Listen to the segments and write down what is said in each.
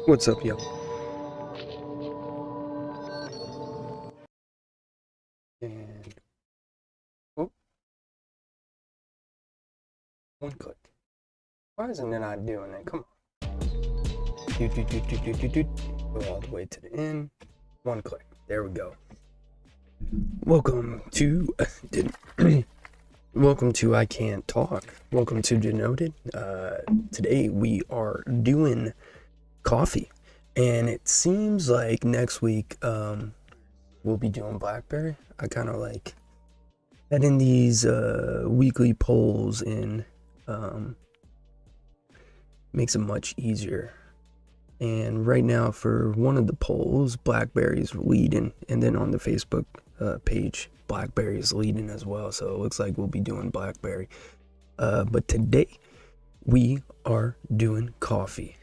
What's up, y'all? And oh, one click. Why isn't it not doing it? Come on. Go all the way to the end. One click. There we go. Welcome to welcome to I Can't Talk. Welcome to Denoted. Today we are doing coffee, and it seems like next week we'll be doing blackberry. I kind of like adding these weekly polls in, makes it much easier. And right now for one of the polls, blackberry is leading, and then on the Facebook page, blackberry is leading as well, so it looks like we'll be doing blackberry. But today we are doing coffee.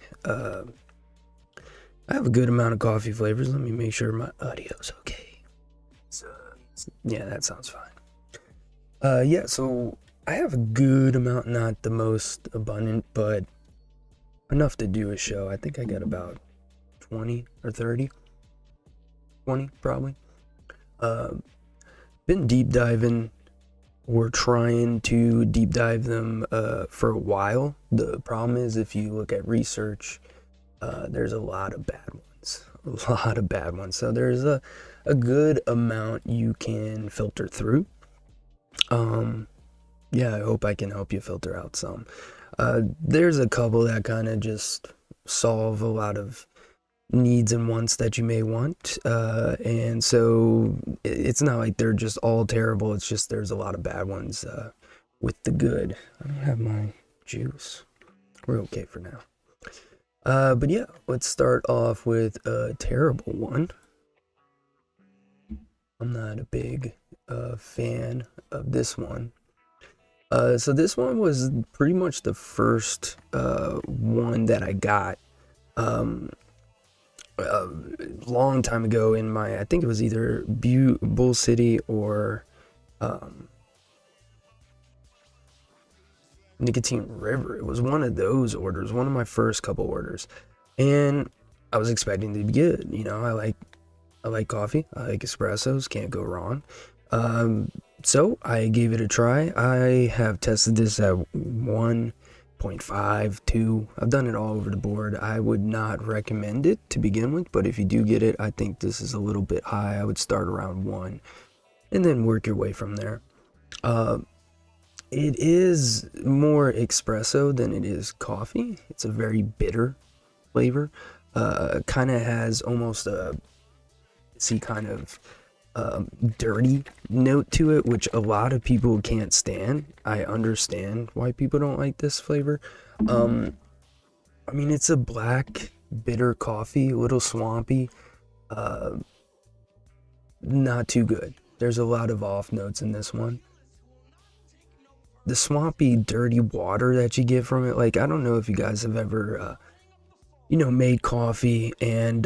I have a good amount of coffee flavors. Let me make sure my audio's okay. So, yeah, that sounds fine. Yeah, so I have a good amount, not the most abundant, but enough to do a show. I think I got about 20 or 30. 20, probably. Been deep diving, or trying to deep dive them for a while. The problem is, if you look at research, there's a lot of bad ones. So there's a good amount you can filter through. Yeah, I hope I can help you filter out some. There's a couple that kind of just solve a lot of needs and wants that you may want. And so it's not like they're just all terrible. It's just there's a lot of bad ones with the good. I don't have my juice. We're okay for now. But yeah, let's start off with a terrible one. I'm not a big fan of this one. So this one was pretty much the first one that I got a long time ago in my, I think it was either Bull City or Nicotine River. It was one of those orders, one of my first couple orders. And I was expecting to be good. I like coffee. I like espressos. Can't go wrong. Um, so I gave it a try. I have tested this at 1.5, 2. I've done it all over the board. I would not recommend it to begin with, but if you do get it, I think this is a little bit high. I would start around 1 and then work your way from there. Uh, it is more espresso than it is coffee. It's a very bitter flavor. Kind of has almost a see kind of dirty note to it, which a lot of people can't stand. I understand why people don't like this flavor. Um, I mean, it's a black, bitter coffee, a little swampy, uh, not too good. There's a lot of off notes in this one. The swampy, dirty water that you get from it, like, I don't know if you guys have ever, made coffee and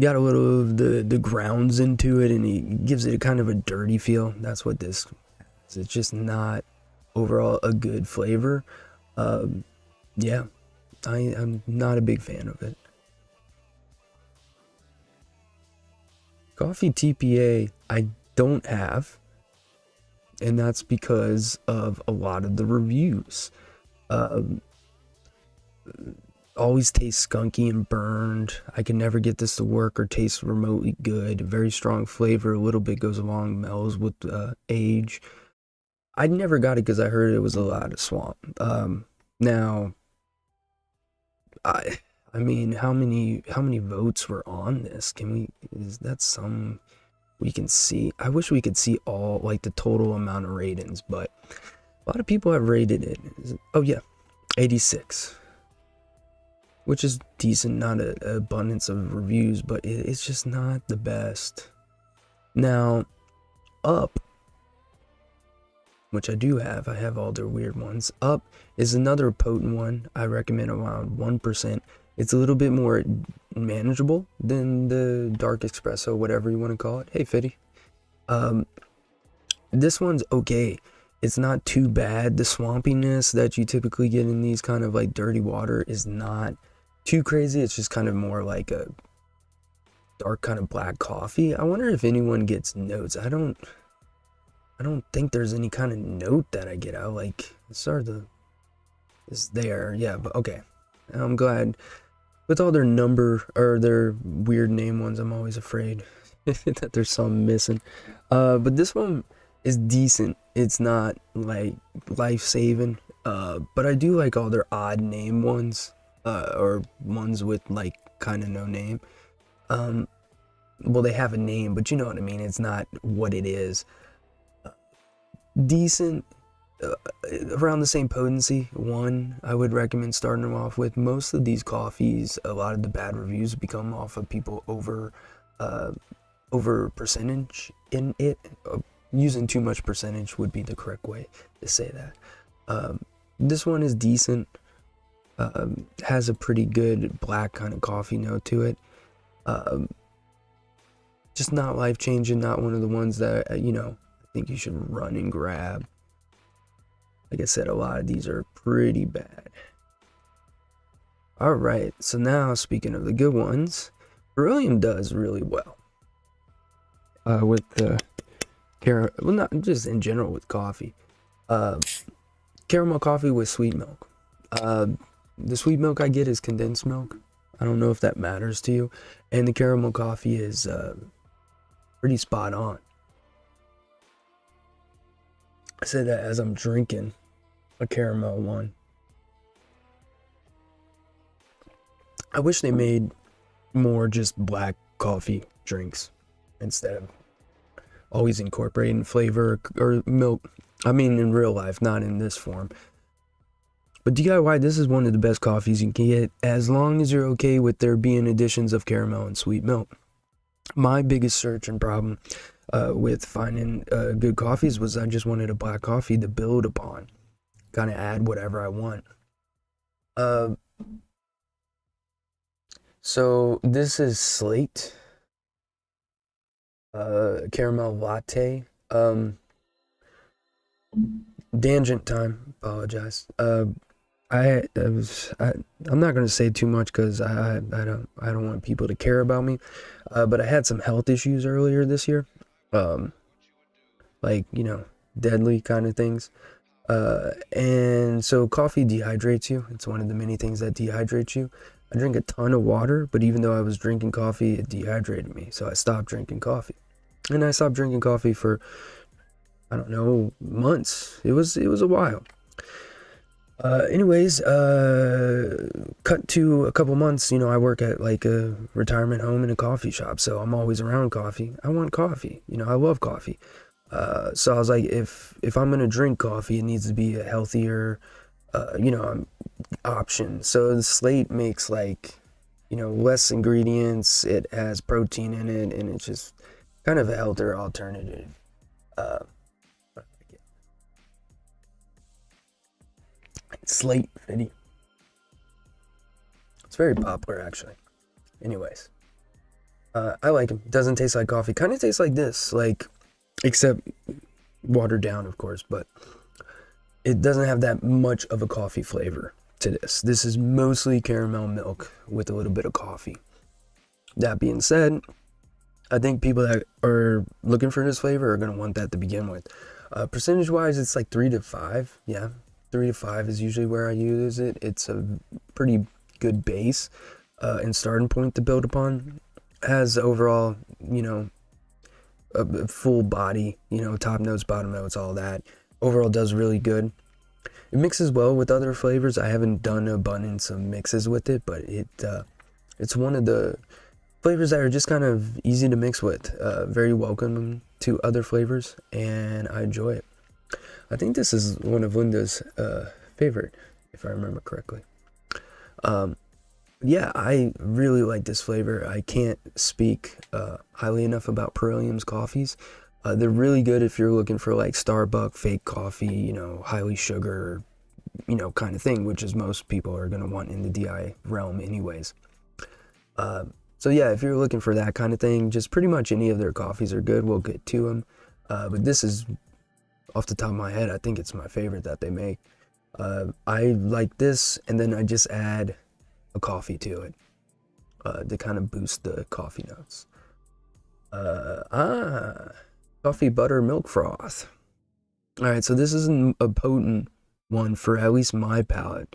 got a little of the grounds into it, and it gives it a kind of a dirty feel. That's what this is. It's just not overall a good flavor. Um, yeah, I'm not a big fan of it. Coffee TPA, I don't have, and that's because of a lot of the reviews. Um, Always tastes skunky and burned. I can never get this to work or taste remotely good. Very strong flavor, a little bit goes along, mellows with age. I never got it because I heard it was a lot of swamp. Now, I I mean, how many votes were on this? Can we is that some we can see? I wish we could see all like the total amount of ratings, but a lot of people have rated it. Oh yeah, 86, which is decent. Not an abundance of reviews, but it's just not the best. Now, Up, which I do have. I have all their weird ones. Up is another potent one. I recommend around 1%. It's a little bit more manageable than the dark espresso, whatever you want to call it. Hey, Fitty. Um, this one's okay. It's not too bad. The swampiness that you typically get in these kind of like dirty water is not too crazy. It's just kind of more like a dark kind of black coffee. I wonder if anyone gets notes. I don't think there's any kind of note that I get out. Like, sorry, is there. Yeah, but okay. I'm glad. With all their number or their weird name ones, I'm always afraid that there's some missing. But this one is decent. It's not like life saving. But I do like all their odd name ones. Or ones with like kind of no name. Well, they have a name, but you know what I mean. It's not what it is. Decent, uh, around the same potency. One, I would recommend starting them off with. Most of these coffees, a lot of the bad reviews become off of people uh, over percentage in it. Using too much percentage would be the correct way to say that. This one is decent. Has a pretty good black kind of coffee note to it. Um, just not life changing. Not one of the ones that I think you should run and grab. Like I said, a lot of these are pretty bad. All right, so now speaking of the good ones, Beryllium does really well with the caramel. Well, not just in general with coffee. Uh, Caramel coffee with sweet milk. The sweet milk I get is condensed milk. I don't know if that matters to you. And the caramel coffee is pretty spot on. I say that as I'm drinking a caramel one. I wish they made more just black coffee drinks instead of always incorporating flavor or milk. I mean, in real life, not in this form. But DIY, this is one of the best coffees you can get, as long as you're okay with there being additions of caramel and sweet milk. My biggest search and problem with finding good coffees was I just wanted a black coffee to build upon, kind of add whatever I want. Uh, so this is Slate caramel latte. Tangent time. Apologize. I'm not gonna say too much because I don't want people to care about me, but I had some health issues earlier this year, um, like deadly kind of things. And so coffee dehydrates you. It's one of the many things that dehydrates you. I drink a ton of water, but even though I was drinking coffee, it dehydrated me. So I stopped drinking coffee. And I stopped drinking coffee for, I don't know, months. It was a while. Anyways, cut to a couple months, I work at like a retirement home and a coffee shop, so I'm always around coffee. I want coffee, I love coffee. So I was like, if I'm gonna drink coffee, it needs to be a healthier, option. So the slate makes like, less ingredients. It has protein in it, and it's just kind of a healthier alternative. Uh, Slate 50. It's very popular actually. Anyways, I like them. Doesn't taste like coffee. Kind of tastes like this, like except watered down, of course, but it doesn't have that much of a coffee flavor to this. This is mostly caramel milk with a little bit of coffee. That being said, I think people that are looking for this flavor are going to want that to begin with. Percentage wise, it's like 3 to 5. Yeah, 3 to 5 is usually where I use it. It's a pretty good base and starting point to build upon. Has overall, a full body, top notes, bottom notes, all that. Overall does really good. It mixes well with other flavors. I haven't done an abundance of mixes with it, but it's one of the flavors that are just kind of easy to mix with. Very welcome to other flavors, and I enjoy it. I think this is one of Linda's favorite, if I remember correctly. Yeah, I really like this flavor. I can't speak highly enough about Perillium's coffees. They're really good if you're looking for like Starbucks fake coffee, highly sugar, kind of thing, which is most people are going to want in the DI realm anyways. So yeah, if you're looking for that kind of thing, just pretty much any of their coffees are good. We'll get to them. But this is, off the top of my head, I think it's my favorite that they make. I like this, and then I just add a coffee to it to kind of boost the coffee notes. Coffee butter milk froth. All right, so this isn't a potent one for at least my palate.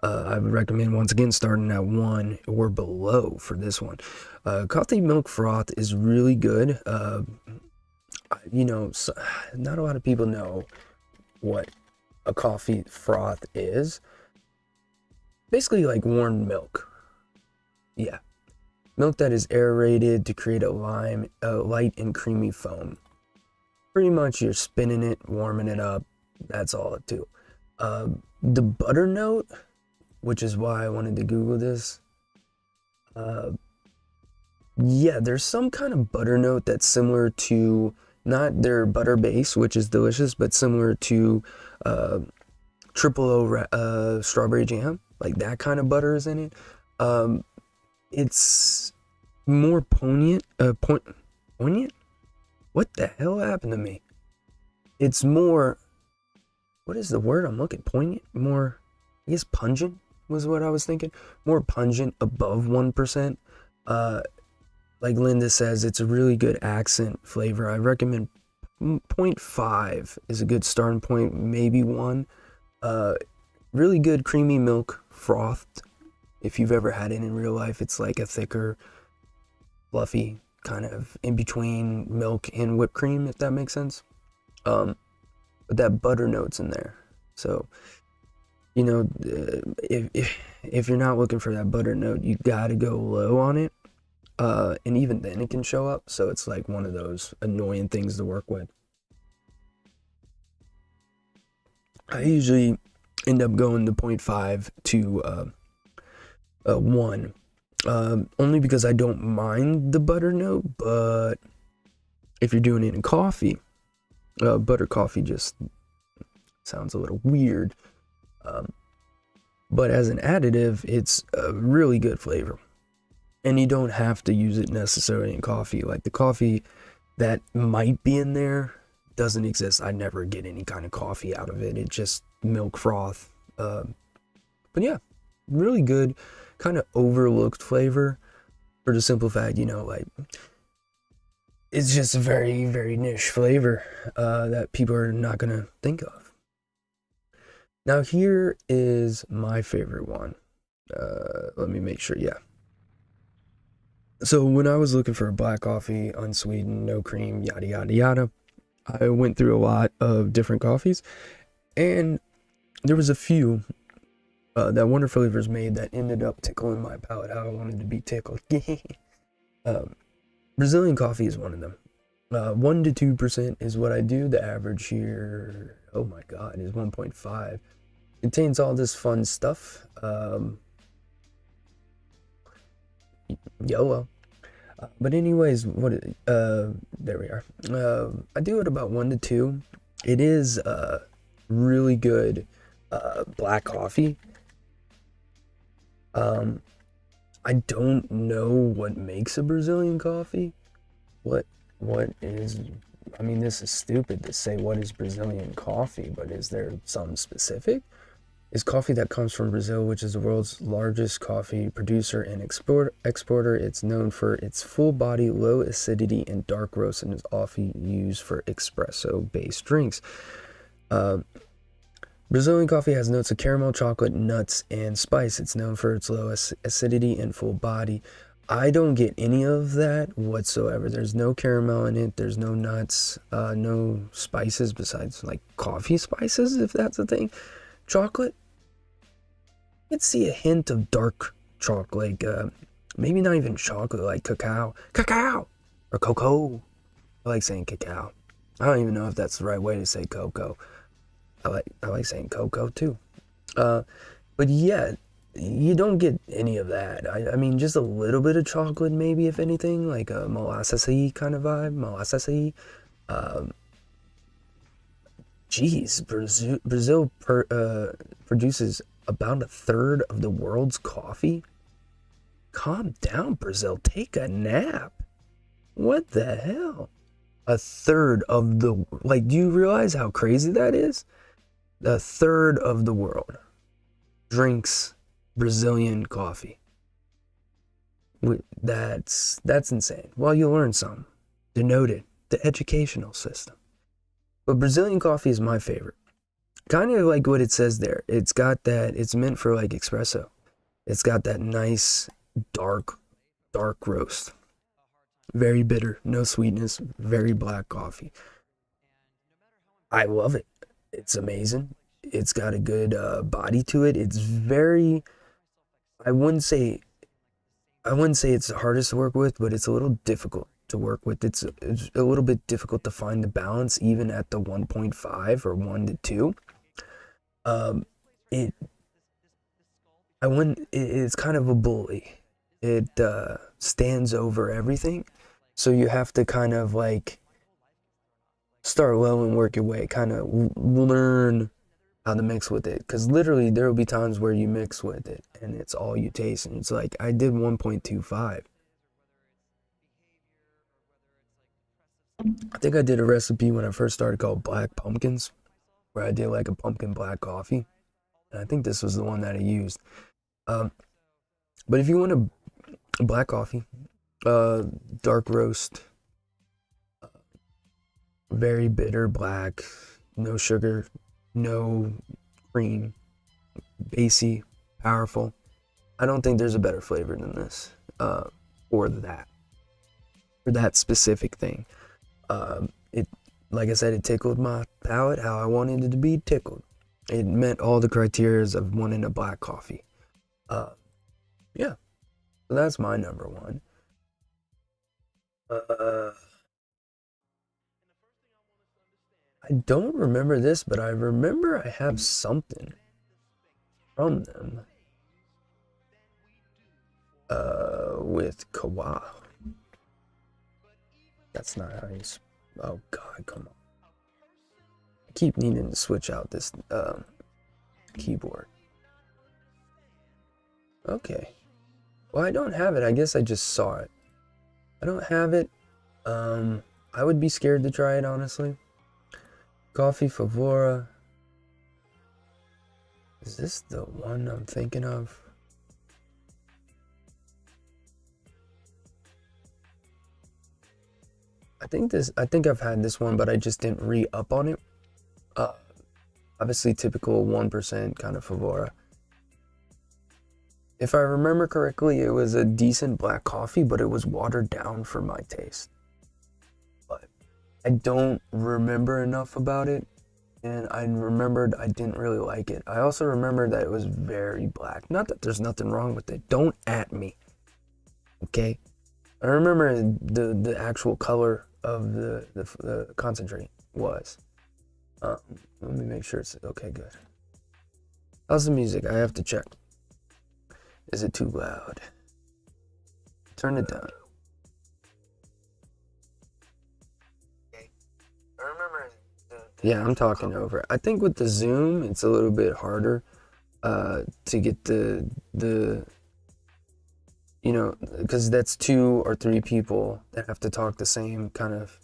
I would recommend once again starting at 1 or below for this one. Coffee milk froth is really good. Not a lot of people know what a coffee froth is. Basically like warm milk. Yeah. Milk that is aerated to create a light and creamy foam. Pretty much you're spinning it, warming it up. That's all it do. The butter note, which is why I wanted to Google this. Yeah, there's some kind of butter note that's similar to, not their butter base, which is delicious, but similar to triple O strawberry jam. Like that kind of butter is in it. It's more poignant. Poignant? What the hell happened to me? It's more, what is the word I'm looking? Poignant? More, I guess pungent was what I was thinking. More pungent, above 1%. Like Linda says, it's a really good accent flavor. I recommend 0.5 is a good starting point, maybe 1. Really good creamy milk frothed. If you've ever had it in real life, it's like a thicker, fluffy kind of in between milk and whipped cream, if that makes sense. But that butter note's in there. So, if you're not looking for that butter note, you gotta go low on it. And even then it can show up. So it's like one of those annoying things to work with. I usually end up going to 0.5 to 1. Only because I don't mind the butter note, but if you're doing it in coffee, butter coffee just sounds a little weird. But as an additive, it's a really good flavor. And you don't have to use it necessarily in coffee. Like the coffee that might be in there doesn't exist. I never get any kind of coffee out of it. It's just milk froth. But yeah, really good, kind of overlooked flavor for the simple fact, like it's just a very, very niche flavor that people are not gonna think of. Now here is my favorite one. Let me make sure. Yeah. So when I was looking for a black coffee, unsweetened, no cream, yada yada yada, I went through a lot of different coffees, and there was a few that Wonder Flavors made that ended up tickling my palate how I wanted to be tickled. um, Brazilian coffee is one of them. 1 to 2% is what I do. The average here, oh my god, is 1.5. Contains all this fun stuff. YOLO. But anyways, there we are. I do it about 1 to 2. It is really good black coffee. I don't know what makes a Brazilian coffee. What is, I mean, this is stupid to say what is Brazilian coffee, but is there something specific? Is coffee that comes from Brazil, which is the world's largest coffee producer and exporter. It's known for its full body, low acidity, and dark roast, and is often used for espresso-based drinks. Brazilian coffee has notes of caramel, chocolate, nuts, and spice. It's known for its low acidity and full body. I don't get any of that whatsoever. There's no caramel in it. There's no nuts, no spices besides like coffee spices, if that's a thing. Chocolate, I could see a hint of dark chocolate, like maybe not even chocolate, like cacao, or cocoa. I like saying cacao. I don't even know if that's the right way to say cocoa. I like saying cocoa too. But yeah, you don't get any of that. I mean, just a little bit of chocolate, maybe, if anything, like a molasses-y kind of vibe. Molasses-y. Geez, Brazil produces about a third of the world's coffee. Calm down, Brazil. Take a nap. What the hell? A third of the, like, do you realize how crazy that is? A third of the world drinks Brazilian coffee. That's insane. Well, you learn some. Denoted, the educational system. But Brazilian coffee is my favorite. Kind of like what it says there. It's got that, it's meant for like espresso. It's got that nice, dark roast. Very bitter, no sweetness, very black coffee. I love it. It's amazing. It's got a good body to it. It's very, I wouldn't say it's the hardest to work with, but it's a little difficult to work with. It's a little bit difficult to find the balance even at the 1.5 or 1 to 2. It I wouldn't it's kind of a bully. It stands over everything. So you have to kind of like start low and work your way, kind of learn how to mix with it, because literally there will be times where you mix with it and it's all you taste, and it's like I did 1.25. I think I did a recipe when I first started called Black Pumpkins, where I did like a pumpkin black coffee, and I think this was the one that I used. Um, but if you want a black coffee, dark roast, very bitter black, no sugar, no cream, bassy, powerful. I don't think there's a better flavor than this, or that specific thing. It, like I said, it tickled my palate how I wanted it to be tickled. It met all the criteria of wanting a black coffee. Yeah, so that's my number one. I don't remember this, but I remember I have something from them. With Kawa. That's not how you. Oh God, come on. I keep needing to switch out this keyboard. Okay. Well, I don't have it. I guess I just saw it. I don't have it. I would be scared to try it, honestly. Coffee Favora. Is this the one I'm thinking of? I think I've had this one, but I just didn't re-up on it. Uh, Obviously typical 1% kind of Favora. If I remember correctly, it was a decent black coffee, but it was watered down for my taste. But I don't remember enough about it, and I remembered I didn't really like it. I also remember that it was very black. Not that there's nothing wrong with it. Don't at me, okay? I remember the actual color of the concentrate was. Let me make sure it's okay. Good. How's the music? I have to check. Is it too loud? Turn it down. Okay. I remember. Yeah, I'm talking over. I think with the Zoom, it's a little bit harder to get the because that's 2 or 3 people that have to talk the same kind of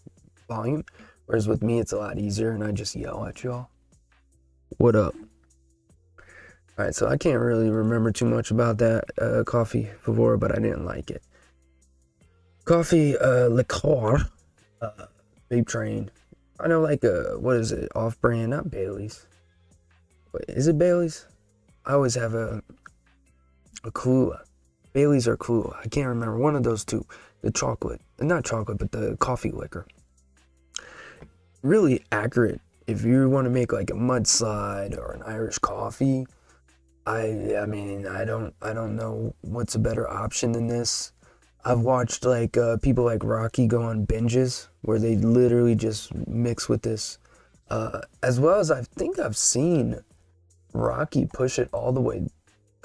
volume. Whereas with me, it's a lot easier, and I just yell at y'all. What up? All right, so I can't really remember too much about that coffee Favora, but I didn't like it. Coffee liqueur, vape train. I know, like what is it? Off-brand, not Bailey's. Wait, is it Bailey's? I always have a Kahlua. Bailey's or Kahlua. I can't remember. One of those two. The chocolate, not chocolate, but the coffee liquor. Really accurate. If you want to make like a mudslide or an Irish coffee, I mean, I don't know what's a better option than this. I've watched like people like Rocky go on binges where they literally just mix with this, as well as I think I've seen Rocky push it all the way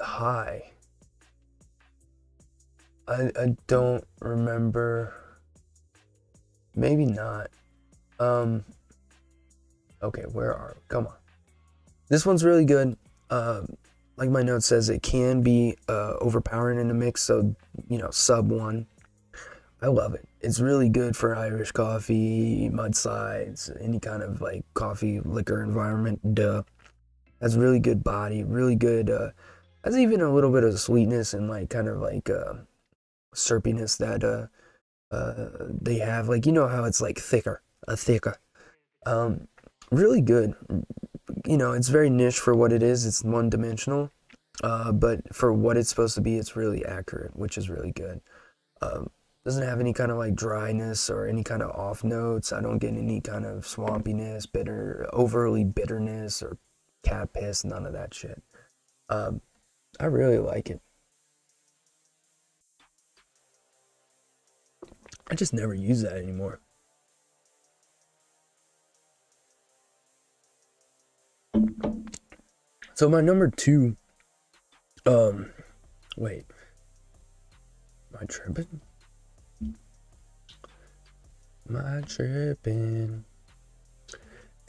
high. I don't remember. Maybe not. Okay, where are we? Come on. This one's really good. Like my note says, it can be overpowering in a mix, so sub 1. I love it. It's really good for Irish coffee, mudslides, any kind of like coffee liquor environment. Duh. Has really good body, really good. Has even a little bit of sweetness and like kind of like syrupiness that they have. Like how it's like thicker. Really good. It's very niche for what it is. It's one-dimensional, but for what it's supposed to be, it's really accurate, which is really good. Doesn't have any kind of like dryness or any kind of off notes. I don't get any kind of swampiness, overly bitterness or cat piss, none of that shit. I really like it. I just never use that anymore. So my number 2, wait, am I tripping?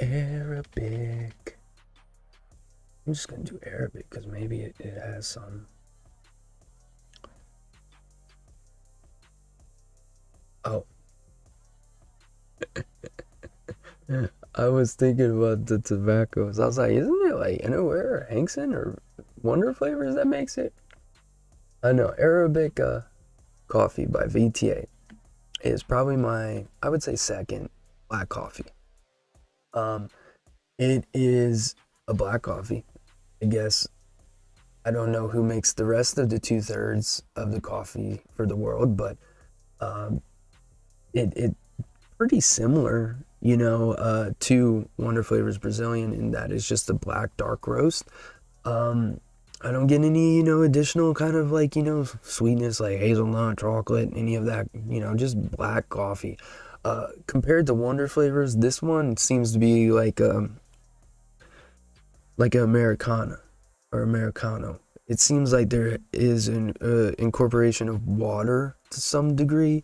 Arabic. I'm just gonna do Arabic because maybe it has some. Oh. I was thinking about the tobaccos. I was like, isn't it like Innowear or Hankson or Wonder Flavors that makes it? I know. Arabic coffee by VTA is probably my, I would say, second black coffee. It is a black coffee. I guess I don't know who makes the rest of the 2/3 of the coffee for the world, but it pretty similar, to Wonder Flavors Brazilian, in that it's just a black dark roast. I don't get any, additional kind of like, sweetness like hazelnut, chocolate, any of that, just black coffee. Compared to Wonder Flavors, this one seems to be like an Americana or Americano. It seems like there is an incorporation of water to some degree.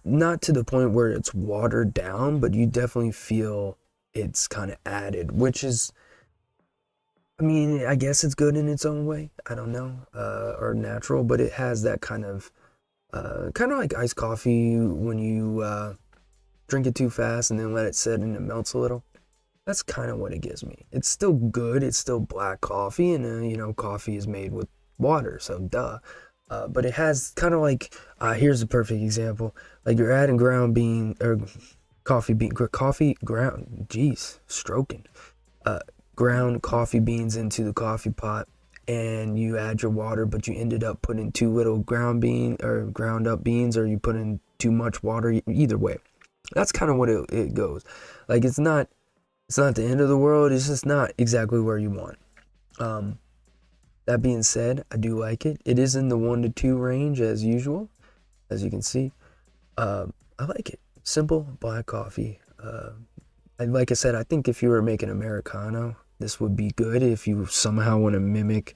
Not to the point where it's watered down, but you definitely feel it's kind of added, which is, I mean, I guess it's good in its own way. I don't know, or natural, but it has that kind of like iced coffee when you drink it too fast and then let it sit and it melts a little. That's kind of what it gives me. It's still good. It's still black coffee, and coffee is made with water, so duh. But it has kind of like here's a perfect example. Like you're adding ground bean or coffee ground. Jeez, stroking. Uh, Ground coffee beans into the coffee pot, and you add your water, but you ended up putting too little ground up beans, or you put in too much water. Either way, that's kind of what it goes. Like it's not the end of the world. It's just not exactly where you want. Um, that being said, I do like it. It is in the 1 to 2 range as usual, as you can see. I like it. Simple black coffee. And like I said, I think if you were making Americano, this would be good if you somehow want to mimic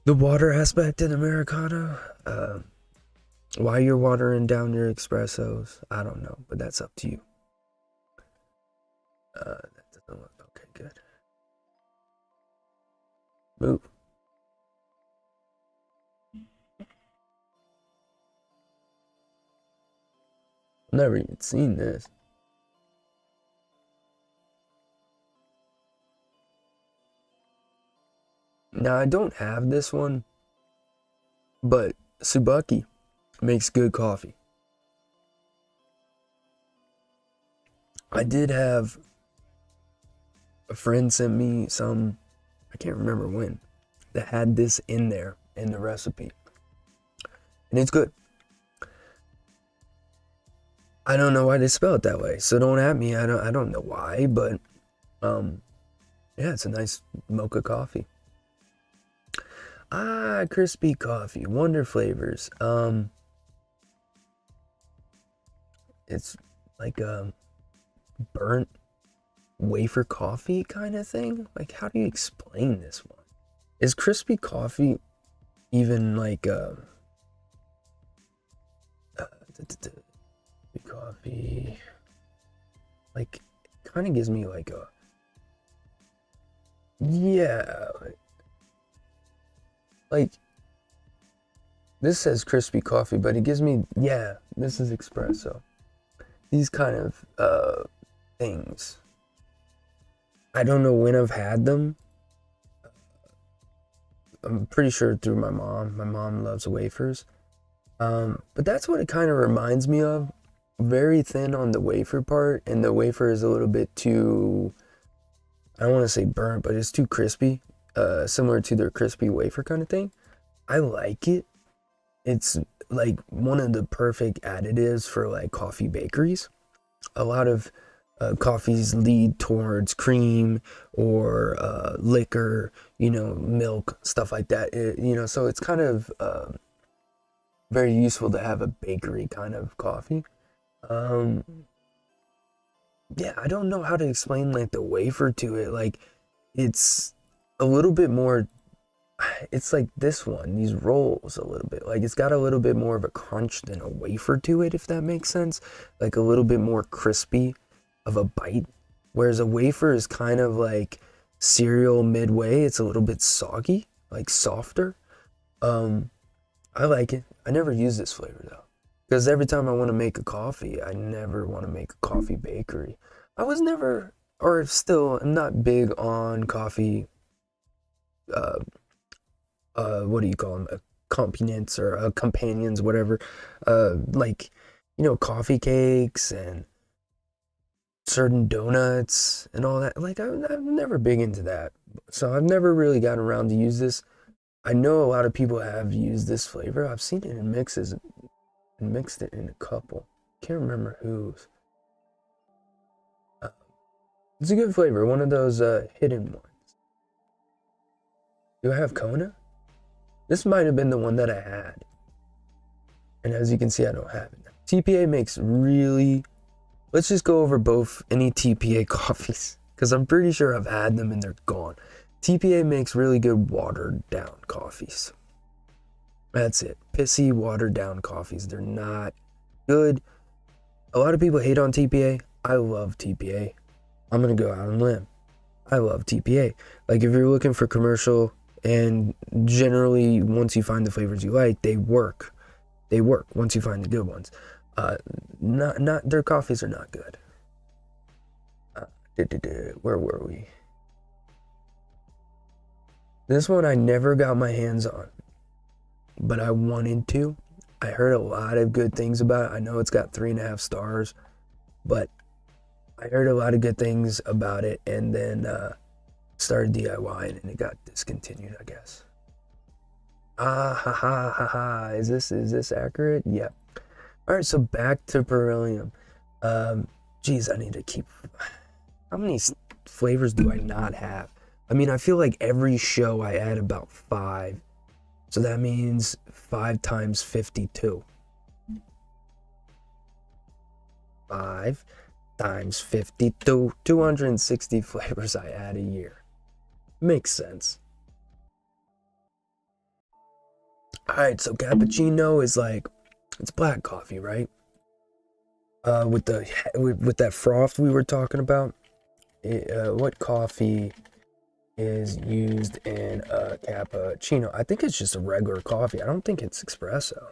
the water aspect in Americano. Why you're watering down your espressos, I don't know, but that's up to you. That doesn't look okay. Good. Move. I've never even seen this. Now I don't have this one, but Subaki makes good coffee. I did have a friend sent me some, I can't remember when, that had this in there in the recipe, and it's good. I don't know why they spell it that way, so don't at me. I don't know why, but yeah, it's a nice mocha coffee. Crispy coffee, Wonder Flavors. It's like a burnt wafer coffee kind of thing. Like, how do you explain this one? Is crispy coffee even like coffee? Like, kind of gives me like a, yeah, like this says crispy coffee, but it gives me, yeah, this is espresso. These kind of things. I don't know when I've had them. I'm pretty sure through my mom. My mom loves wafers. But that's what it kind of reminds me of. Very thin on the wafer part, and the wafer is a little bit too, I don't want to say burnt, but it's too crispy. Similar to their crispy wafer kind of thing. I like it. It's like one of the perfect additives for like coffee bakeries. A lot of coffees lead towards cream or liquor, milk, stuff like that. So it's kind of very useful to have a bakery kind of coffee. Um, yeah, I don't know how to explain like the wafer to it. Like it's a little bit more, it's like this one, these rolls a little bit. Like it's got a little bit more of a crunch than a wafer to it, if that makes sense. Like a little bit more crispy of a bite. Whereas a wafer is kind of like cereal midway. It's a little bit soggy, like softer. I like it. I never use this flavor though. Because every time I want to make a coffee, I never want to make a coffee bakery. I was never, or still, I'm not big on coffee, uh, what do you call them? Accompaniments or companions, whatever. Like, coffee cakes and certain donuts and all that. Like, I'm never big into that. So I've never really gotten around to use this. I know a lot of people have used this flavor. I've seen it in mixes and mixed it in a couple. Can't remember whose. It's a good flavor. One of those hidden ones. Do I have Kona? This might have been the one that I had. And as you can see, I don't have it. TPA makes really... Let's just go over any TPA coffees. Because I'm pretty sure I've had them and they're gone. TPA makes really good watered down coffees. That's it. Pissy, watered down coffees. They're not good. A lot of people hate on TPA. I love TPA. I'm going to go out on a limb. I love TPA. Like if you're looking for commercial, and generally once you find the flavors you like, they work. They work once you find the good ones. Not their coffees are not good. Where were we? This one I never got my hands on, but I wanted to. I heard a lot of good things about it. I know it's got 3.5 stars, but I heard a lot of good things about it, and then started DIYing and it got discontinued, I guess. Ah, ha ha ha ha. Is this accurate? Yep. All right, so back to beryllium. Geez, I need to keep. How many flavors do I not have? I mean, I feel like every show I add about 5. So that means 5 times 52. 5 times 52. 260 flavors I add a year. Makes sense. Alright, so cappuccino is like, it's black coffee, right? With that froth we were talking about. What coffee is used in a cappuccino? I think it's just a regular coffee. I don't think it's espresso.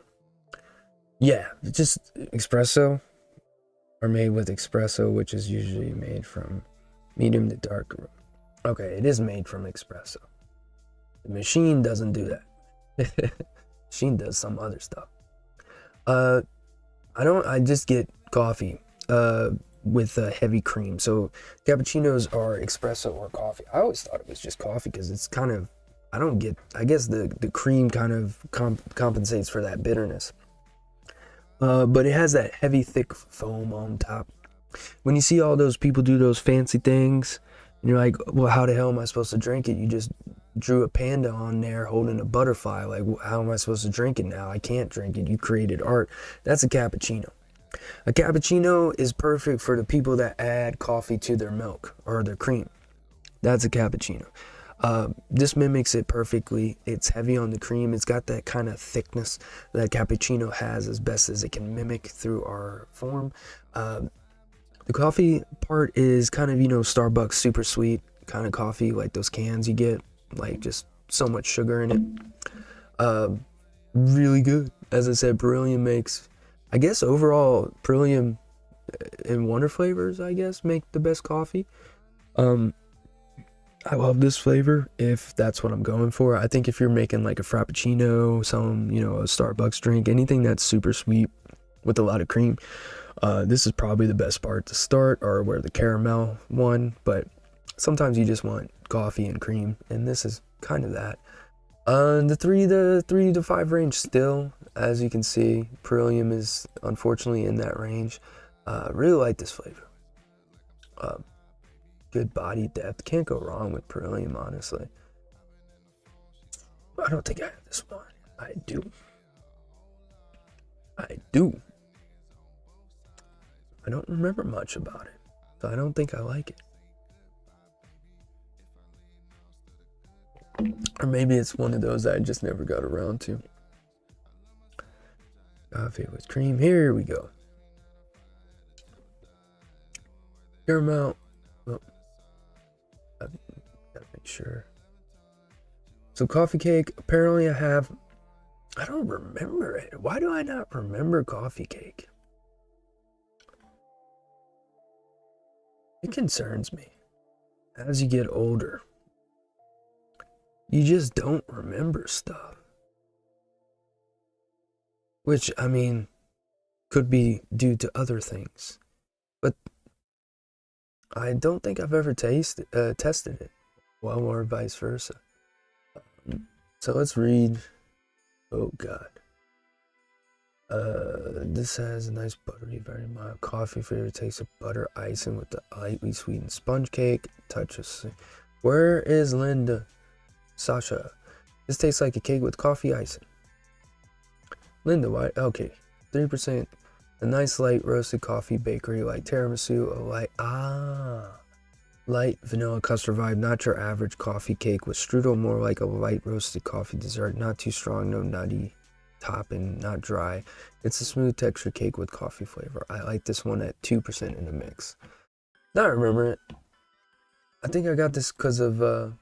Yeah, just espresso, or made with espresso, which is usually made from medium to dark. Okay, it is made from espresso. The machine doesn't do that. Machine does some other stuff. I just get coffee with heavy cream. So cappuccinos are espresso or coffee. I always thought it was just coffee because it's kind of, I guess the cream kind of compensates for that bitterness. But it has that heavy, thick foam on top. When you see all those people do those fancy things, and you're like, well, how the hell am I supposed to drink it? You just drew a panda on there holding a butterfly. Like, how am I supposed to drink it now? I can't drink it. You created art. That's a cappuccino. A cappuccino is perfect for the people that add coffee to their milk or their cream. That's a cappuccino. This mimics it perfectly. It's heavy on the cream. It's got that kind of thickness that cappuccino has as best as it can mimic through our form. The coffee part is kind of, Starbucks super sweet kind of coffee, like those cans you get, like just so much sugar in it. Really good. As I said, beryllium makes, I guess overall, beryllium and Wonder flavors, I guess, make the best coffee. I love this flavor if that's what I'm going for. I think if you're making like a frappuccino, a Starbucks drink, anything that's super sweet with a lot of cream, this is probably the best part to start, or where the caramel one, but sometimes you just want coffee and cream, and this is kind of that. The 3 to 5 range still, as you can see, beryllium is unfortunately in that range. Really like this flavor. Good body depth. Can't go wrong with beryllium, honestly. I don't think I have this one. I do. I don't remember much about it, so I don't think I like it. Or maybe it's one of those that I just never got around to. Coffee with cream. Here we go. Caramel. Oh. I gotta make sure. So coffee cake, apparently I don't remember it. Why do I not remember coffee cake? It concerns me. As you get older, you just don't remember stuff. Which, I mean, could be due to other things. But I don't think I've ever tested it. Well, or vice versa. So let's read. Oh God. This has a nice buttery, very mild coffee flavor. Taste of butter icing with the lightly sweetened sponge cake. Touch of. Where is Linda? Sasha. This tastes like a cake with coffee icing. Linda, why? Okay, 3%. A nice light roasted coffee bakery like tiramisu. Light vanilla custard vibe. Not your average coffee cake with strudel. More like a light roasted coffee dessert. Not too strong, no nutty topping, not dry. It's a smooth texture cake with coffee flavor. I like this one at 2% in the mix. Now I remember it. I think I got this because of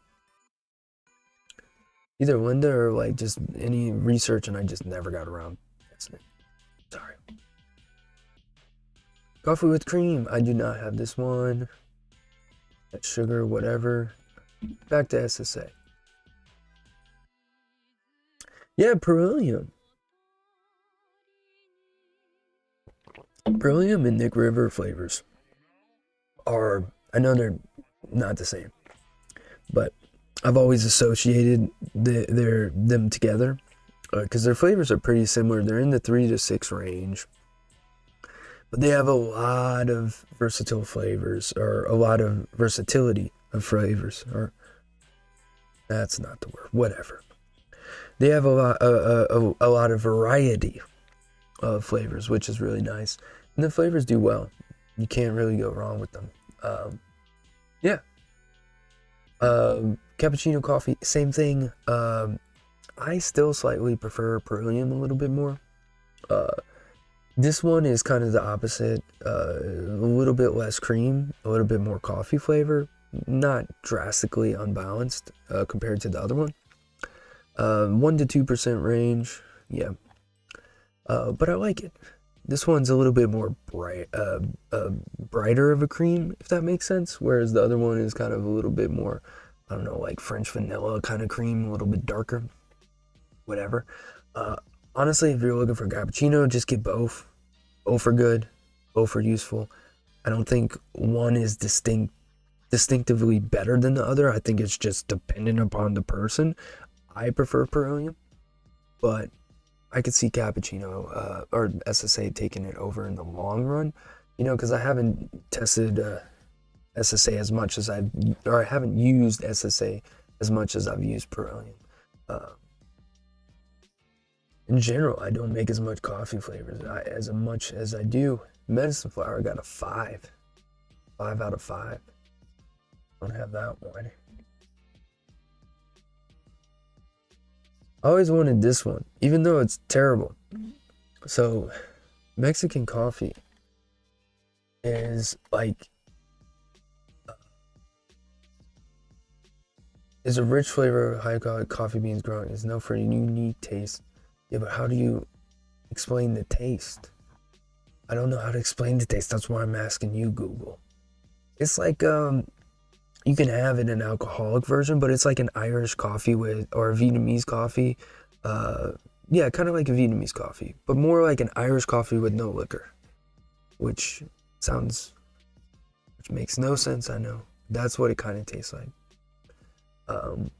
either Linda or like just any research, and I just never got around. That's it. Sorry. Coffee with cream. I do not have this one. sugar, whatever. Back to SSA. Yeah, Beryllium. Beryllium and Nick River flavors are, I know they're not the same, but I've always associated them together because their flavors are pretty similar. They're in the 3 to 6 range, but they have a lot of versatile flavors, or a lot of versatility of flavors, or that's not the word, whatever. They have a lot of variety of flavors, which is really nice, and the flavors do well. You can't really go wrong with them. Yeah. Cappuccino coffee, same thing. I still slightly prefer Beryllium a little bit more. This one is kind of the opposite. A little bit less cream, a little bit more coffee flavor. Not drastically unbalanced compared to the other one. 1 to 2% range. Yeah. But I like it. This one's a little bit more brighter of a cream, if that makes sense. Whereas the other one is kind of a little bit more, I don't know, like French vanilla kind of cream, a little bit darker. Whatever. Honestly, if you're looking for cappuccino, just get both. Both are good. Both are useful. I don't think one is distinctively better than the other. I think it's just dependent upon the person. I prefer Beryllium, but I could see cappuccino or SSA taking it over in the long run, because I haven't tested SSA as much as I haven't used SSA as much as I've used Beryllium. In general, I don't make as much coffee flavors as much as I do medicine flower. I got a 5 out of 5. Don't have that one. I always wanted this one, even though it's terrible. So, Mexican coffee is like is a rich flavor of high quality coffee beans grown. It's known for a unique taste. Yeah, but how do you explain the taste? I don't know how to explain the taste. That's why I'm asking you, Google. It's like you can have it in an alcoholic version, but it's like an Irish coffee or a Vietnamese coffee. Yeah, kind of like a Vietnamese coffee, but more like an Irish coffee with no liquor, which makes no sense. I know that's what it kind of tastes like. And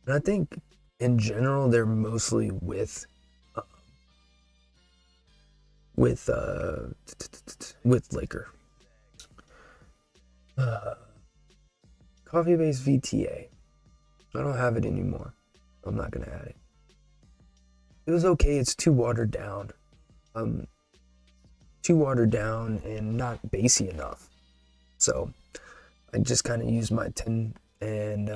I think in general they're mostly with liquor. Coffee-based VTA. I don't have it anymore. I'm not gonna add it. It was okay. It's too watered down. Too watered down and not bassy enough. So I just kind of used my 10, and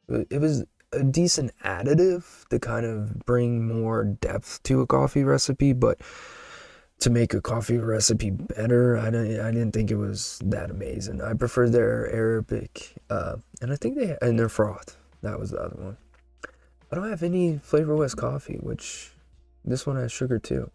it was a decent additive to kind of bring more depth to a coffee recipe, but to make a coffee recipe better, I didn't think it was that amazing. I prefer their Arabic, and I think and their froth. That was the other one. I don't have any Flavor West coffee, which this one has sugar too.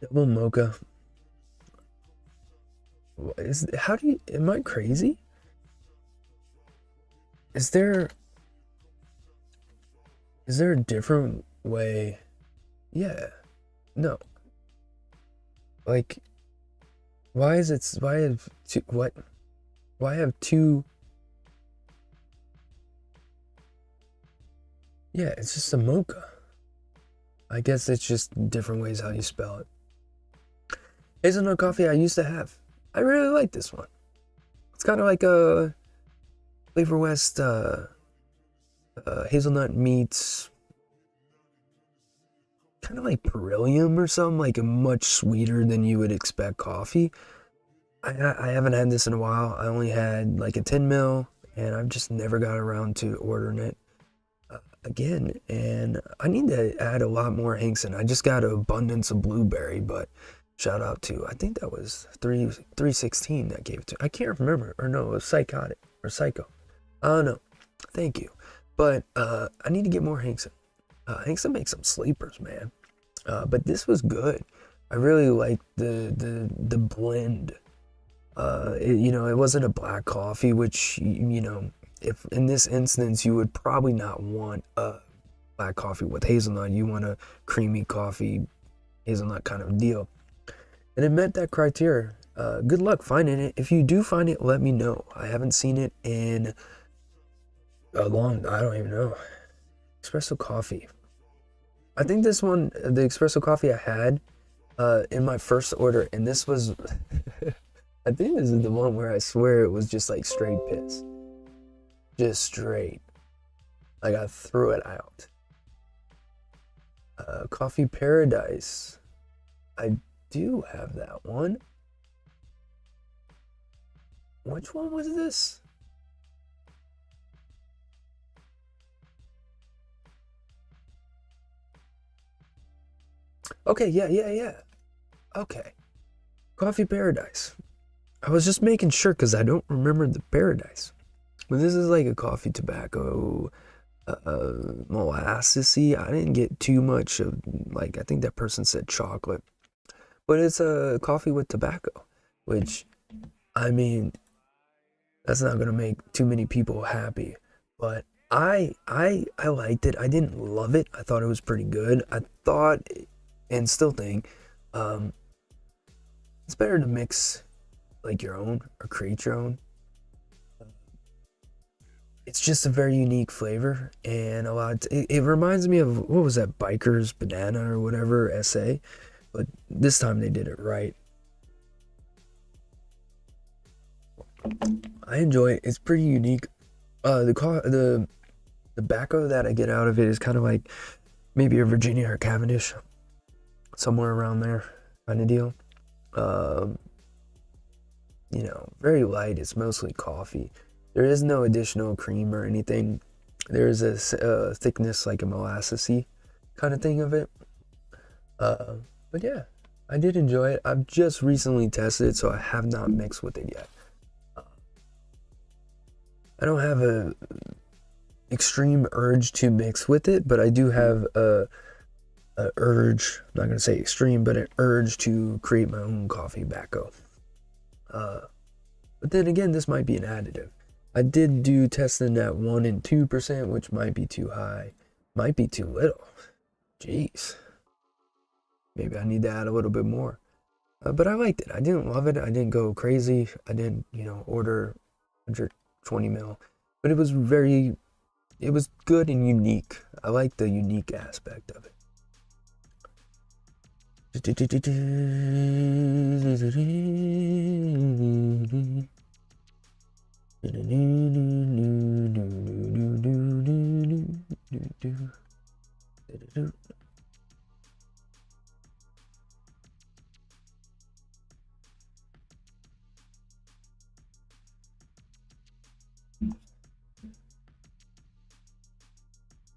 Double mocha. Am I crazy? Is there a different way? Yeah. No. Like, why have two, what? Why have two? Yeah, it's just a mocha. I guess it's just different ways how you spell it. Hazelnut coffee I used to have. I really like this one. It's kind of like a Flavor West hazelnut meets kind of like Beryllium or something, like a much sweeter than you would expect coffee. I haven't had this in a while. I only had like a 10 mil, and I've just never got around to ordering it again. And I need to add a lot more Hinkson. I just got an abundance of blueberry, but shout out to, I think that was 316 that gave it to. I can't remember, or no, it was Psychotic or Psycho. I don't know. Thank you. But I need to get more Hinkson. I think some make some sleepers, man. But this was good. I really liked the blend. It wasn't a black coffee, which if in this instance you would probably not want a black coffee with hazelnut. You want a creamy coffee, hazelnut kind of deal, and it met that criteria. Good luck finding it. If you do find it, let me know. I haven't seen it in a long. I don't even know. Espresso coffee. I think this one, the espresso coffee I had in my first order, and this was, I think this is the one where I swear it was just like straight piss. Just straight. Like I threw it out. Coffee Paradise. I do have that one. Which one was this? Okay, yeah. Okay. Coffee Paradise. I was just making sure because I don't remember the Paradise. But this is like a coffee tobacco molassesy. I didn't get too much of, like, I think that person said chocolate. But it's a coffee with tobacco, which, I mean, that's not gonna make too many people happy. But I liked it. I didn't love it. I thought it was pretty good. I thought and still think it's better to mix like your own or create your own. It's just a very unique flavor, and it reminds me of, what was that, Biker's Banana or whatever essay, but this time they did it right. I enjoy it. It's pretty unique. The tobacco that I get out of it is kind of like maybe a Virginia or Cavendish, somewhere around there kind of deal. Um, very light. It's mostly coffee. There is no additional cream or anything. There is a thickness like a molassesy kind of thing of it. But yeah, I did enjoy it. I've just recently tested it, so I have not mixed with it yet. I don't have a extreme urge to mix with it, but I do have a urge. I'm not gonna say extreme, but an urge to create my own coffee tobacco. But then again, this might be an additive. I did do testing at 1 and 2%, which might be too high, might be too little. Jeez, maybe I need to add a little bit more. But I liked it. I didn't love it. I didn't go crazy. I didn't, order 120 mil, but it was good and unique. I like the unique aspect of it.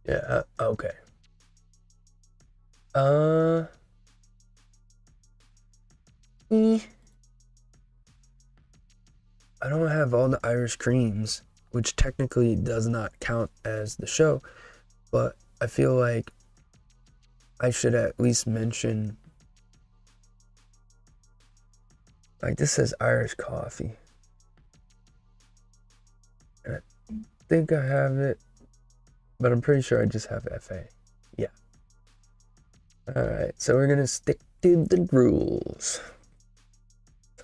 Yeah, okay. I don't have all the Irish creams, which technically does not count as the show, but I feel like I should at least mention, like, this says Irish coffee. And I think I have it, but I'm pretty sure I just have FA. Yeah. Alright, so we're gonna stick to the rules.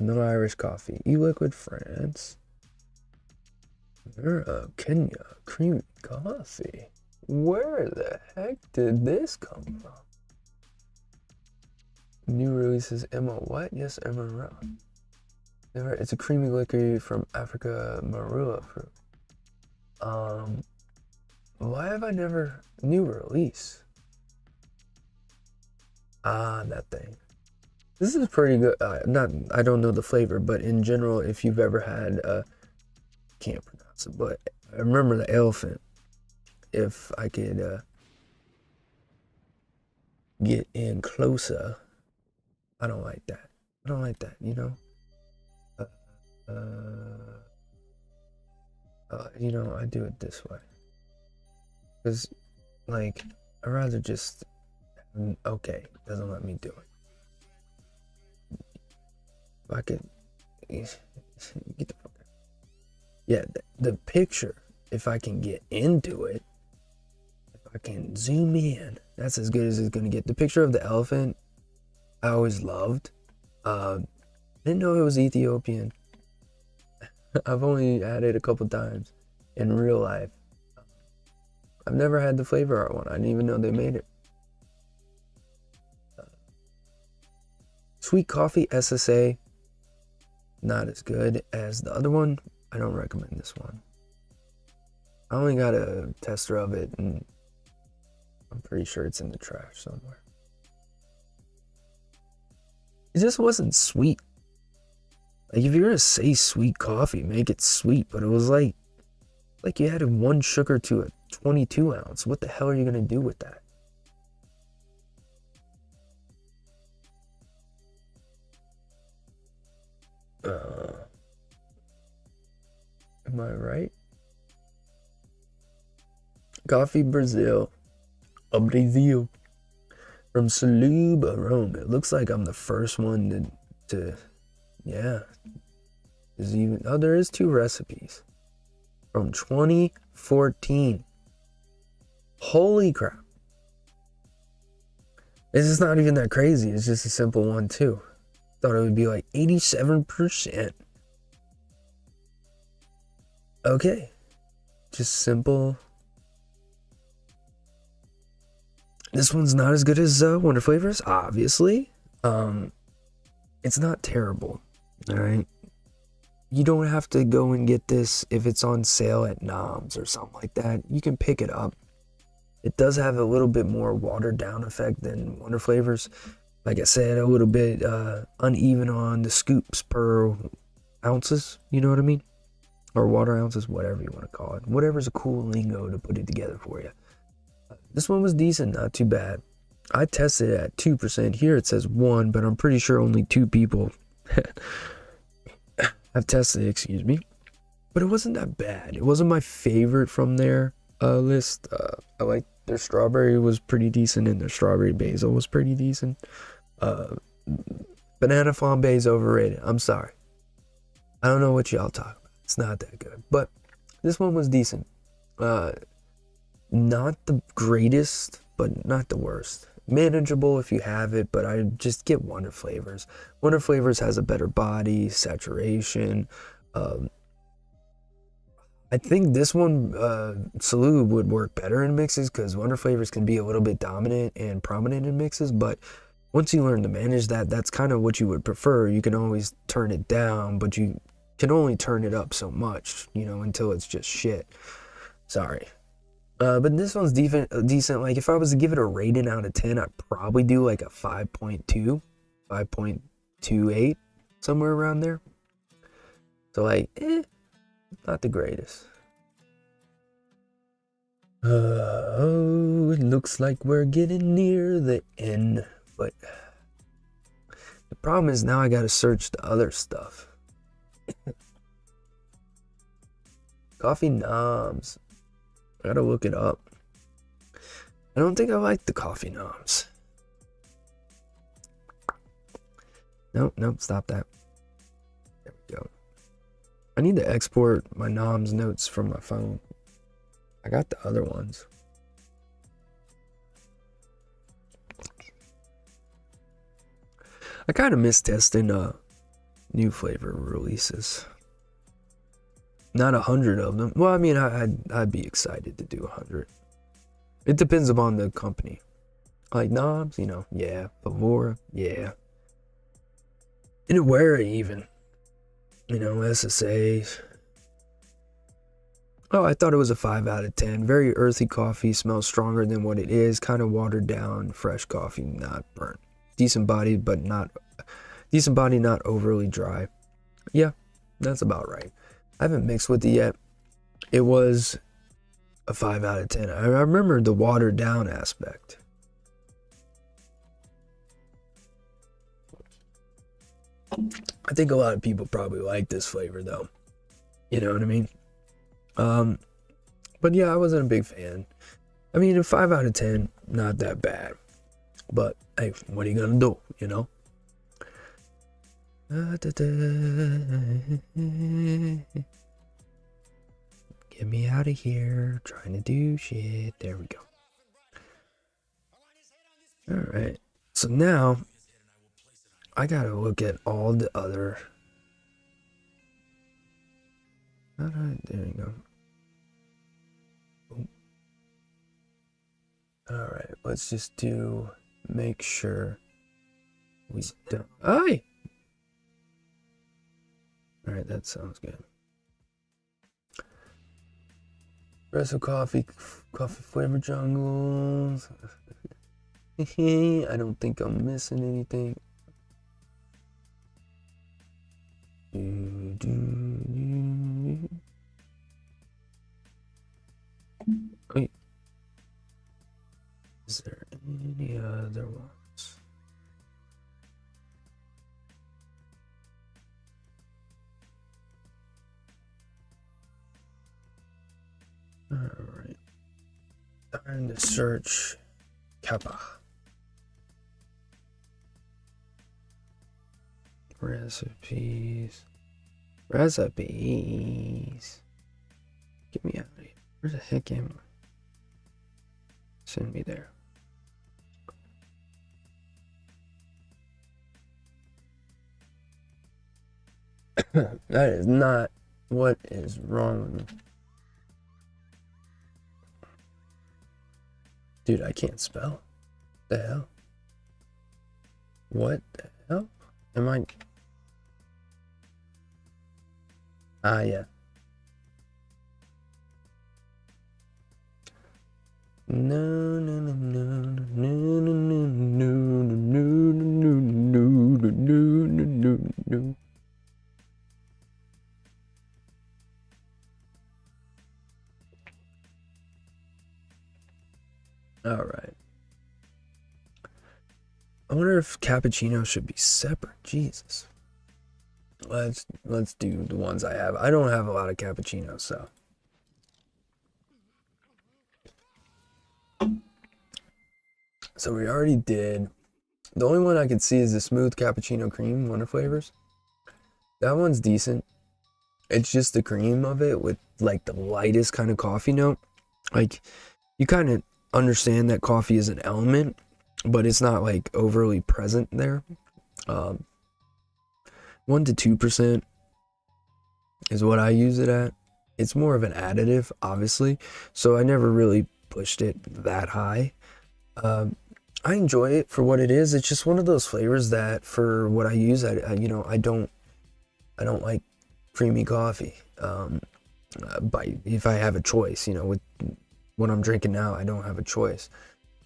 No Irish coffee. E-liquid France. Kenya creamy coffee. Where the heck did this come from? New releases Emma what? Yes, Emma. It's a creamy liquor from Africa marula fruit. Why have I never new release? That thing. This is pretty good. I don't know the flavor, but in general, if you've ever had, can't pronounce it, but I remember the elephant. If I could get in closer, I don't like that. I don't like that, I do it this way. Because, like, I'd rather just, okay, doesn't let me do it. If I could, get the fuck out. Yeah, the picture, if I can get into it, if I can zoom in, that's as good as it's gonna get. The picture of the elephant, I always loved. Didn't know it was Ethiopian. I've only had it a couple times in real life. I've never had the flavor art one. I didn't even know they made it. Sweet coffee SSA, not as good as the other one. I don't recommend this one. I only got a tester of it, and I'm pretty sure it's in the trash somewhere. It just wasn't sweet. Like, if you're gonna say sweet coffee, make it sweet. But it was like you added 1 sugar to a 22 ounce. What the hell are you gonna do with that? Am I right? Coffee Brazil. Brazil. From Salub Aroma. It looks like I'm the first one to yeah. There is 2 recipes. From 2014. Holy crap. This is not even that crazy. It's just a simple one too. Thought it would be like 87%. Okay. Just simple. This one's not as good as Wonder Flavors, obviously. It's not terrible. Alright. You don't have to go and get this if it's on sale at Noms or something like that. You can pick it up. It does have a little bit more watered down effect than Wonder Flavors. Like I said, a little bit uneven on the scoops per ounces. You know what I mean? Or water ounces, whatever you want to call it. Whatever's a cool lingo to put it together for you. This one was decent, not too bad. I tested it at 2%. Here it says 1, but I'm pretty sure only 2 people have tested it, excuse me. But it wasn't that bad. It wasn't my favorite from their list. I like their strawberry was pretty decent, and their strawberry basil was pretty decent. Banana flambe is overrated. I'm sorry. I don't know what y'all talk about. It's not that good. But this one was decent. Not the greatest, but not the worst. Manageable if you have it, but I just get Wonder Flavors. Wonder Flavors has a better body, saturation. I think this one, Salud, would work better in mixes because Wonder Flavors can be a little bit dominant and prominent in mixes, but once you learn to manage that, that's kind of what you would prefer. You can always turn it down, but you can only turn it up so much, you know, until it's just shit. Sorry. But this one's decent. Like, if I was to give it a rating out of 10, I'd probably do like a 5.2, 5.28, somewhere around there. So, like, not the greatest. Oh, it looks like we're getting near the end. But the problem is now I gotta search the other stuff. Coffee knobs. I gotta look it up. I don't think I like the coffee knobs. Nope, stop that. There we go. I need to export my noms notes from my phone. I got the other ones. I kind of miss testing new flavor releases. Not 100 of them. Well, I mean, I'd be excited to do 100. It depends upon the company. Like Knobs, you know, yeah. Pavora, yeah. Inawera even. You know, SSAs. Oh, I thought it was a 5 out of 10. Very earthy coffee, smells stronger than what it is. Kind of watered down, fresh coffee, not burnt. Decent body, but not overly dry. Yeah, that's about right. I haven't mixed with it yet. It was a 5 out of 10. I remember the watered down aspect. I think a lot of people probably like this flavor though. You know what I mean? But yeah, I wasn't a big fan. I mean, a 5 out of 10, not that bad. But hey, what are you gonna do, you know? Get me out of here, trying to do shit. There we go. Alright, so now I gotta look at all the other. Alright, there you go. Alright, let's just make sure we don't. Aye! Alright, that sounds good. Espresso coffee flavor jungles. I don't think I'm missing anything. Wait. Is there any other ones? Alright. Time to search Kappa. Recipes. Get me out of here. Where the heck am I? Send me there. That is not what is wrong with me. Dude, I can't spell. The hell? What the hell? Am I? Ah, yeah. No. All right. I wonder if cappuccino should be separate. Jesus. Let's do the ones I have. I don't have a lot of cappuccinos, so. So we already did. The only one I could see is the smooth cappuccino cream, Wonder Flavors. That one's decent. It's just the cream of it with like the lightest kind of coffee note. Like you kind of understand that coffee is an element, but it's not like overly present there. 1 to 2% is what I use it at. It's more of an additive, obviously, so I never really pushed it that high. I enjoy it for what it is. It's just one of those flavors that, for what I use, I don't like creamy coffee. If I have a choice, with what I'm drinking now, I don't have a choice.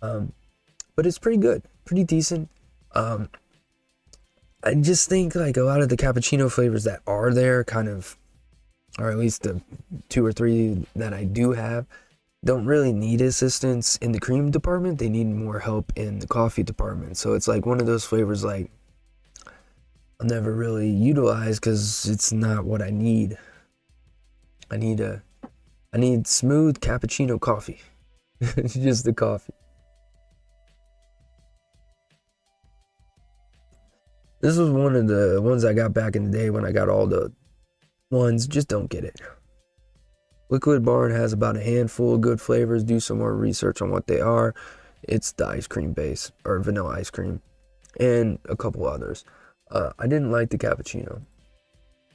But it's pretty good, pretty decent. I just think like a lot of the cappuccino flavors that are there kind of, or at least the 2 or 3 that I do have, don't really need assistance in the cream department. They need more help in the coffee department. So it's like one of those flavors like I'll never really utilize because it's not what I need. I need smooth cappuccino coffee. It's just the coffee. This was one of the ones I got back in the day when I got all the ones. Just don't get it. Liquid Barn has about a handful of good flavors. Do some more research on what they are. It's the ice cream base, or vanilla ice cream, and a couple others. I didn't like the cappuccino,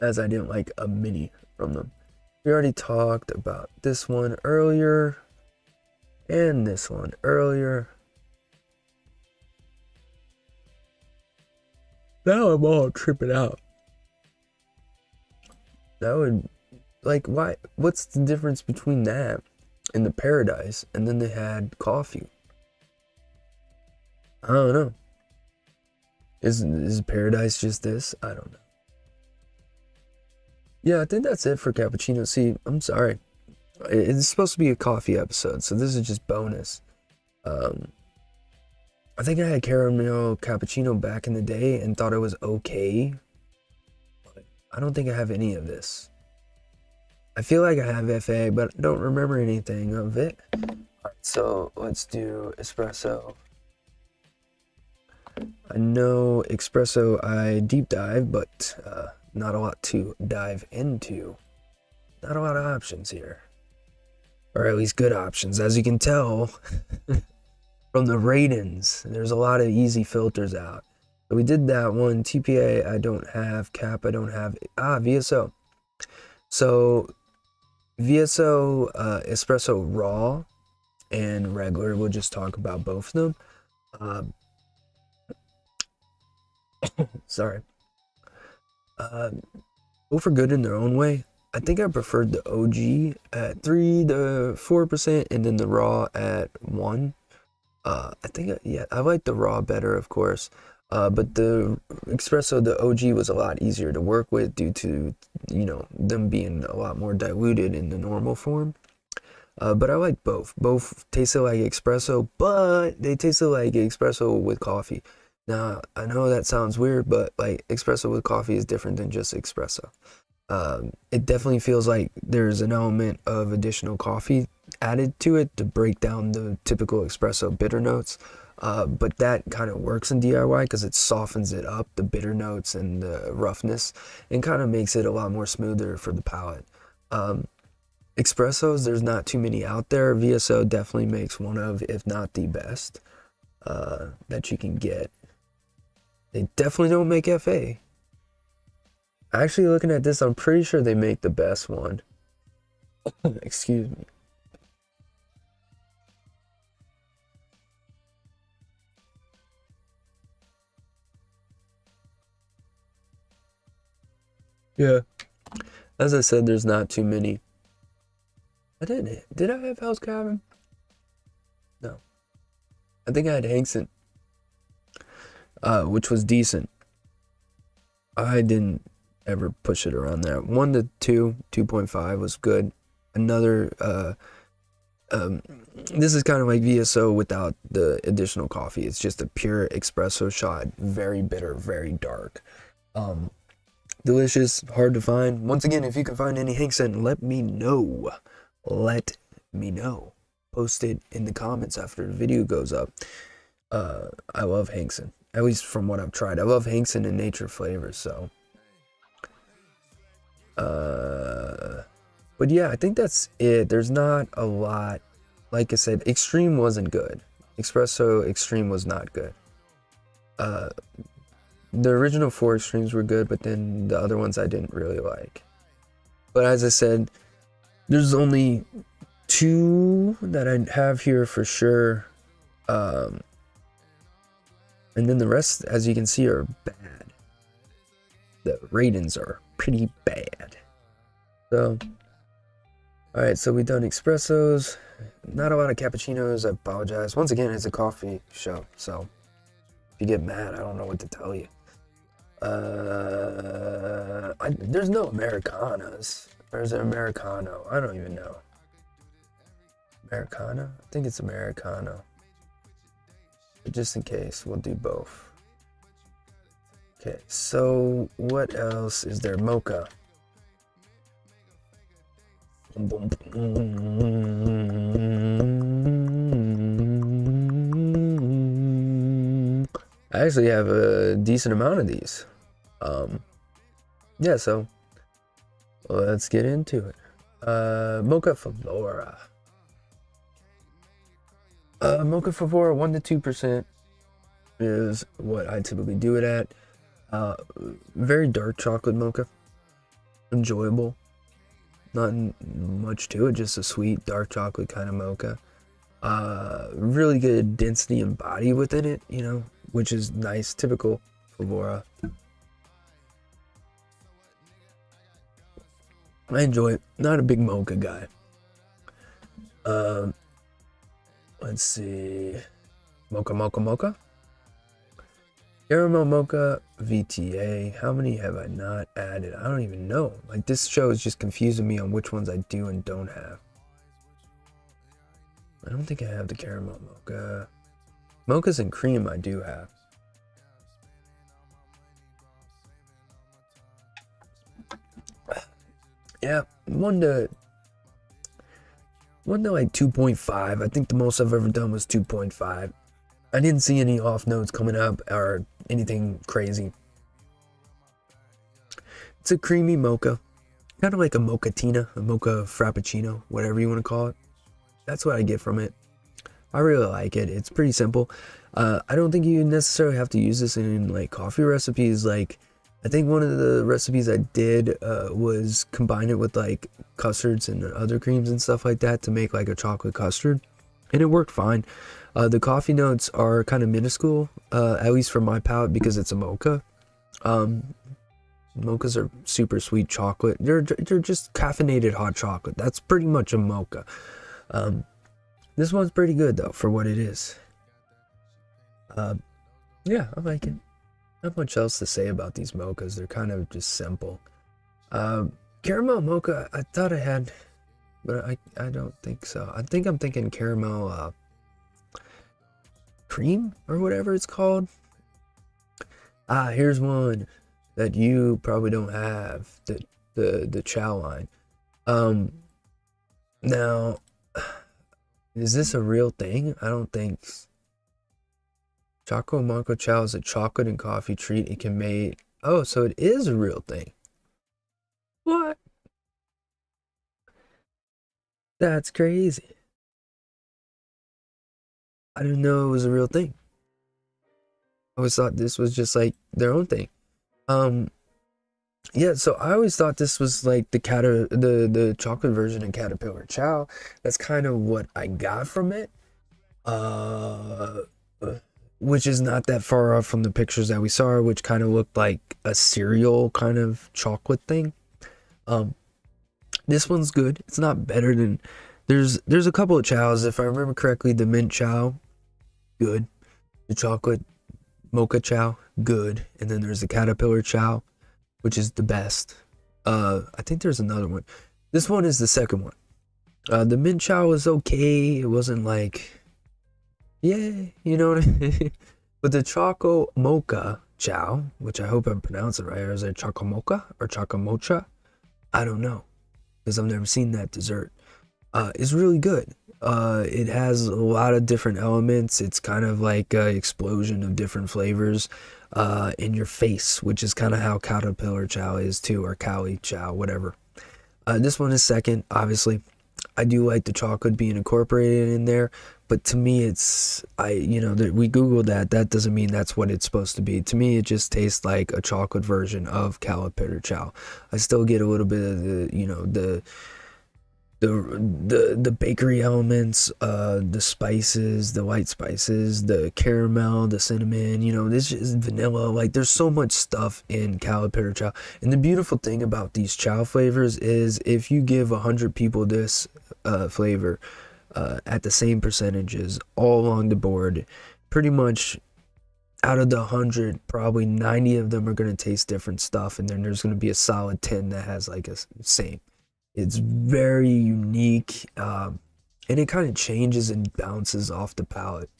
as I didn't like a mini from them. We already talked about this one earlier, and this one earlier. Now I'm all tripping out. That would, like, why? What's the difference between that and the Paradise? And then they had coffee. I don't know. Is Paradise just this? I don't know. Yeah, I think that's it for cappuccino. See, I'm sorry. It's supposed to be a coffee episode, so this is just bonus. I think I had caramel cappuccino back in the day and thought it was okay. But I don't think I have any of this. I feel like I have FA, but don't remember anything of it. Alright, So let's do espresso. I know espresso I deep dive, but not a lot to dive into. Not a lot of options here. Or at least good options. As you can tell from the ratings, there's a lot of easy filters out. So we did that one. TPA I don't have. Cap I don't have. VSO. So VSO, espresso raw and regular, we'll just talk about both of them. Sorry. Both are good in their own way. I think I preferred the OG at 3 to 4% and then the raw at 1. I think, yeah, I like the raw better, of course. But the espresso, the OG was a lot easier to work with due to, them being a lot more diluted in the normal form. But I like both. Both tasted like espresso, but they tasted like espresso with coffee. Now, I know that sounds weird, but like espresso with coffee is different than just espresso. It definitely feels like there's an element of additional coffee added to it to break down the typical espresso bitter notes. But that kind of works in DIY because it softens it up, the bitter notes and the roughness, and kind of makes it a lot more smoother for the palate. Espressos, there's not too many out there. VSO definitely makes one of, if not the best, that you can get. They definitely don't make FA. Actually, looking at this, I'm pretty sure they make the best one. Excuse me. Yeah. As I said, there's not too many. Did I have Hell's Cabin? No. I think I had Hankson, which was decent. I didn't ever push it around there. 1 to 2, 2.5 was good. Another, this is kind of like VSO without the additional coffee. It's just a pure espresso shot, very bitter, very dark. Delicious, hard to find. Once again, if you can find any Hankson, let me know. Let me know. Post it in the comments after the video goes up. I love Hankson, at least from what I've tried. I love Hankson and Nature flavors, so. But yeah, I think that's it. There's not a lot. Like I said, Extreme wasn't good. Espresso Extreme was not good. The original 4 Extremes were good, but then the other ones I didn't really like. But as I said, there's only 2 that I have here for sure. And then the rest, as you can see, are bad. The ratings are pretty bad. So, alright, so we've done espressos. Not a lot of cappuccinos, I apologize. Once again, it's a coffee show, so if you get mad, I don't know what to tell you. There's no Americanas. There's an Americano. I don't even know. Americana? I think it's Americano. But just in case, we'll do both. Okay, so what else is there? Mocha. I actually have a decent amount of these. Yeah, so let's get into it. Mocha Favora. Mocha Favora, 1 to 2% is what I typically do it at. Very dark chocolate mocha. Enjoyable. Not much to it, just a sweet dark chocolate kind of mocha. Really good density and body within it, which is nice, typical Favora. I enjoy it. Not a big mocha guy. Let's see. Mocha. Caramel Mocha VTA. How many have I not added? I don't even know. Like, this show is just confusing me on which ones I do and don't have. I don't think I have the Caramel Mocha. Mochas and cream I do have. Yeah, 1 to Wasn't it like 2.5? I think the most I've ever done was 2.5. I didn't see any off notes coming up or anything crazy. It's a creamy mocha, kind of like a mochatina, a mocha frappuccino, whatever you want to call it. That's what I get from it. I really like it. It's pretty simple. I don't think you necessarily have to use this in like coffee recipes. Like, I think one of the recipes I did was combine it with like custards and other creams and stuff like that to make like a chocolate custard, and it worked fine. The coffee notes are kind of minuscule, at least for my palate, because it's a mocha. Mochas are super sweet chocolate. They're just caffeinated hot chocolate. That's pretty much a mocha. This one's pretty good though for what it is. Yeah, I like it. Not much else to say about these mochas. They're kind of just simple. Caramel mocha, I thought I had, but I don't think so. I think I'm thinking caramel cream or whatever it's called. Here's one that you probably don't have, the chow line. Now, is this a real thing? I don't think. Choco Mocha Chow is a chocolate and coffee treat. It can make. Oh, so it is a real thing. What? That's crazy. I didn't know it was a real thing. I always thought this was just like their own thing. Yeah, so I always thought this was like the chocolate version of Caterpillar Chow. That's kind of what I got from it. Uh, which is not that far off from the pictures that we saw, which kind of looked like a cereal kind of chocolate thing. This one's good. It's not better than there's a couple of chows. If I remember correctly, the mint chow, good. The chocolate mocha chow, good. And then there's the Caterpillar Chow, which is the best. I think there's another one. This one is the second one. The mint chow was okay. It wasn't like, yeah, you know what I mean? But the Choco Mocha Chow, which I hope I'm pronouncing right, or is it Choco Mocha or Choco Mocha? I don't know, because I've never seen that dessert. It's really good. It has a lot of different elements. It's kind of like an explosion of different flavors in your face, which is kind of how Caterpillar Chow is too, or Cali Chow, whatever. This one is second, obviously. I do like the chocolate being incorporated in there, but to me, we Googled that. That doesn't mean that's what it's supposed to be. To me, it just tastes like a chocolate version of Caterpillar Chow. I still get a little bit of the bakery elements, the spices, the white spices, the caramel, the cinnamon, this is vanilla. Like, there's so much stuff in Caterpillar Chow. And the beautiful thing about these chow flavors is if you give 100 people this flavor at the same percentages all along the board, pretty much out of the 100, probably 90 of them are going to taste different stuff, and then there's going to be a solid 10 that has like a same. It's very unique, and it kind of changes and bounces off the palate.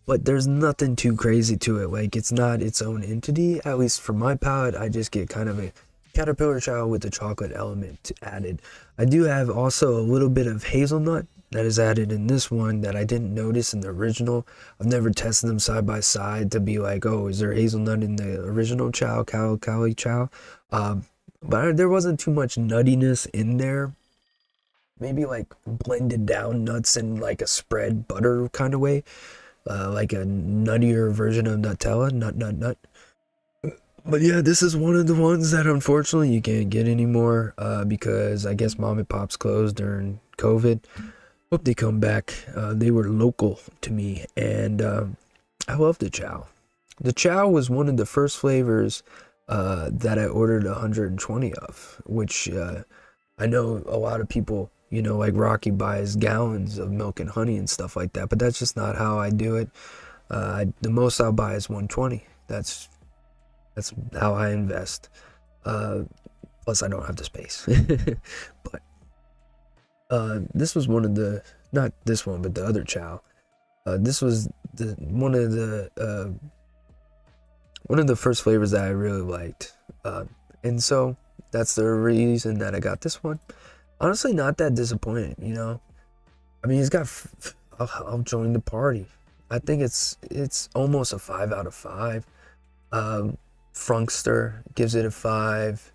But there's nothing too crazy to it. Like, it's not its own entity. At least for my palate, I just get kind of a Caterpillar Chow with the chocolate element added. I do have also a little bit of hazelnut that is added in this one that I didn't notice in the original. I've never tested them side by side to be like, oh, is there hazelnut in the original Chow, Cali Chow? But there wasn't too much nuttiness in there. Maybe like blended down nuts in like a spread butter kind of way. Like a nuttier version of Nutella. Nut. But yeah, this is one of the ones that unfortunately you can't get anymore because I guess mom and pops closed during COVID. Hope they come back. They were local to me, and I love the chow. The chow was one of the first flavors that I ordered 120 of, which I know a lot of people, like Rocky buys gallons of milk and honey and stuff like that, but that's just not how I do it. The most I'll buy is 120. That's how I invest. Plus, I don't have the space. But this was one of the, not this one, but the other chow. This was one of the first flavors that I really liked. And so that's the reason that I got this one. Honestly, not that disappointed, I mean, he's got. I'll join the party. I think it's almost a 5 out of 5. Frunkster gives it a 5.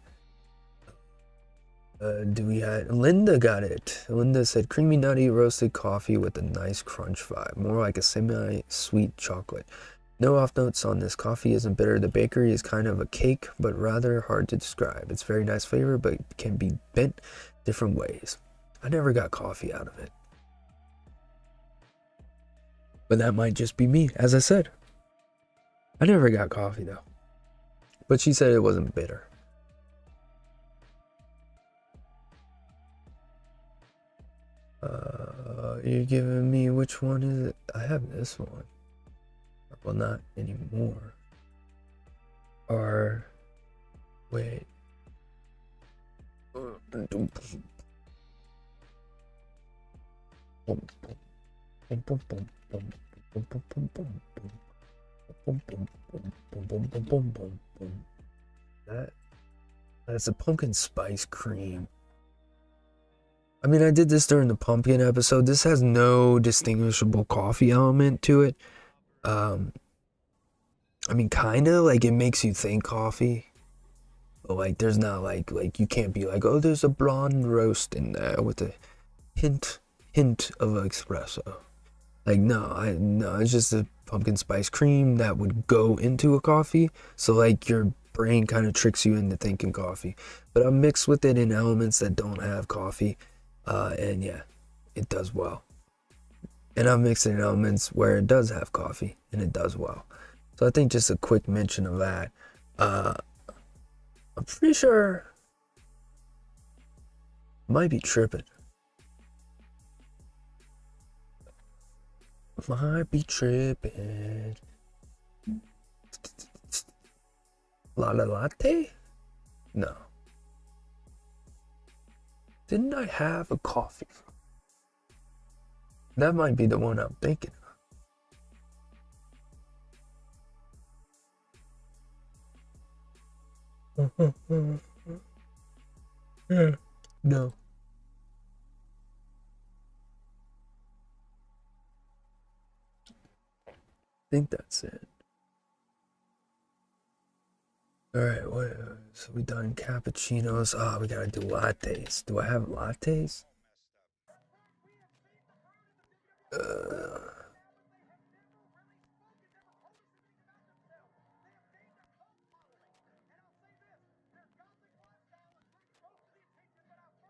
Do we have Linda got it? Linda said creamy nutty roasted coffee with a nice crunch vibe, more like a semi-sweet chocolate. No off notes on this. Coffee isn't bitter. The bakery is kind of a cake, but rather hard to describe. It's very nice flavor, but can be bent different ways. I never got coffee out of it. But that might just be me, as I said. I never got coffee though. But she said it wasn't bitter. You're giving me, which one is it? I have this one. Well, not anymore. Or, wait. That's a pumpkin spice cream. I mean, I did this during the pumpkin episode. This has no distinguishable coffee element to it. I mean, kind of like it makes you think coffee. But like, there's not like you can't be like, oh, there's a blonde roast in there with a hint of espresso. Like, no, it's just a pumpkin spice cream that would go into a coffee. So like your brain kind of tricks you into thinking coffee. But I'm mixed with it in elements that don't have coffee. And yeah, it does well. And I've mixed it in elements where it does have coffee, and it does well. So I think just a quick mention of that. I'm pretty sure might be tripping. Might be tripping. Latte? No. Didn't I have a coffee? That might be the one I'm thinking of. No. I think that's it. Alright, what? So we done cappuccinos. We gotta do lattes. Do I have lattes?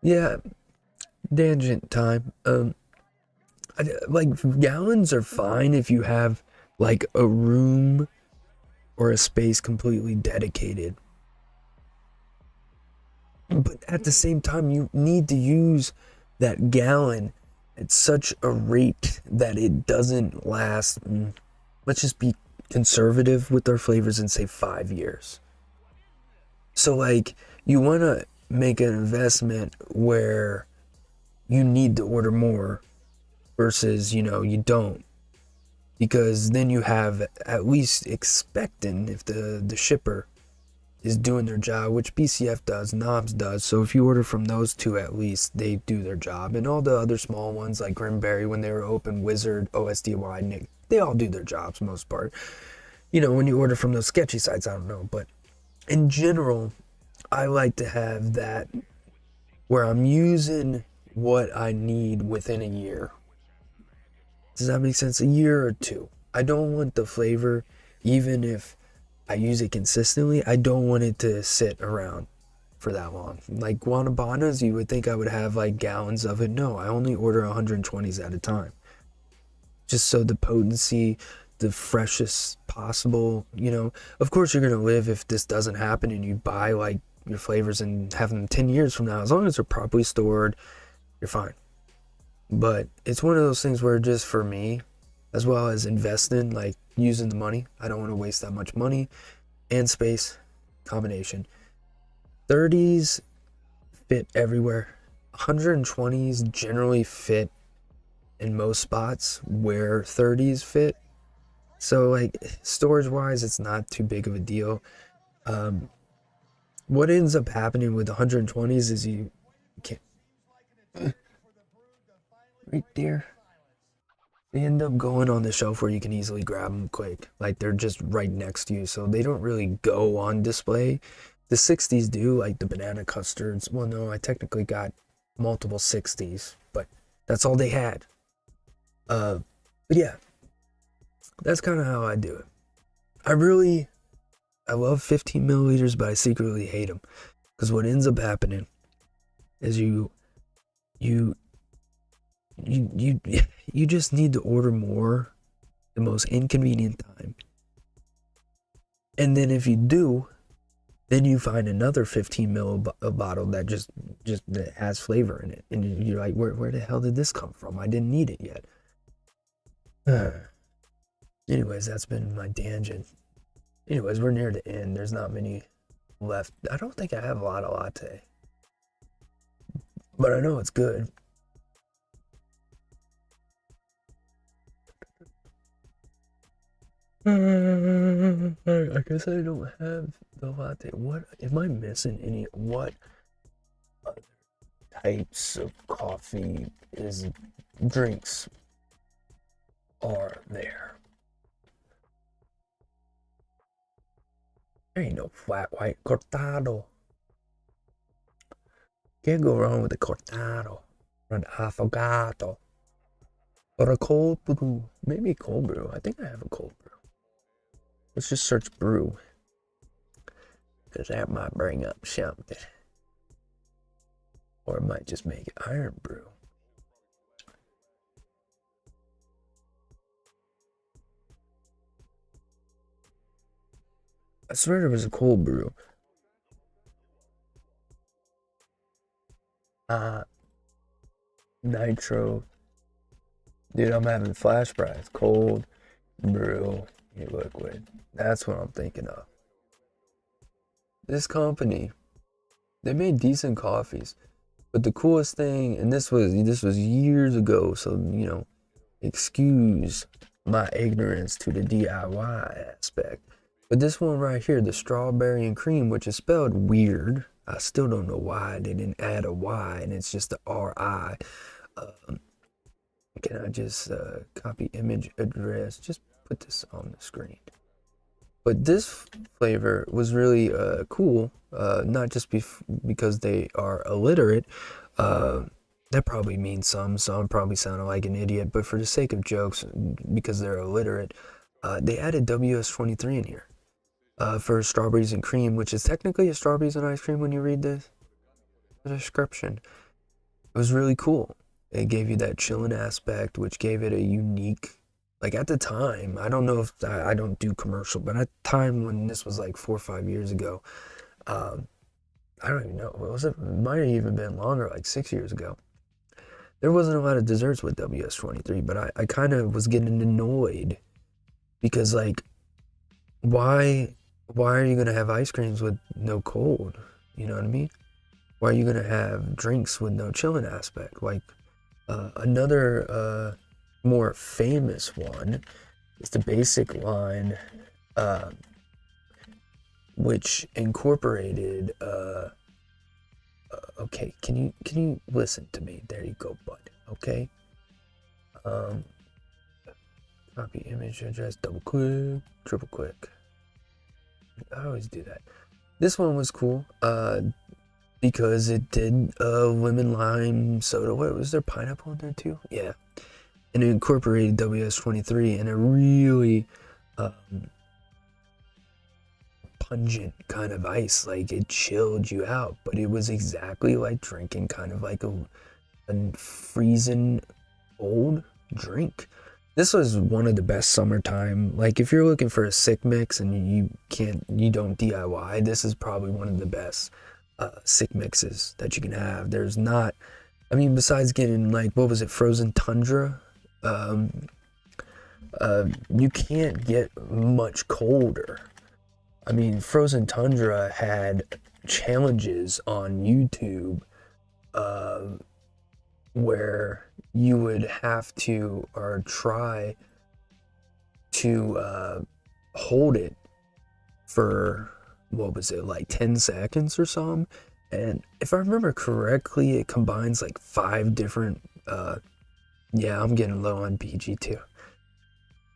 Yeah, tangent time. Like gallons are fine if you have like a room or a space completely dedicated. But at the same time, you need to use that gallon at such a rate that it doesn't last. Let's just be conservative with our flavors and say 5 years. So like you want to make an investment where you need to order more versus, you don't. Because then you have at least expecting if the shipper is doing their job, which BCF does, Knobs does. So if you order from those two, at least they do their job. And all the other small ones like Grimberry when they were open, Wizard, OSDY, Nick, they all do their jobs most part. When you order from those sketchy sites, I don't know. But in general, I like to have that where I'm using what I need within a year. Does that make sense? A year or two. I don't want the flavor, even if I use it consistently, I don't want it to sit around for that long. Like Guanabanas, you would think I would have like gallons of it. No, I only order 120s at a time. Just so the potency, the freshest possible, Of course you're going to live if this doesn't happen and you buy like your flavors and have them 10 years from now. As long as they're properly stored, you're fine. But it's one of those things where just for me, as well as investing, like using the money, I don't want to waste that much money and space combination. 30s fit everywhere. 120s generally fit in most spots where 30s fit. So like storage wise, it's not too big of a deal. What ends up happening with 120s is you can't right there. They end up going on the shelf where you can easily grab them quick. Like they're just right next to you, so they don't really go on display. The 60s do, like the banana custards. Well, no, I technically got multiple 60s, but that's all they had. But yeah, that's kind of how I do it. I love 15 milliliters, but I secretly hate them because what ends up happening is you you you just need to order more the most inconvenient time, and then if you do, then you find another 15 bottle that just that has flavor in it, and you're like, where the hell did this come from? I didn't need it yet. Anyways, that's been my tangent. Anyways, we're near the end. There's not many left. I don't think I have a lot of latte, but I know it's good. I guess I don't have the latte. What am I missing? What other types of coffee drinks are there? There ain't no flat white cortado. Can't go wrong with a cortado or an affogato or a cold brew. Maybe a cold brew. I think I have a cold brew. Let's just search brew, because that might bring up something. Or it might just make iron brew. I swear there was a cold brew. Nitro. Dude, I'm having flashbacks. Cold brew liquid. That's what I'm thinking of. This company, they made decent coffees, but the coolest thing, and this was years ago, so excuse my ignorance to the DIY aspect. But this one right here, the strawberry and cream, which is spelled weird. I still don't know why they didn't add a Y and it's just the RI. Can I just copy image address? Just put this on the screen. But this flavor was really cool, not just because they are illiterate. That probably means some, so I'm probably sounding like an idiot, but for the sake of jokes, because they're illiterate, they added WS23 in here for strawberries and cream, which is technically a strawberries and ice cream when you read the description. It was really cool. It gave you that chilling aspect, which gave it a unique, like at the time, I don't know if I don't do commercial, but at the time when this was like 4 or 5 years ago, I don't even know, what was it? It might have even been longer, like 6 years ago. There wasn't a lot of desserts with WS23, but I kind of was getting annoyed because, like, why are you going to have ice creams with no cold? You know what I mean? Why are you going to have drinks with no chilling aspect? Like, another more famous one is the basic line, which incorporated, okay, can you listen to me? There you go, bud. Okay. Copy image address, double click, triple click. I always do that. This one was cool, because it did lemon lime soda. What was there, pineapple in there too? Yeah. And it incorporated WS23 in a really pungent kind of ice. Like, it chilled you out, but it was exactly like drinking kind of like a freezing old drink. This was one of the best summertime, like if you're looking for a sick mix and you don't DIY, this is probably one of the best sick mixes that you can have. There's not, I mean, besides getting, like, what was it, frozen tundra, you can't get much colder. I mean, frozen tundra had challenges on YouTube where you would have to, or try to hold it for, what was it, like 10 seconds or something. And if I remember correctly, it combines like 5 different Yeah, I'm getting low on PG too.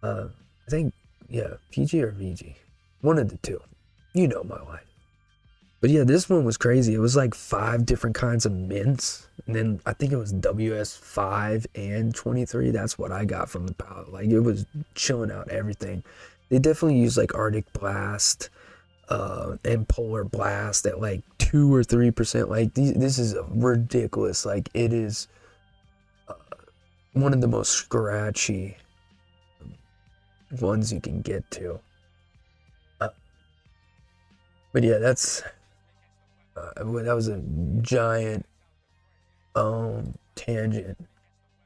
I think, yeah, PG or VG. One of the two. You know my life. But yeah, this one was crazy. It was like five different kinds of mints. And then I think it was WS5 and 23. That's what I got from the palette. Like it was chilling out everything. They definitely use like Arctic Blast and Polar Blast at like 2 or 3%. Like this is ridiculous. Like it is one of the most scratchy ones you can get to. Uh, but yeah, that was a giant tangent.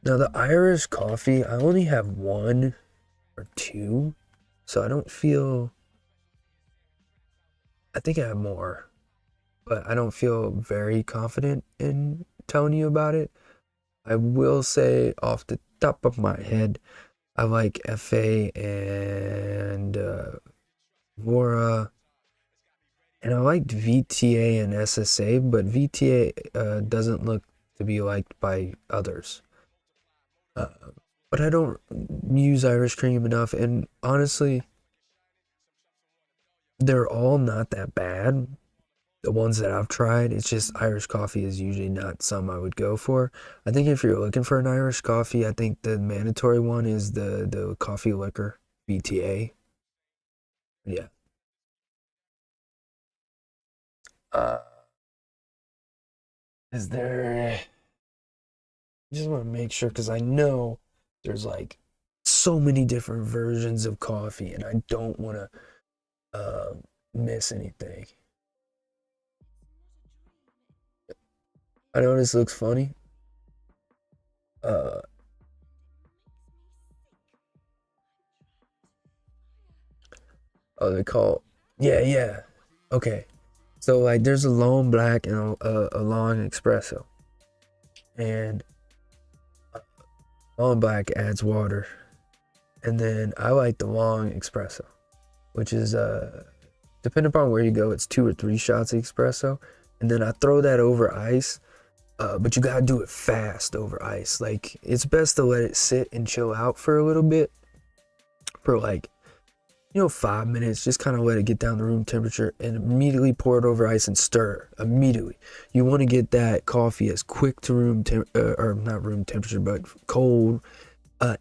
Now the Irish coffee, I only have one or two, so I don't feel. I think I have more, but I don't feel very confident in telling you about it. I will say off the top of my head, I like FA and Vora, and I liked VTA and SSA, but VTA doesn't look to be liked by others. Uh, but I don't use Irish cream enough, and honestly, they're all not that bad. The ones that I've tried, it's just Irish coffee is usually not some I would go for. I think if you're looking for an Irish coffee, I think the mandatory one is the coffee liquor, VTA. Yeah. Uh, is there? I just want to make sure because I know there's like so many different versions of coffee, and I don't want to miss anything. I know this looks funny. Uh, they call. Yeah, yeah. Okay. So like, there's a long black and a long espresso, and long black adds water, and then I like the long espresso, which is depending upon where you go, it's 2 or 3 shots of espresso, and then I throw that over ice. But you gotta do it fast over ice. Like it's best to let it sit and chill out for a little bit, for like 5 minutes. Just kind of let it get down to room temperature, and immediately pour it over ice and stir immediately. You want to get that coffee as quick to or not room temperature, but cold.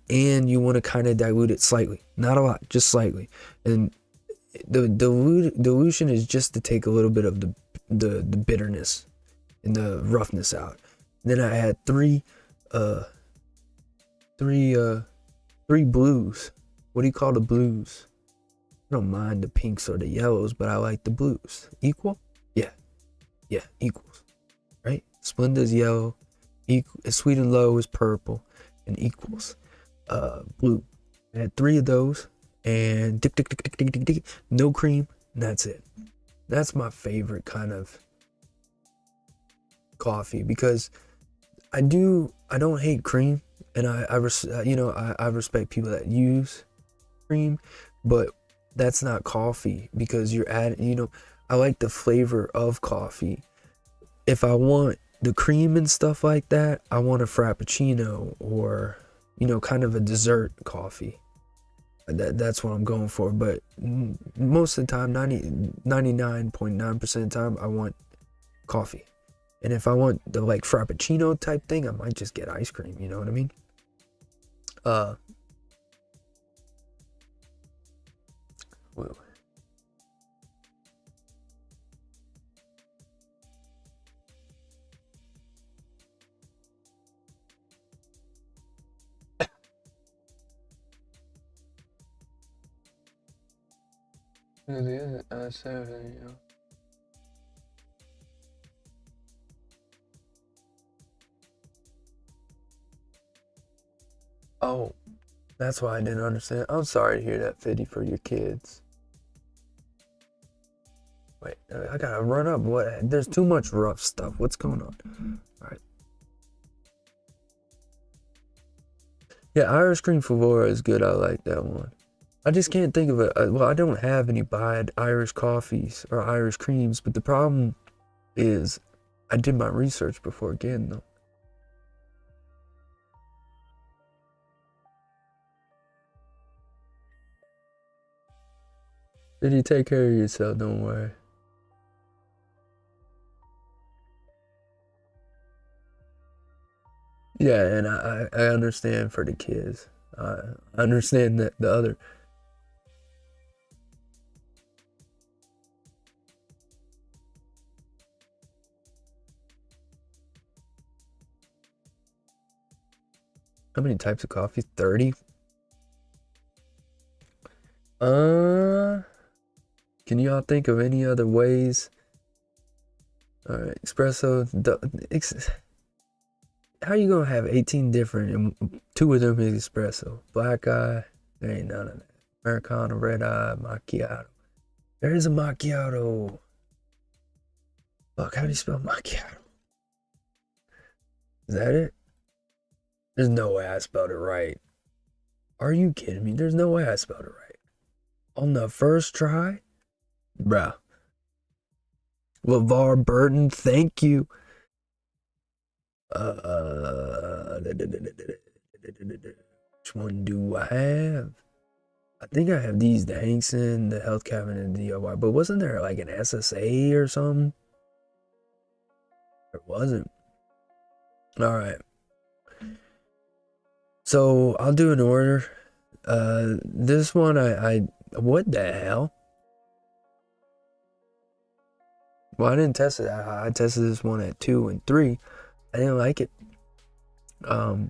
And you want to kind of dilute it slightly, not a lot, just slightly. And the dilution is just to take a little bit of the bitterness and the roughness out. Then I had uh three three blues. What do you call the blues? I don't mind the pinks or the yellows, but I like the blues. Equal? Yeah. Yeah, equals. Right? Splenda's yellow, Sweet and Low is purple, and equals blue. I had 3 of those, and no cream, and that's it. That's my favorite kind of coffee, because I don't hate cream, and I respect people that use cream, but that's not coffee, because you're adding, I like the flavor of coffee. If I want the cream and stuff like that, I want a frappuccino, or kind of a dessert coffee. That's what I'm going for. But most of the time, 99.9% of the time, I want coffee. And if I want the like frappuccino type thing, I might just get ice cream. You know what I mean? Whoa. Oh, that's why I didn't understand. I'm sorry to hear that, 50 for your kids. Wait, I gotta run up. What? There's too much rough stuff. What's going on? All right. Yeah, Irish cream favora is good. I like that one. I just can't think of it. Well, I don't have any bad Irish coffees or Irish creams, but the problem is I did my research before again, though. Did you take care of yourself? Don't worry. Yeah, and I understand for the kids. I understand that the other. How many types of coffee? 30? Uh, can you all think of any other ways? All right, espresso. How you gonna have 18 different and two of them is espresso? Black eye, there ain't none of that. Americano, red eye, macchiato. There is a macchiato. Fuck, how do you spell macchiato? Is that it? There's no way I spelled it right. Are you kidding me? There's no way I spelled it right. On the first try? Bruh. LeVar Burton, thank you. Which one do I have? I think I have these, the Hankson, the Health Cabinet, and the DIY. But wasn't there like an SSA or something? There wasn't. All right. So I'll do an order. This one, I what the hell? Well, I didn't test it. I tested this one at 2 and 3. I didn't like it. The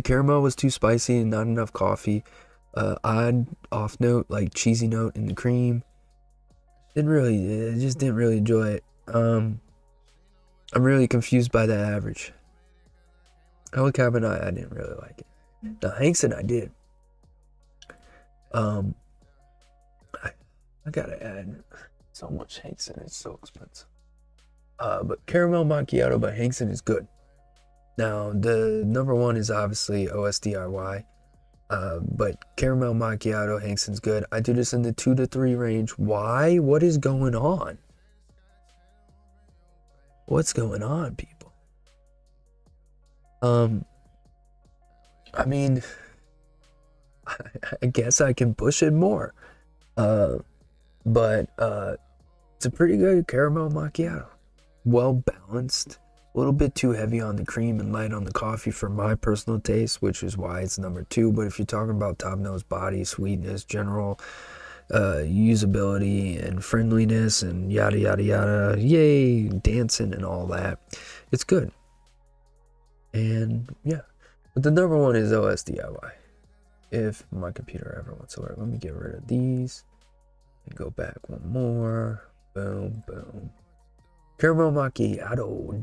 caramel was too spicy and not enough coffee. Odd off note, like cheesy note in the cream. I just didn't really enjoy it. I'm really confused by that average. El Cabernet, I didn't really like it. Now Hankson, I did. I gotta add so much Hankson. It's so expensive. But caramel macchiato by Hankson is good. Now the number one is obviously OSDIY. But caramel macchiato Hankson's good. I do this in the 2 to 3 range. Why? What is going on? What's going on, people? I mean, I guess I can push it more. But it's a pretty good caramel macchiato. Well balanced. A little bit too heavy on the cream and light on the coffee for my personal taste, which is why it's number 2. But if you're talking about top nose body, sweetness, general usability and friendliness and yada yada yada, yay, dancing and all that, it's good. And yeah, but the number one is OSDIY. If my computer ever wants to work, let me get rid of these and go back one more. Boom, boom. Caramel macchiato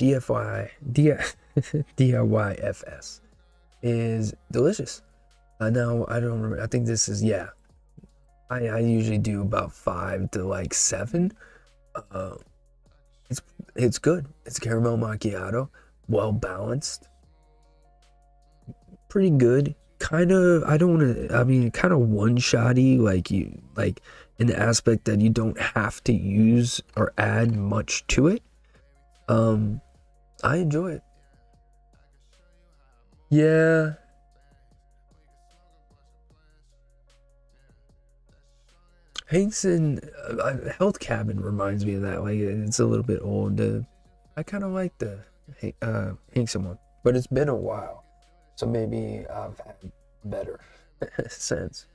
DIYFS is delicious. Now I don't remember. I think this is, yeah. I usually do about 5 to like 7. It's good. It's caramel macchiato, well balanced, pretty good. Kind of, I don't want to. I mean, kind of one-shotty, like in the aspect that you don't have to use or add much to it. I enjoy it. Yeah. Hankson Health Cabin reminds me of that. Like it's a little bit old. I kind of like the Hankson one, but it's been a while, so maybe I've had better since.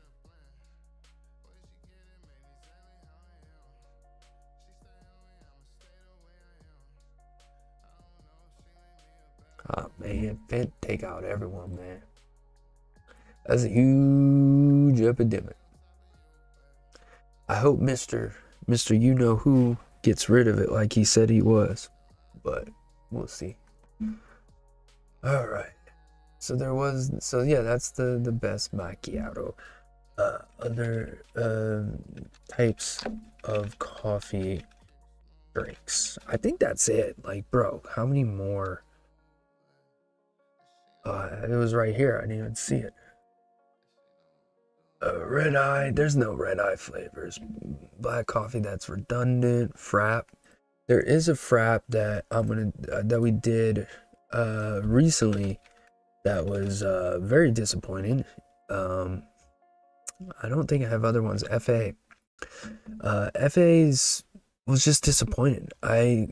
Oh man, Fed take out everyone, man. That's a huge epidemic. I hope Mr. You know who gets rid of it like he said he was, but we'll see. All right. So yeah, that's the best macchiato. Other types of coffee drinks. I think that's it. Like, bro, how many more? It was right here. I didn't even see it. Red eye. There's no red eye flavors. Black coffee. That's redundant. Frap. There is a frap that that we did recently. That was very disappointing. I don't think I have other ones. FA. FA's was just disappointed. I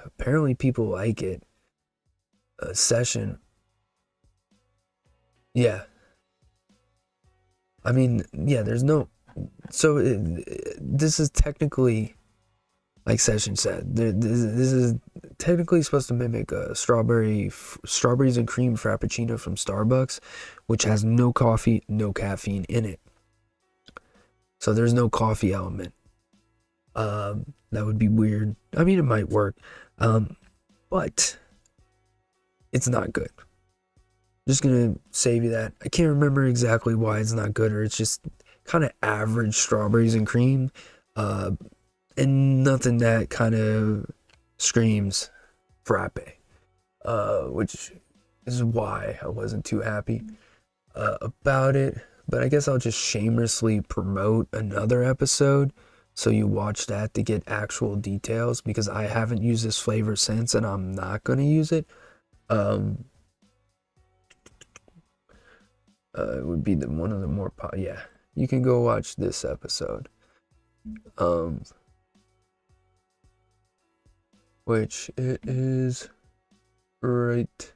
apparently people like it. Session, yeah. I mean, yeah. There's no. So this is technically, like Session said, this is technically supposed to mimic a strawberries and cream frappuccino from Starbucks, which has no coffee, no caffeine in it. So there's no coffee element. That would be weird. I mean, it might work, but it's not good. Just gonna save you that. I can't remember exactly why it's not good, or it's just kind of average strawberries and cream, uh, and nothing that kind of screams frappe, which is why I wasn't too happy about it. But I guess I'll just shamelessly promote another episode so you watch that to get actual details because I haven't used this flavor since and I'm not gonna use it. Um, it would be the one of the more yeah. You can go watch this episode. Um, which it is right.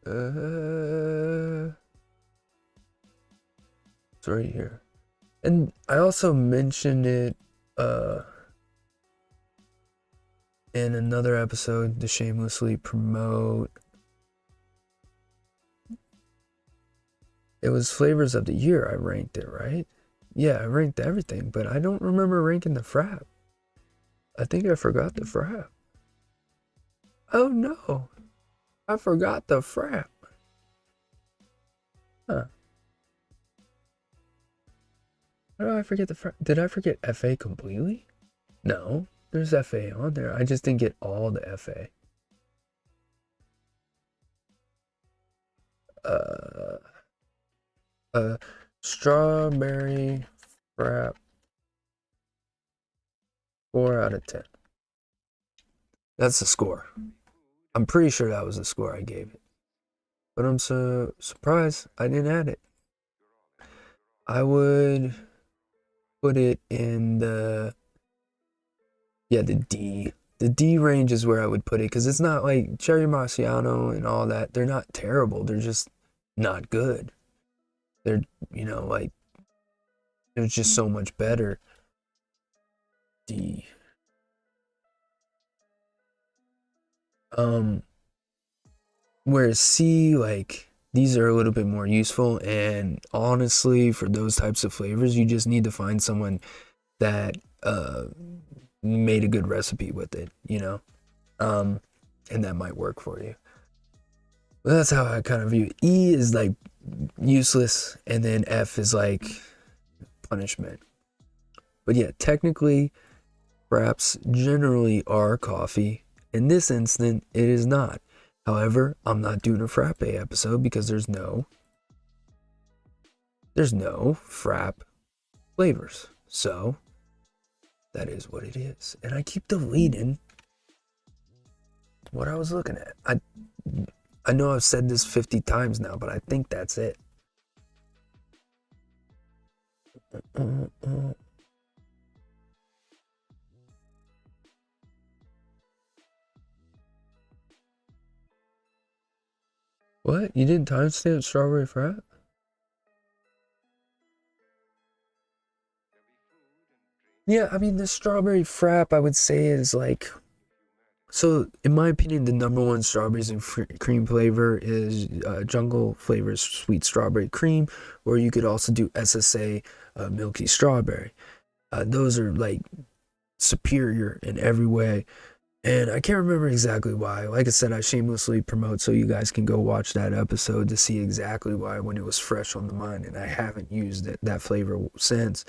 It's right here. And I also mentioned it in another episode to shamelessly promote. It was flavors of the year. I ranked it, right? Yeah, I ranked everything, but I don't remember ranking the frap. I think I forgot the frap. Oh no, I forgot the frap. Huh. How did I forget the frap? Did I forget FA completely? No, there's FA on there. I just didn't get all the FA. Uh, uh, strawberry frap, 4 out of 10. That's the score. I'm pretty sure that was the score I gave it. But I'm so surprised I didn't add it. I would put it in the D. The D range is where I would put it because it's not like Cherry Marciano and all that. They're not terrible. They're just not good. They're, like, they're just so much better. D. Um, Whereas C, like, these are a little bit more useful. And honestly, for those types of flavors, you just need to find someone that made a good recipe with it. And that might work for you. But that's how I kind of view it. E is like useless, and then F is like punishment. But yeah, technically, fraps generally are coffee. In this instant, it is not. However, I'm not doing a frappe episode because there's no frap flavors. So that is what it is. And I keep deleting what I was looking at. I know I've said this 50 times now, but I think that's it. What? You didn't timestamp strawberry frap? Yeah, I mean, the strawberry frap, I would say, is like. So, in my opinion, the number one strawberries and cream flavor is Jungle Flavors Sweet Strawberry Cream, or you could also do SSA Milky Strawberry. Those are like superior in every way. And I can't remember exactly why. Like I said, I shamelessly promote so you guys can go watch that episode to see exactly why when it was fresh on the mind. And I haven't used that flavor since.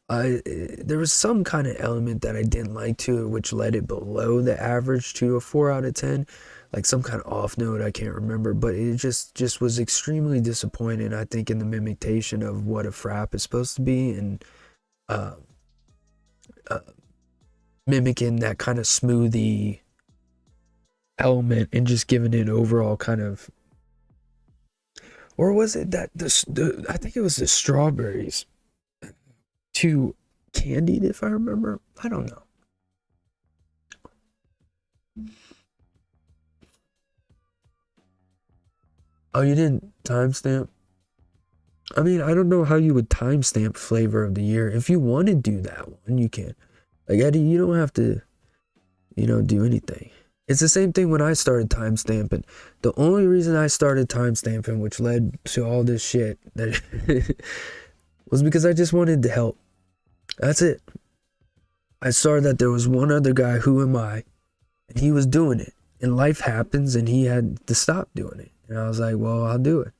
There was some kind of element that I didn't like to it, which led it below the average to a 4 out of 10, like some kind of off note. I can't remember, but it just was extremely disappointing. I think in the imitation of what a frap is supposed to be, and uh, uh, mimicking that kind of smoothie element and just giving it overall kind of. Or was it that I think it was the strawberries to candied, if I remember. I don't know. Oh, you didn't timestamp? I mean, I don't know how you would timestamp flavor of the year. If you want to do that one, you can. Like, Eddie, you don't have to, do anything. It's the same thing when I started timestamping. The only reason I started timestamping, which led to all this shit, that was because I just wanted to help. That's it. I saw that there was one other guy, who am I, and he was doing it. And life happens, and he had to stop doing it. And I was like, well, I'll do it.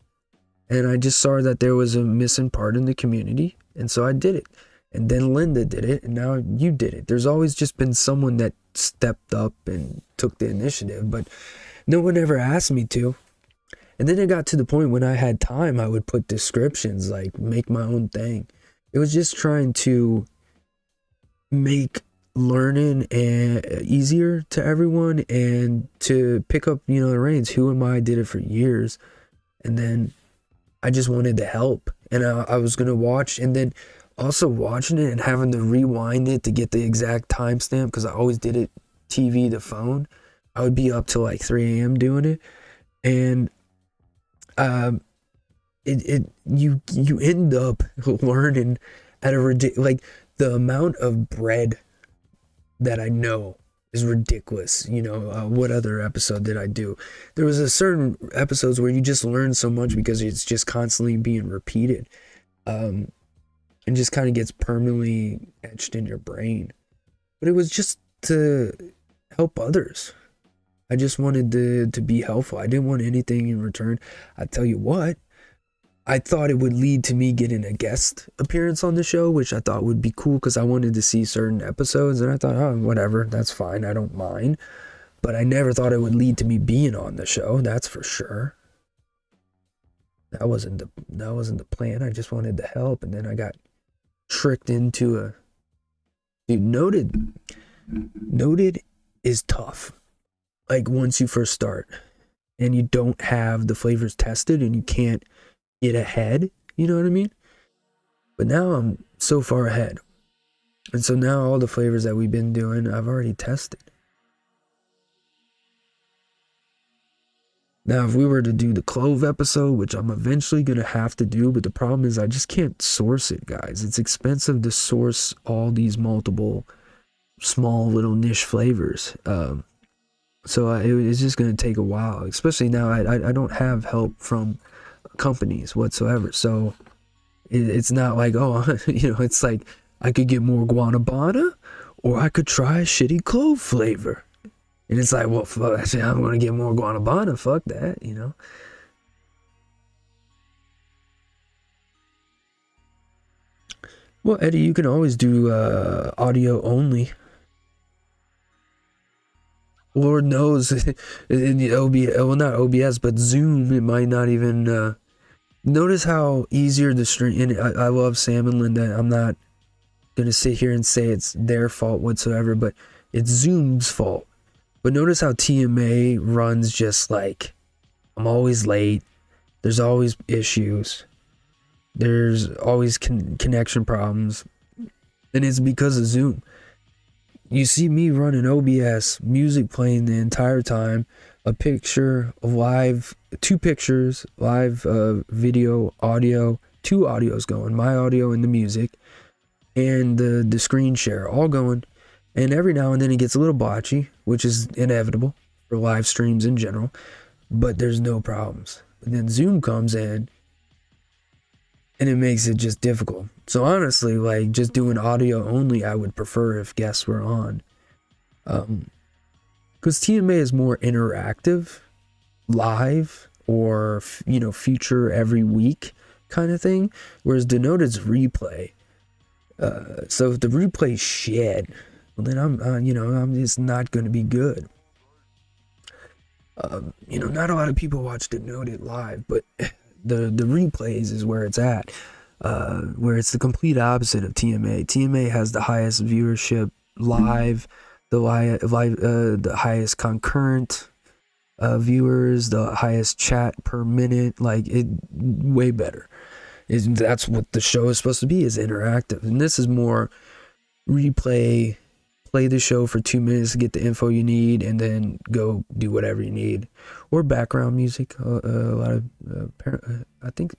And I just saw that there was a missing part in the community, and so I did it. And then Linda did it, and now you did it. There's always just been someone that stepped up and took the initiative, but no one ever asked me to. And then it got to the point when I had time, I would put descriptions, like make my own thing. It was just trying to make learning easier to everyone and to pick up, the reins. Who am I? Did it for years. And then I just wanted to help. And I was going to watch, and then also watching it and having to rewind it to get the exact timestamp, because I always did it TV to phone. I would be up till like 3 a.m. doing it. And you end up learning at a ridiculous, like, the amount of bread that I know is ridiculous. What other episode did I do? There was a certain episodes where you just learn so much because it's just constantly being repeated, and just kind of gets permanently etched in your brain. But it was just to help others. I just wanted to be helpful. I didn't want anything in return. I tell you what, I thought it would lead to me getting a guest appearance on the show, which I thought would be cool because I wanted to see certain episodes, and I thought, oh, whatever, that's fine, I don't mind. But I never thought it would lead to me being on the show, that's for sure. That wasn't the plan. I just wanted to help, and then I got tricked into a... Dude, Noted is tough. Like, once you first start, and you don't have the flavors tested, and you can't get ahead, you know what I mean? But now I'm so far ahead, and so now all the flavors that we've been doing, I've already tested. Now, if we were to do the clove episode, which I'm eventually going to have to do, but the problem is I just can't source it, guys. It's expensive to source all these multiple small little niche flavors. So it's just going to take a while, especially now I don't have help from companies whatsoever. So it's not like, oh, it's like I could get more guanabana, or I could try a shitty clove flavor. And it's like, well, fuck, I'm going to get more guanabana. Fuck that, Well, Eddie, you can always do audio only. Lord knows, in the OBS, well, not OBS, but Zoom, it might not even... Notice how easier the stream... And I love Sam and Linda. I'm not going to sit here and say it's their fault whatsoever, but it's Zoom's fault. But notice how TMA runs just like, I'm always late. There's always issues. There's always connection problems. And it's because of Zoom. You see me running OBS, music playing the entire time, a picture, two pictures, live video, audio, two audios going, my audio and the music, and the screen share, all going. And every now and then it gets a little botchy, which is inevitable for live streams in general, but there's no problems. But then Zoom comes in, and it makes it just difficult. So honestly, like, just doing audio only, I would prefer if guests were on. Because TMA is more interactive, live, or, feature every week kind of thing. Whereas Denoted's replay. So if the replay's shit, well, then I'm just not going to be good. Not a lot of people watch Denoted live, but the replays is where it's at, where it's the complete opposite of TMA. TMA has the highest viewership live, the highest concurrent viewers, the highest chat per minute, like it way better. That's what the show is supposed to be, is interactive. And this is more replay, play the show for 2 minutes to get the info you need, and then go do whatever you need. Or background music. A lot of, I think,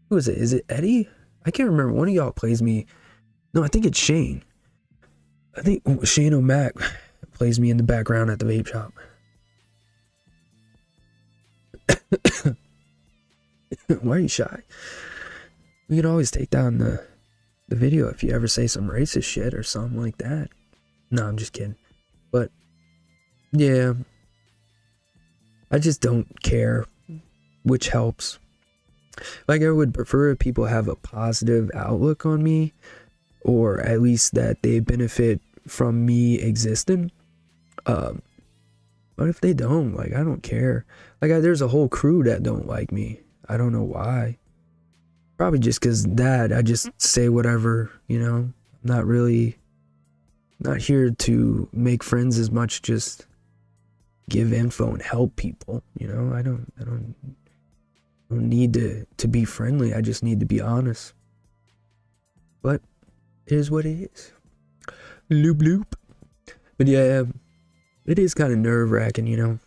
who is it? Is it Eddie? I can't remember. One of y'all plays me. No, I think it's Shane. I think Shane O'Mac plays me in the background at the vape shop. Why are you shy? We can always take down the video if you ever say some racist shit or something like that. No, I'm just kidding. But yeah, I just don't care, which helps. Like, I would prefer if people have a positive outlook on me, or at least that they benefit from me existing. But if they don't, like, I don't care. Like, there's a whole crew that don't like me. I don't know why. Probably just because I just say whatever, you know. I'm not here to make friends as much, just give info and help people, you know. I don't need to be friendly. I just need to be honest. But it is what it is. Loop loop. But yeah, it is kind of nerve-wracking, you know.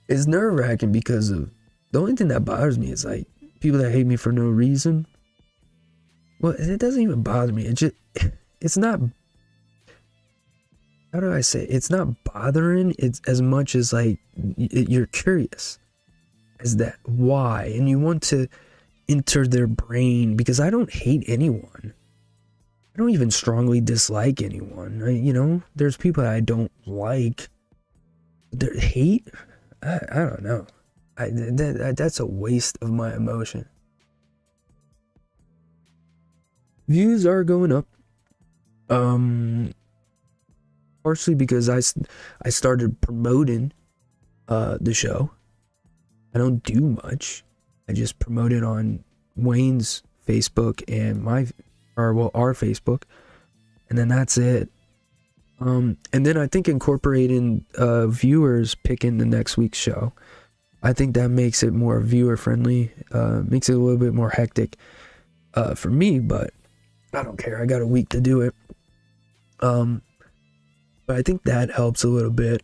It's nerve-wracking because of the only thing that bothers me is like people that hate me for no reason. Well, it doesn't even bother me. It's not, how do I say it? It's not bothering. It's as much as like you're curious as that why, and you want to enter their brain, because I don't hate anyone. I don't even strongly dislike anyone. You know, there's people that I don't like. Their hate, I don't know. That's a waste of my emotion. Views are going up. Partially because I started promoting the show. I don't do much. I just promote it on Wayne's Facebook and our Facebook, and then that's it. And then I think incorporating viewers picking the next week's show, I think that makes it more viewer friendly, makes it a little bit more hectic for me, but I don't care. I got a week to do it. But I think that helps a little bit.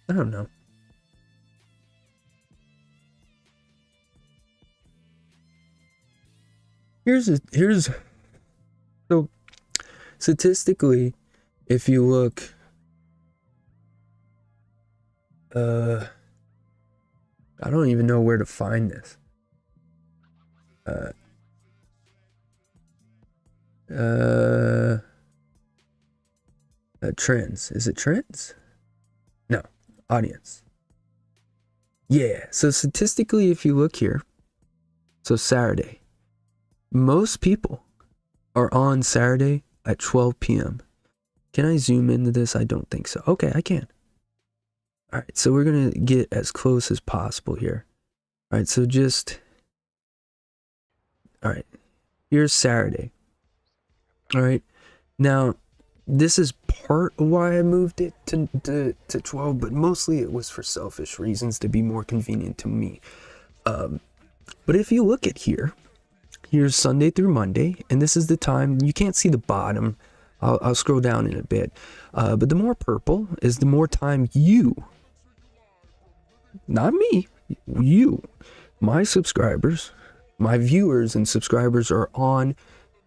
I don't know. So statistically, if you look, I don't even know where to find this. Trends. Is it trends? No. Audience. Yeah. So statistically, if you look here, so Saturday, most people are on Saturday at 12 p.m. Can I zoom into this? I don't think so. Okay, I can. All right, so we're going to get as close as possible here. All right, so all right, here's Saturday. All right, now this is part of why I moved it to 12, but mostly it was for selfish reasons, to be more convenient to me. But if you look at here, here's Sunday through Monday, and this is the time. You can't see the bottom. I'll scroll down in a bit. But the more purple is the more time you, not me, you, my subscribers, my viewers and subscribers are on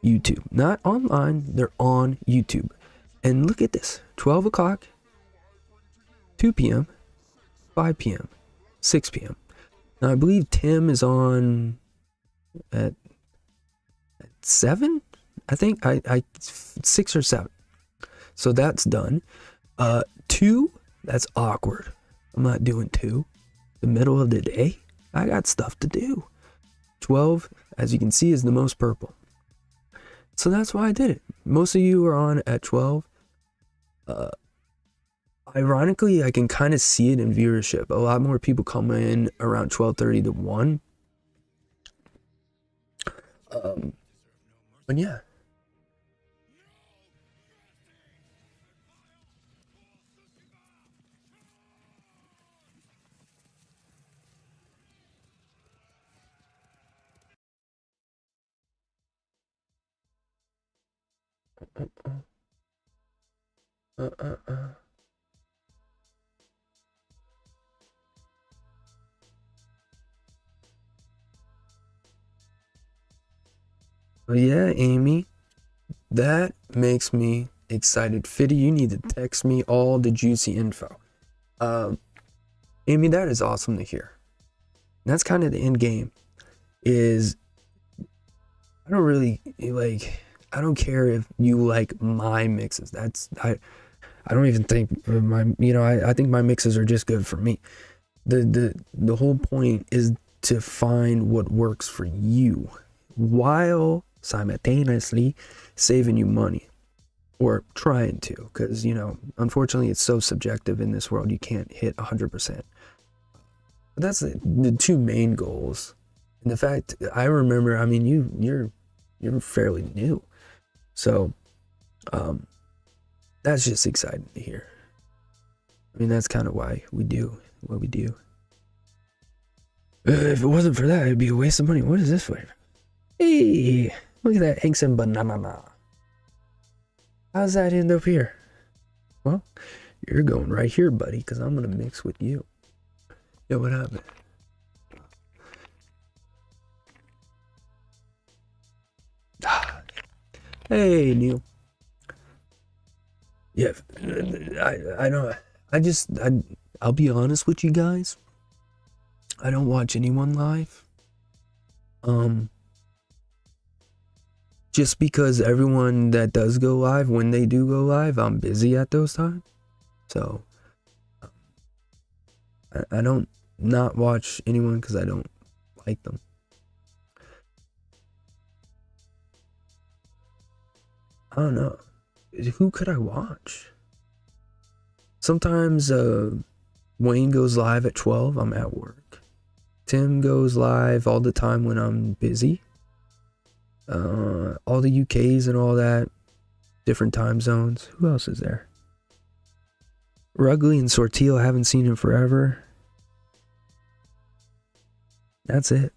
YouTube. Not online, they're on YouTube. And look at this, 12 o'clock, 2 p.m., 5 p.m., 6 p.m. Now I believe Tim is on at 7, I think. I 6 or 7. So that's done. 2, that's awkward. I'm not doing 2. The middle of the day, I got stuff to do. 12, as you can see, is the most purple. So that's why I did it. Most of you are on at 12. Ironically, I can kind of see it in viewership. A lot more people come in around 12:30 to 1. But yeah. Uh, uh, uh. But yeah, Amy, that makes me excited. Fitty, you need to text me all the juicy info. Um, Amy, that is awesome to hear. That's kind of the end game. Is I don't really like. I don't care if you like my mixes. I don't even think my. I think my mixes are just good for me. The whole point is to find what works for you, while simultaneously saving you money, or trying to, because unfortunately it's so subjective in this world. You can't hit 100%. But that's the two main goals. And the fact I remember, I mean, you're fairly new, so that's just exciting to hear. I mean, that's kind of why we do what we do. If it wasn't for that, it'd be a waste of money. What is this flavor? Hey, look at that Hanks and banana. How's that end up here? Well, you're going right here, buddy, because I'm going to mix with you. Yo, what happened? Hey, Neil. Yeah, I don't. I'll be honest with you guys. I don't watch anyone live. Just because everyone that does go live, when they do go live, I'm busy at those times. So I don't not watch anyone because I don't like them. I don't know. Who could I watch? Sometimes Wayne goes live at 12. I'm at work. Tim goes live all the time when I'm busy. All the UKs and all that. Different time zones. Who else is there? Rugley and Sortillo, haven't seen him forever. That's it.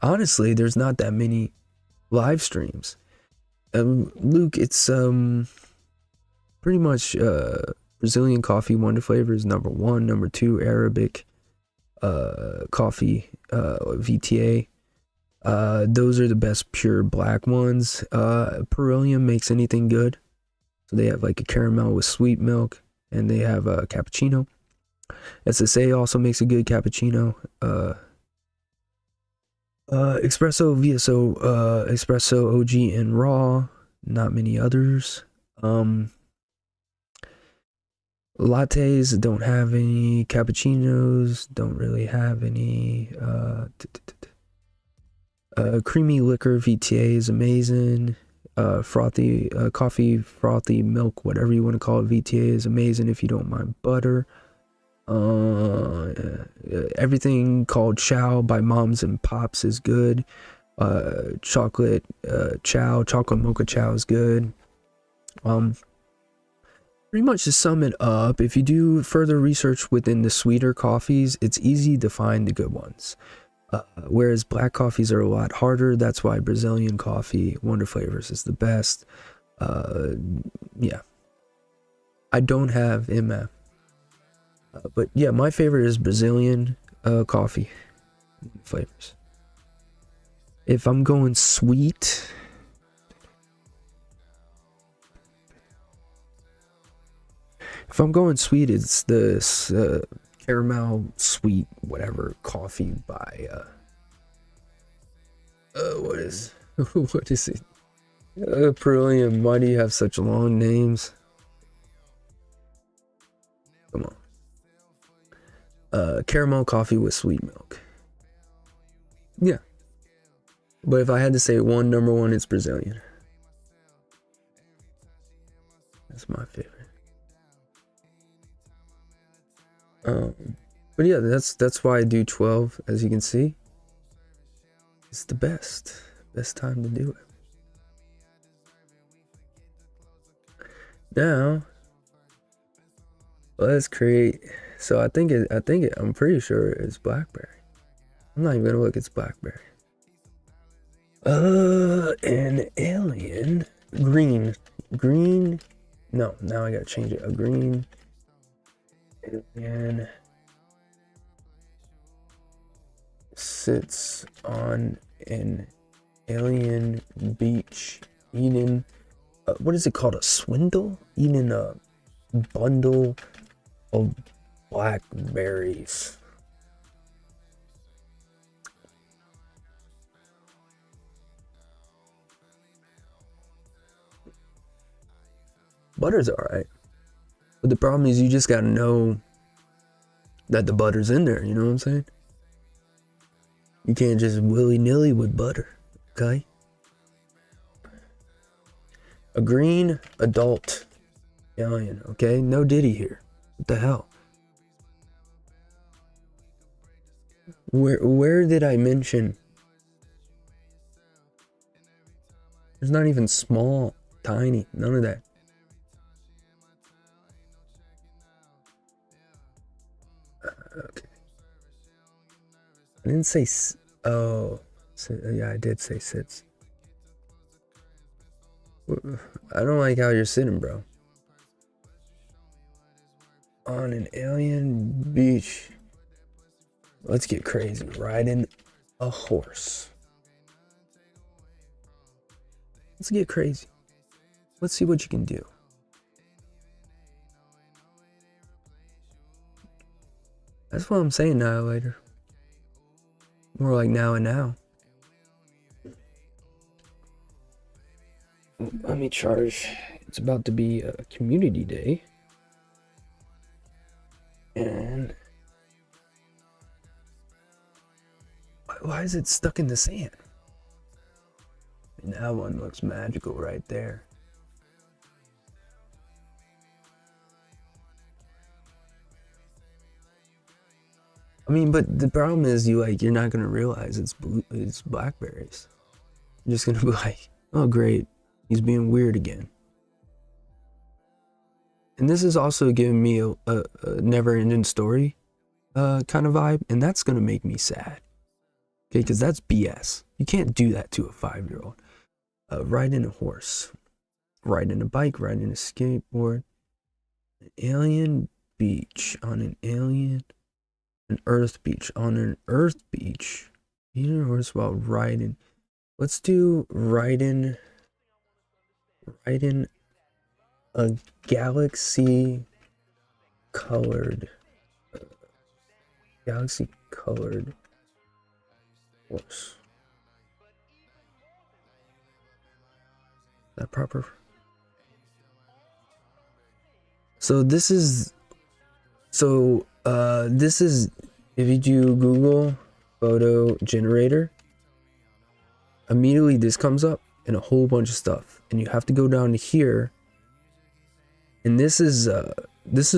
Honestly, there's not that many live streams. Luke, it's pretty much Brazilian coffee wonder flavors #1, #2 Arabic coffee VTA. Those are the best pure black ones. Perillium makes anything good. So they have like a caramel with sweet milk, and they have a cappuccino. SSA also makes a good cappuccino. Espresso, VSO, Espresso, OG, and Raw. Not many others. Lattes don't have any. Cappuccinos don't really have any. Creamy liquor VTA is amazing. Frothy coffee, frothy milk, whatever you want to call it, VTA is amazing if you don't mind butter. Everything called Chow by Moms and Pops is good. Chocolate chocolate mocha chow is good. Pretty much to sum it up, if you do further research within the sweeter coffees, it's easy to find the good ones. Whereas black coffees are a lot harder. That's why Brazilian coffee Wonder Flavors is the best. Yeah, I don't have MF, but yeah, my favorite is Brazilian coffee flavors. If I'm going sweet, it's this caramel sweet whatever coffee by what is it? Perillium. Why do you have such long names? Come on. Caramel coffee with sweet milk. Yeah. But if I had to say one, #1, it's Brazilian. That's my favorite. But yeah, that's why I do 12, as you can see. It's the best time to do it. Now, let's create. So I'm pretty sure it's blackberry. I'm not even gonna look. It's blackberry. An alien. Green. Green. No, now I gotta change it. A green alien sits on an alien beach eating, what is it called? A swindle? Eating a bundle of blackberries. Butter's alright. But the problem is you just gotta know that the butter's in there, you know what I'm saying? You can't just willy-nilly with butter, okay? A green adult alien, okay? No Diddy here. What the hell? Where did I mention? There's not even small, tiny, none of that. Okay. I didn't say, oh, yeah, I did say sits. I don't like how you're sitting, bro. On an alien beach. Let's get crazy. Riding a horse. Let's get crazy. Let's see what you can do. That's what I'm saying, Annihilator. More like now and now. Let me charge. It's about to be a community day. And why is it stuck in the sand? And that one looks magical right there. I mean, but the problem is you're not gonna realize it's blackberries. You're just gonna be like, oh great, he's being weird again. And this is also giving me a never-ending story kind of vibe, and that's gonna make me sad. Okay, because that's BS. You can't do that to a 5-year-old. Riding a horse, riding a bike, riding a skateboard, an alien beach on an alien. An earth beach. On an earth beach. Eating a horse while riding. Let's do riding a galaxy colored horse. Is that proper? So this is if you do Google photo generator, immediately this comes up and a whole bunch of stuff, and you have to go down to here, and this is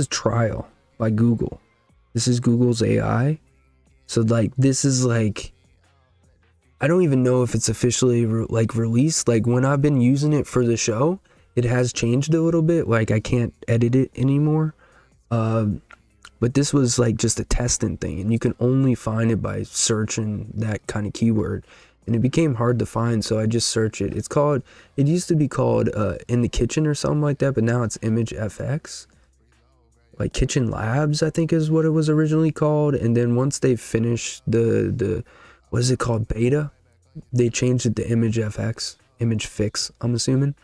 trial by Google. This is Google's AI. So like this is like, I don't even know if it's officially released. Like when I've been using it for the show, it has changed a little bit. Like I can't edit it anymore. But this was like just a testing thing, and you can only find it by searching that kind of keyword, and it became hard to find, so I just search it. It used to be called In the Kitchen or something like that, but now it's Image FX. Like Kitchen Labs, I think is what it was originally called, and then once they finished the what is it called, beta, they changed it to Image FX, Image Fix, I'm assuming.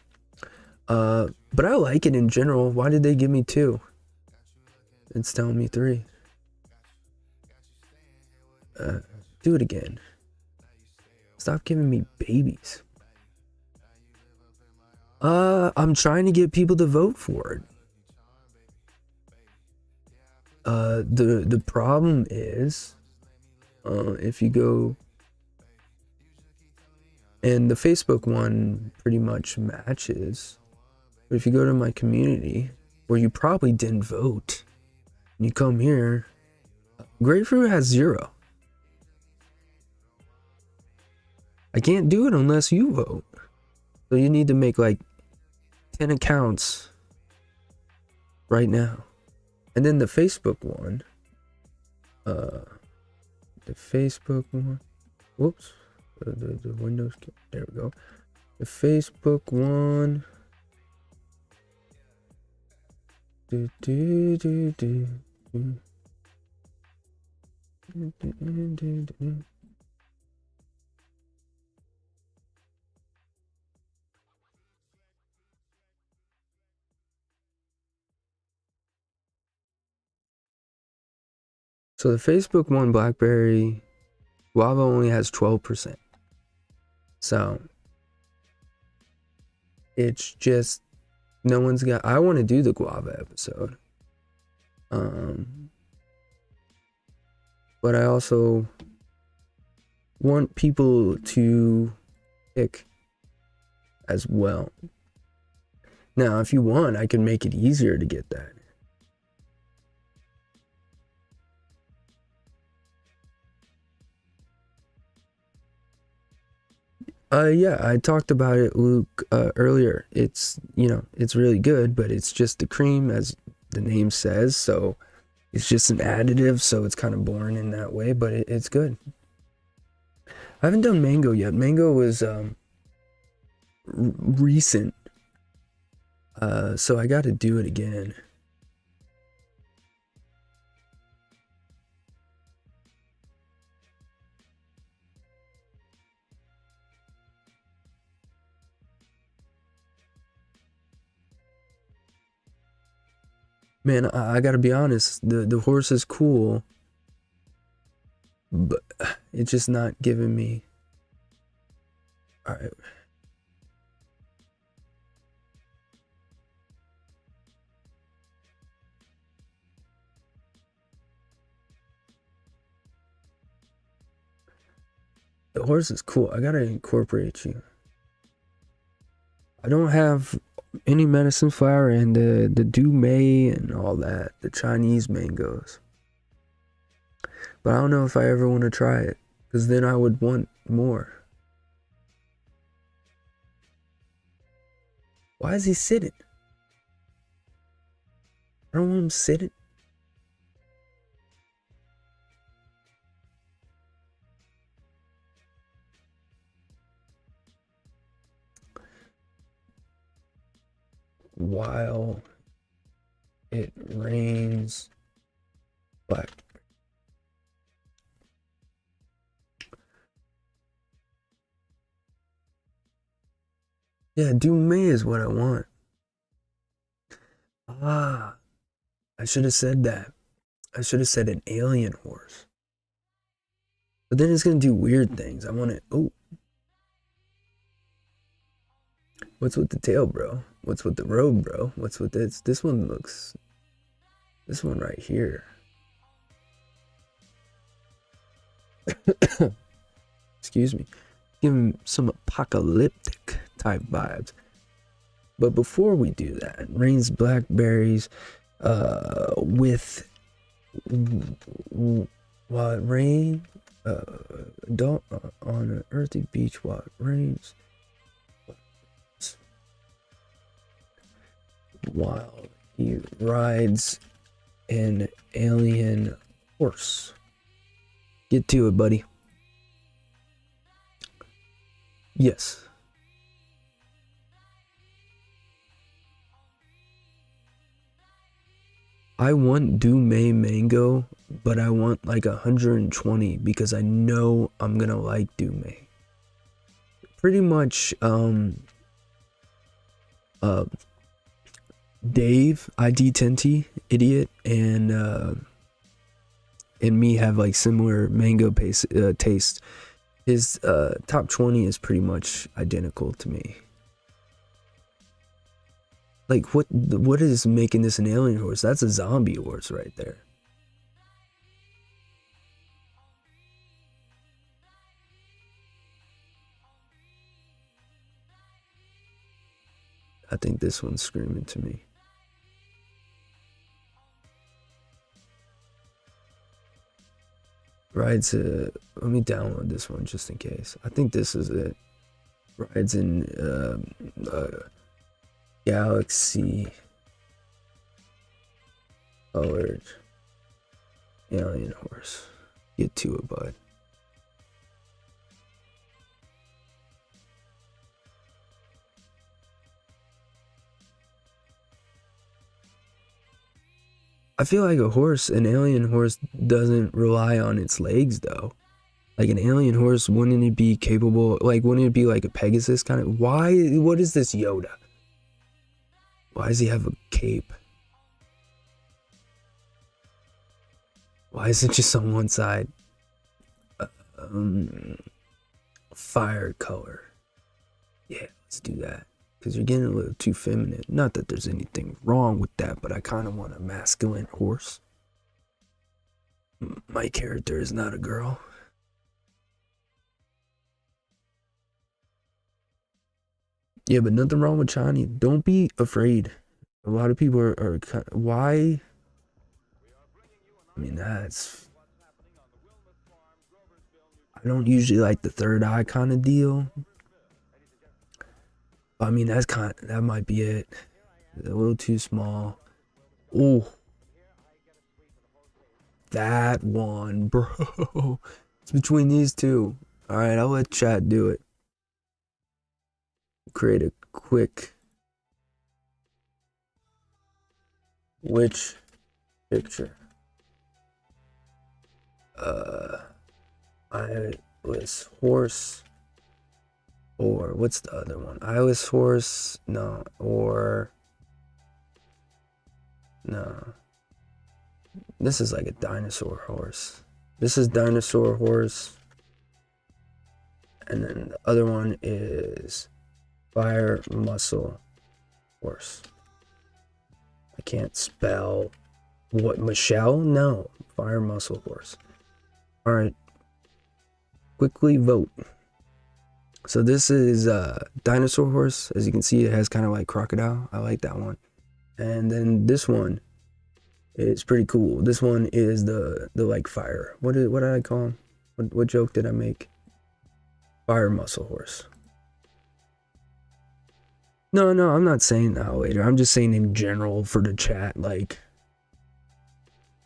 But I like it in general. Why did they give me 2? It's telling me 3. Do it again. Stop giving me babies. I'm trying to get people to vote for it. The problem is, if you go, and the Facebook one pretty much matches, but if you go to my community, where you probably didn't vote, and you come here, Grapefruit has 0. I can't do it unless you vote. So you need to make like 10 accounts right now. And then the Facebook one, whoops, the Windows. There we go. The Facebook one. Do, do, do, do, do. Do, do, do, do. So the Facebook one, BlackBerry Guava only has 12%. So it's just no one's got. I want to do the Guava episode. But I also want people to pick as well. Now, if you want, I can make it easier to get that. Yeah, I talked about it, Luke, earlier. It's, it's really good, but it's just the cream, as the name says, so it's just an additive, so it's kind of boring in that way, but it's good. I haven't done mango yet. Mango was recent, so I got to do it again. Man, I gotta be honest, the horse is cool, but it's just not giving me. Alright. The horse is cool. I gotta incorporate you. I don't have any medicine flower and the Dumei and all that, the Chinese mangoes. But I don't know if I ever want to try it, because then I would want more. Why is he sitting? I don't want him sitting. While it rains black. Yeah, Dumei is what I want. Ah, I should have said that. I should have said an alien horse. But then it's gonna do weird things. I want it. Oh. What's with the tail, bro? What's with the robe, bro? What's with this? This one looks. This one right here. Excuse me. Give him some apocalyptic type vibes. But before we do that, rains blackberries with while it rains on an earthy beach while it rains while he rides an alien horse. Get to it, buddy. Yes. I want Dumei mango, but I want like 120 because I know I'm gonna like Dumei. Pretty much, Dave, ID10T, idiot, and me have like similar mango taste. His top 20 is pretty much identical to me. Like, what is making this an alien horse? That's a zombie horse right there. I think this one's screaming to me. Rides let me download this one just in case. I think this is it. Rides in galaxy colored alien horse. Get to it, bud. I feel like an alien horse doesn't rely on its legs though. Like an alien horse, wouldn't it be capable, like wouldn't it be like a Pegasus kind of? What is this Yoda? Why does he have a cape? Why is it just on one side? Fire color. Yeah, let's do that. Because you're getting a little too feminine. Not that there's anything wrong with that, but I kind of want a masculine horse. My character is not a girl. Yeah, but nothing wrong with Chani. Don't be afraid. A lot of people are why? I mean, I don't usually like the third eye kind of deal. I mean, that might be it. A little too small. Oh, that one, bro. It's between these two. All right, I'll let chat do it. Create a quick which picture. Eyeless horse, or what's the other one? Eyeless horse, no, or no. This is like a dinosaur horse. This is dinosaur horse. And then the other one is fire muscle horse. I can't spell what, Michelle? No, fire muscle horse. All right, quickly vote. So this is dinosaur horse. As you can see, it has kind of like crocodile. I like that one. And then this one is pretty cool. This one is the like fire. What did I call him? What joke did I make? Fire muscle horse. No, I'm not saying that later. I'm just saying in general for the chat. Like,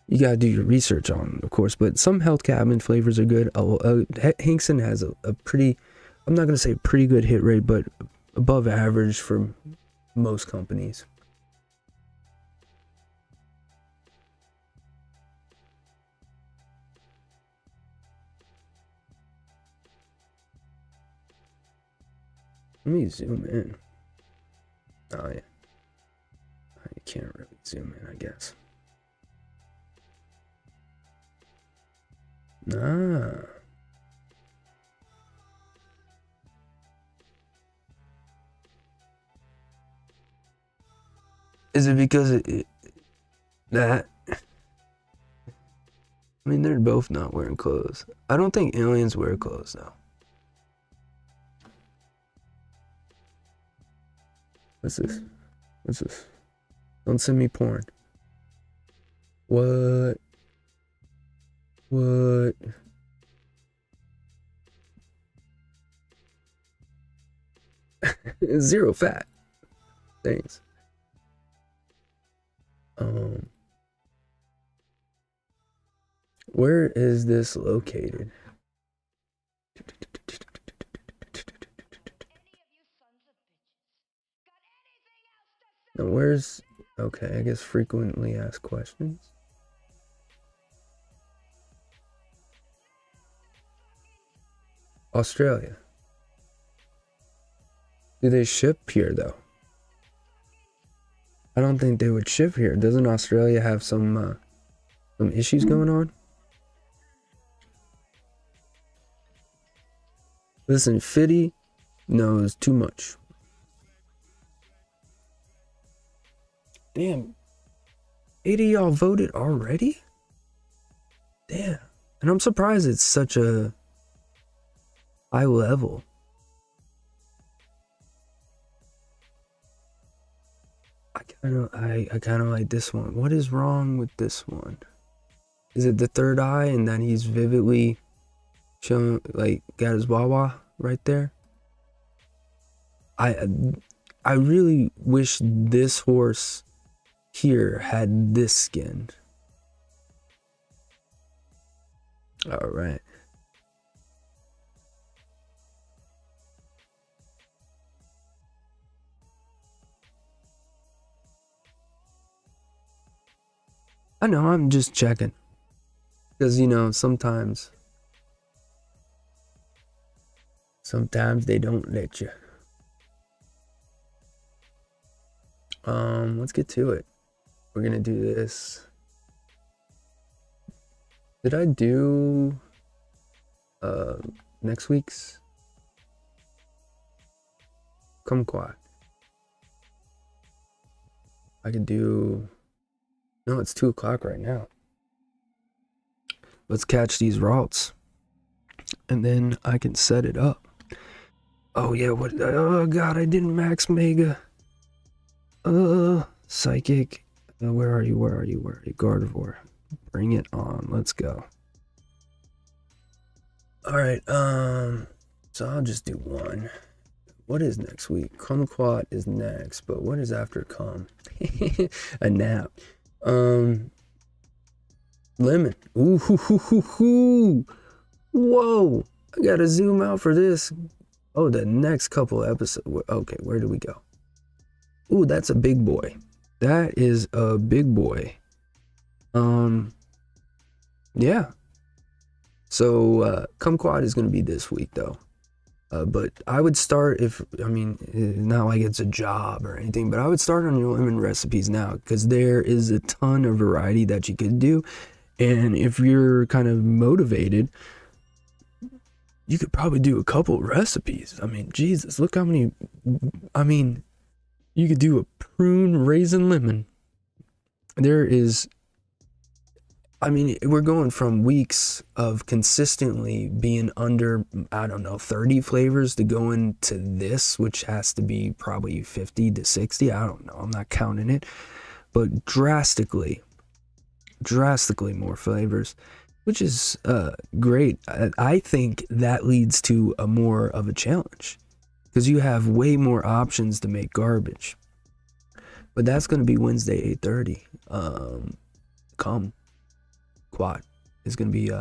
you gotta do your research on, of course. But some health cabin flavors are good. Hinkson has a pretty, I'm not gonna say pretty good hit rate, but above average for most companies. Let me zoom in. Oh yeah, you can't really zoom in, I guess. Ah. Is it because that? I mean, they're both not wearing clothes. I don't think aliens wear clothes though. What's this? What's this? Don't send me porn. What? What? Zero fat. Thanks. Where is this located? Now where's, okay, I guess frequently asked questions. Australia. Do they ship here though? I don't think they would ship here. Doesn't Australia have some issues going on? Listen, Fitty knows too much. Damn. 80 y'all voted already? Damn. And I'm surprised it's such a high level. I kind of like this one. What is wrong with this one? Is it the third eye and that he's vividly showing, like, got his wawa right there? I really wish this horse here had this skin. All right. I know, I'm just checking. Because, you know, sometimes they don't let you. Let's get to it. We're gonna do this. Did I do next week's kumquat? I could do. No, it's 2 o'clock right now. Let's catch these routes, and then I can set it up. Oh yeah, what? Oh god, I didn't max mega. Psychic. Where are you? Where are you? Where are you? Gardevoir. Bring it on. Let's go. All right. So I'll just do one. What is next week? Kumquat is next, but what is after cum? A nap. Lemon. Ooh, hoo, hoo, hoo, hoo. Whoa! I gotta zoom out for this. Oh, the next couple episodes. Okay, where do we go? Ooh, that's a big boy. That is a big boy. Yeah. So, kumquat is gonna be this week though. But I would start not like it's a job or anything, but I would start on your lemon recipes now because there is a ton of variety that you could do. And if you're kind of motivated, you could probably do a couple recipes. I mean, Jesus, look how many. I mean, you could do a prune raisin lemon. There is. I mean, we're going from weeks of consistently being under, I don't know, 30 flavors to going to this, which has to be probably 50 to 60. I don't know. I'm not counting it. But drastically more flavors, which is great. I think that leads to a more of a challenge because you have way more options to make garbage. But that's going to be Wednesday, 8:30. Quad is going to be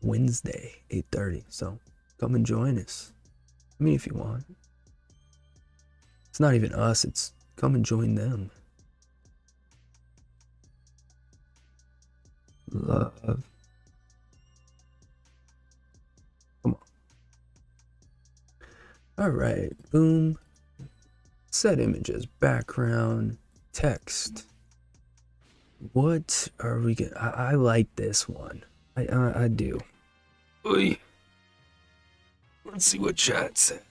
Wednesday, 8:30. So come and join us. I mean, if you want. It's not even us. It's come and join them. Love. Come on. All right. Boom. Set images. Background. Text. What are we gonna? I like this one. I do. Oy. Let's see what chat said.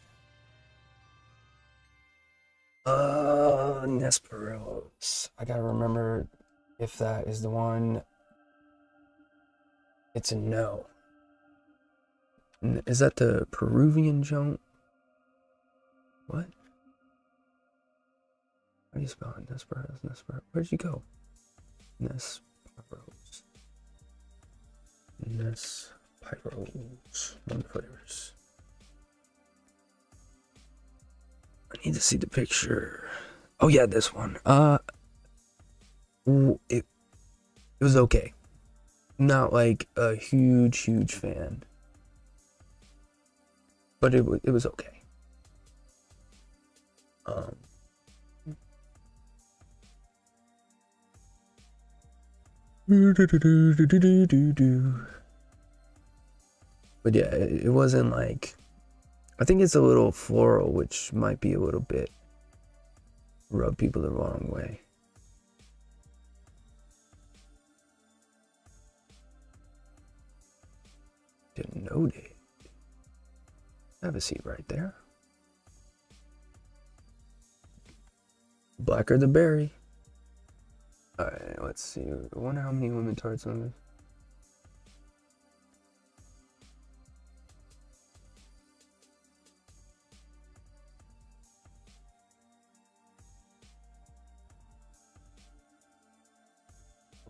Nesperos. I gotta remember if that is the one. It's a no. Is that the Peruvian junk? What? How do you spell it? Nesperos. Where'd you go? Nesperos. One flavors. I need to see the picture. Oh yeah, this one. It was okay. Not like a huge fan. But it was okay. But yeah, it wasn't like. I think it's a little floral, which might be a little bit rub people the wrong way. Denoted. Have a seat right there. Blacker the berry. Alright, let's see. I wonder how many lemon tarts on this.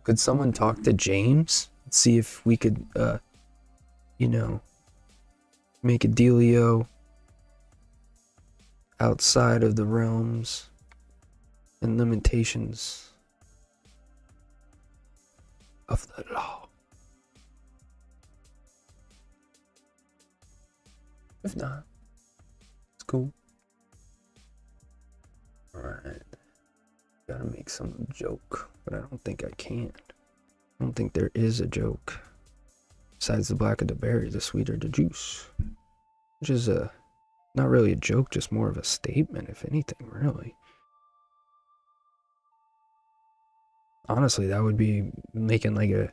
Could someone talk to James? See if we could, make a dealio outside of the realms and limitations of the law. If not, it's cool. Alright. Gotta make some joke, but I don't think I can. I don't think there is a joke. Besides, the blacker the berry, the sweeter the juice. Which is not really a joke, just more of a statement, if anything, really. Honestly, that would be making like a,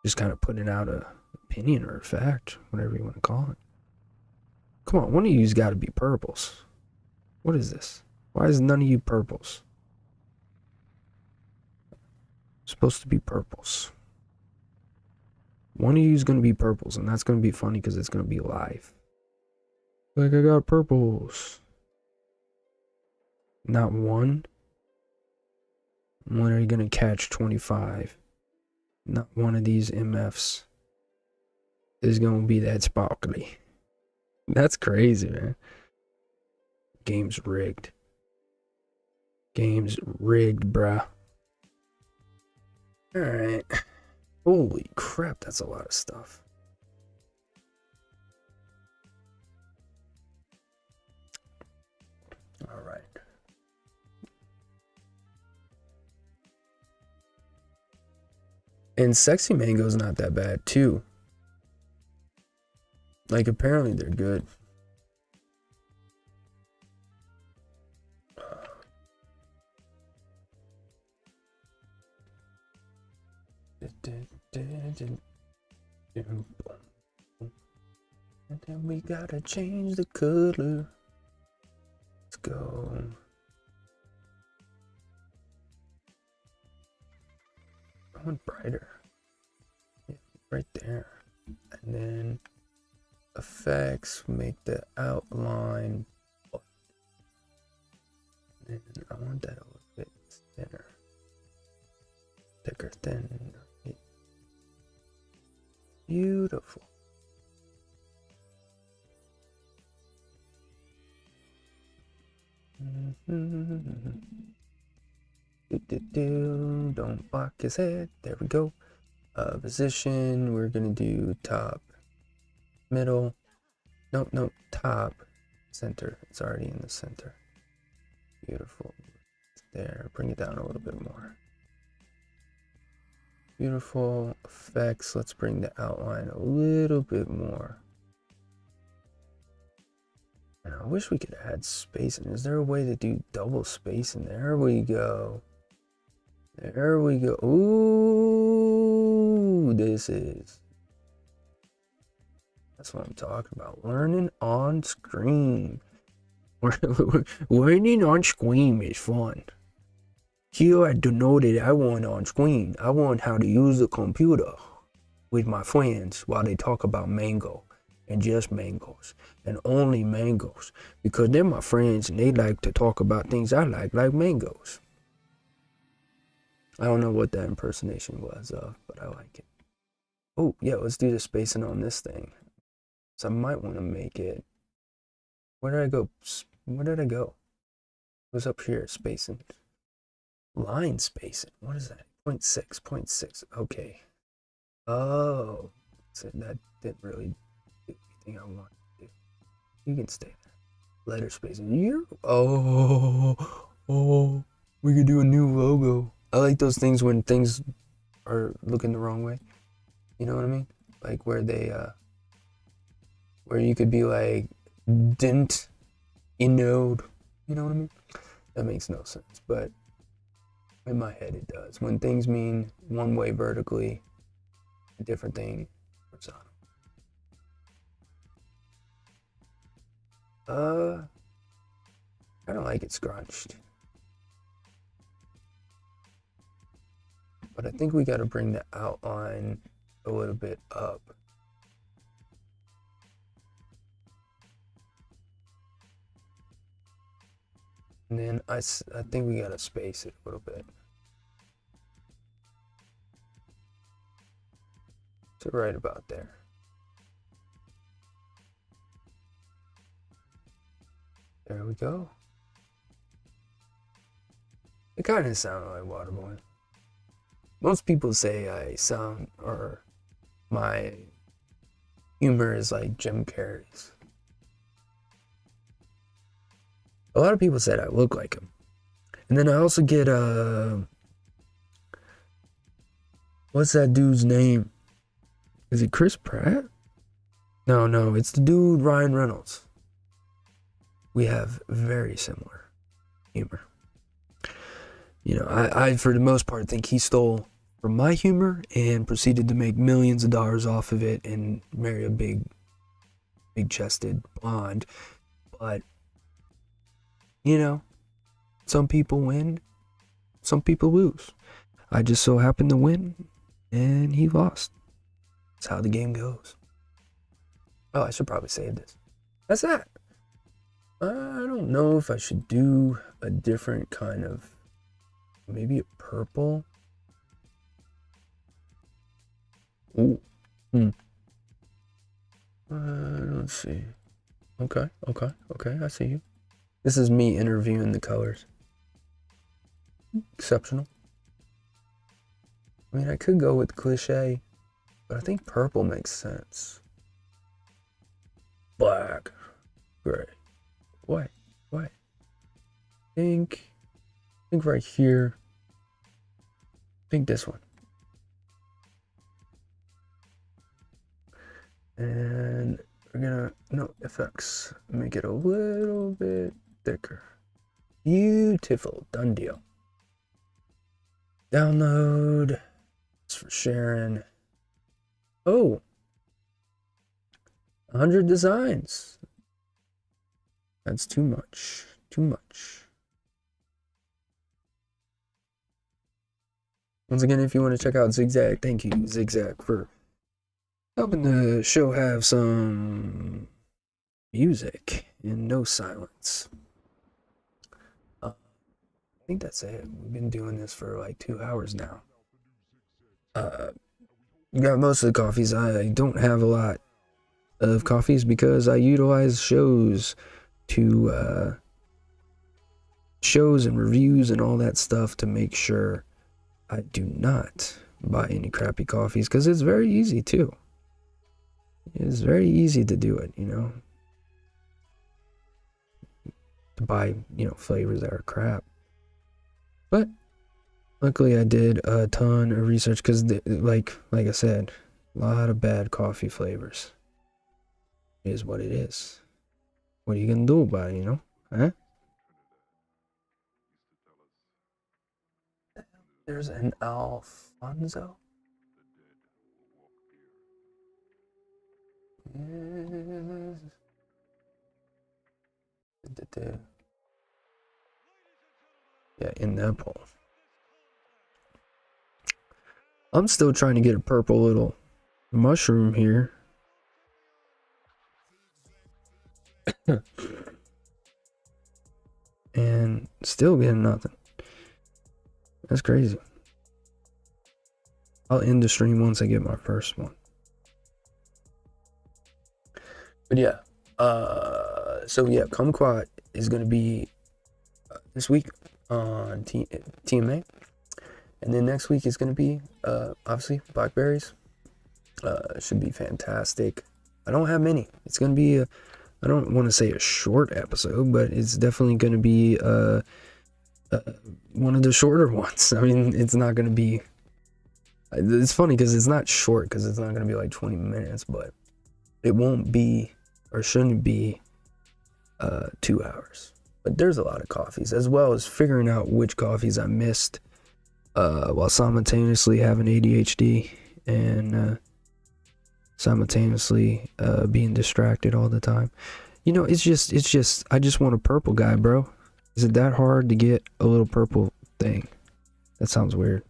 just kind of putting out a opinion or a fact, whatever you want to call it. Come on, one of you's got to be purples. What is this? Why is none of you purples? Supposed to be purples. One of you is going to be purples, and that's going to be funny because it's going to be live. Like, I got purples. Not one. When are you going to catch 25? Not one of these MFs is going to be that sparkly. That's crazy, man. Game's rigged. Game's rigged, bruh. Alright. Holy crap, that's a lot of stuff. Alright. And Sexy Mango's not that bad, too. Like, apparently they're good. And then we gotta change the color. Let's go. I want brighter. Yeah, right there. And then effects, make the outline. And I want that a little bit thinner. Thicker, thin. Beautiful. Don't block his head. There we go. Position. We're gonna do top, middle. Nope. Top, center. It's already in the center. Beautiful. There. Bring it down a little bit more. Beautiful effects. Let's bring the outline a little bit more. And I wish we could add spacing. Is there a way to do double spacing? There we go. There we go. Ooh, this is. That's what I'm talking about. Learning on screen. Learning on screen is fun. Here at Denoted, I want on screen. I want how to use the computer with my friends while they talk about mango and just mangoes and only mangoes because they're my friends and they like to talk about things I like mangoes. I don't know what that impersonation was of, but I like it. Oh, yeah, let's do the spacing on this thing. So I might want to make it. Where did I go? Where did I go? It was up here, spacing. Line spacing. What is that? 0.6, 0.6. Okay. Oh. So that didn't really do anything I wanted to do. You can stay there. Letter spacing. Oh. We could do a new logo. I like those things when things are looking the wrong way. You know what I mean? Like where they, where you could be like, didn't, Denoted. You know what I mean? That makes no sense, but in my head it does. When things mean one way vertically, a different thing horizontal. I don't like it scrunched. But I think we got to bring the outline a little bit up. And then I think we got to space it a little bit. So right about there. There we go. It kind of sounded like Waterboy. Most people say I sound, or my humor is like Jim Carrey's. A lot of people said I look like him. And then I also get what's that dude's name? Is it Chris Pratt? No, it's the dude Ryan Reynolds. We have very similar humor. You know, I for the most part think he stole from my humor and proceeded to make millions of dollars off of it and marry a big chested blonde. But you know, some people win, some people lose. I just so happened to win and he lost. That's how the game goes. Oh, I should probably save this. That's that. I don't know if I should do a different kind of, maybe a purple. Ooh. Let's see. Okay, I see you. This is me interviewing the colors. Exceptional. I mean, I could go with cliche, but I think purple makes sense. Black, gray, white. Think right here. Think this one. And we're gonna, no, effects. Make it a little bit thicker. Beautiful, done deal. Download. It's for sharing. Oh, 100 designs. That's too much. Once again, if you want to check out Zigzag, thank you, Zigzag, for helping the show have some music and no silence. I think that's it. We've been doing this for like 2 hours now. Got most of the coffees. I don't have a lot of coffees because I utilize shows to shows and reviews and all that stuff to make sure I do not buy any crappy coffees, because it's very easy too. It's very easy to do it, you know, to buy, you know, flavors that are crap. But luckily I did a ton of research, because like I said, a lot of bad coffee flavors. It is what it is. What are you gonna do about it, you know? Huh? There's an Alfonso. Yeah, in that poll. I'm still trying to get a purple little mushroom here. And still getting nothing. That's crazy. I'll end the stream once I get my first one. But yeah, so yeah, Kumquat is going to be this week on TMA. And then next week is going to be, obviously, blackberries. Should be fantastic. I don't have many. It's going to be, I don't want to say a short episode, but it's definitely going to be one of the shorter ones. I mean, it's not going to be, it's funny because it's not short, because it's not going to be like 20 minutes, but it won't be, or shouldn't be, 2 hours. But there's a lot of coffees, as well as figuring out which coffees I missed while simultaneously having ADHD and simultaneously being distracted all the time. You know, it's just I just want a purple guy, bro. Is it that hard to get a little purple thing? That sounds weird.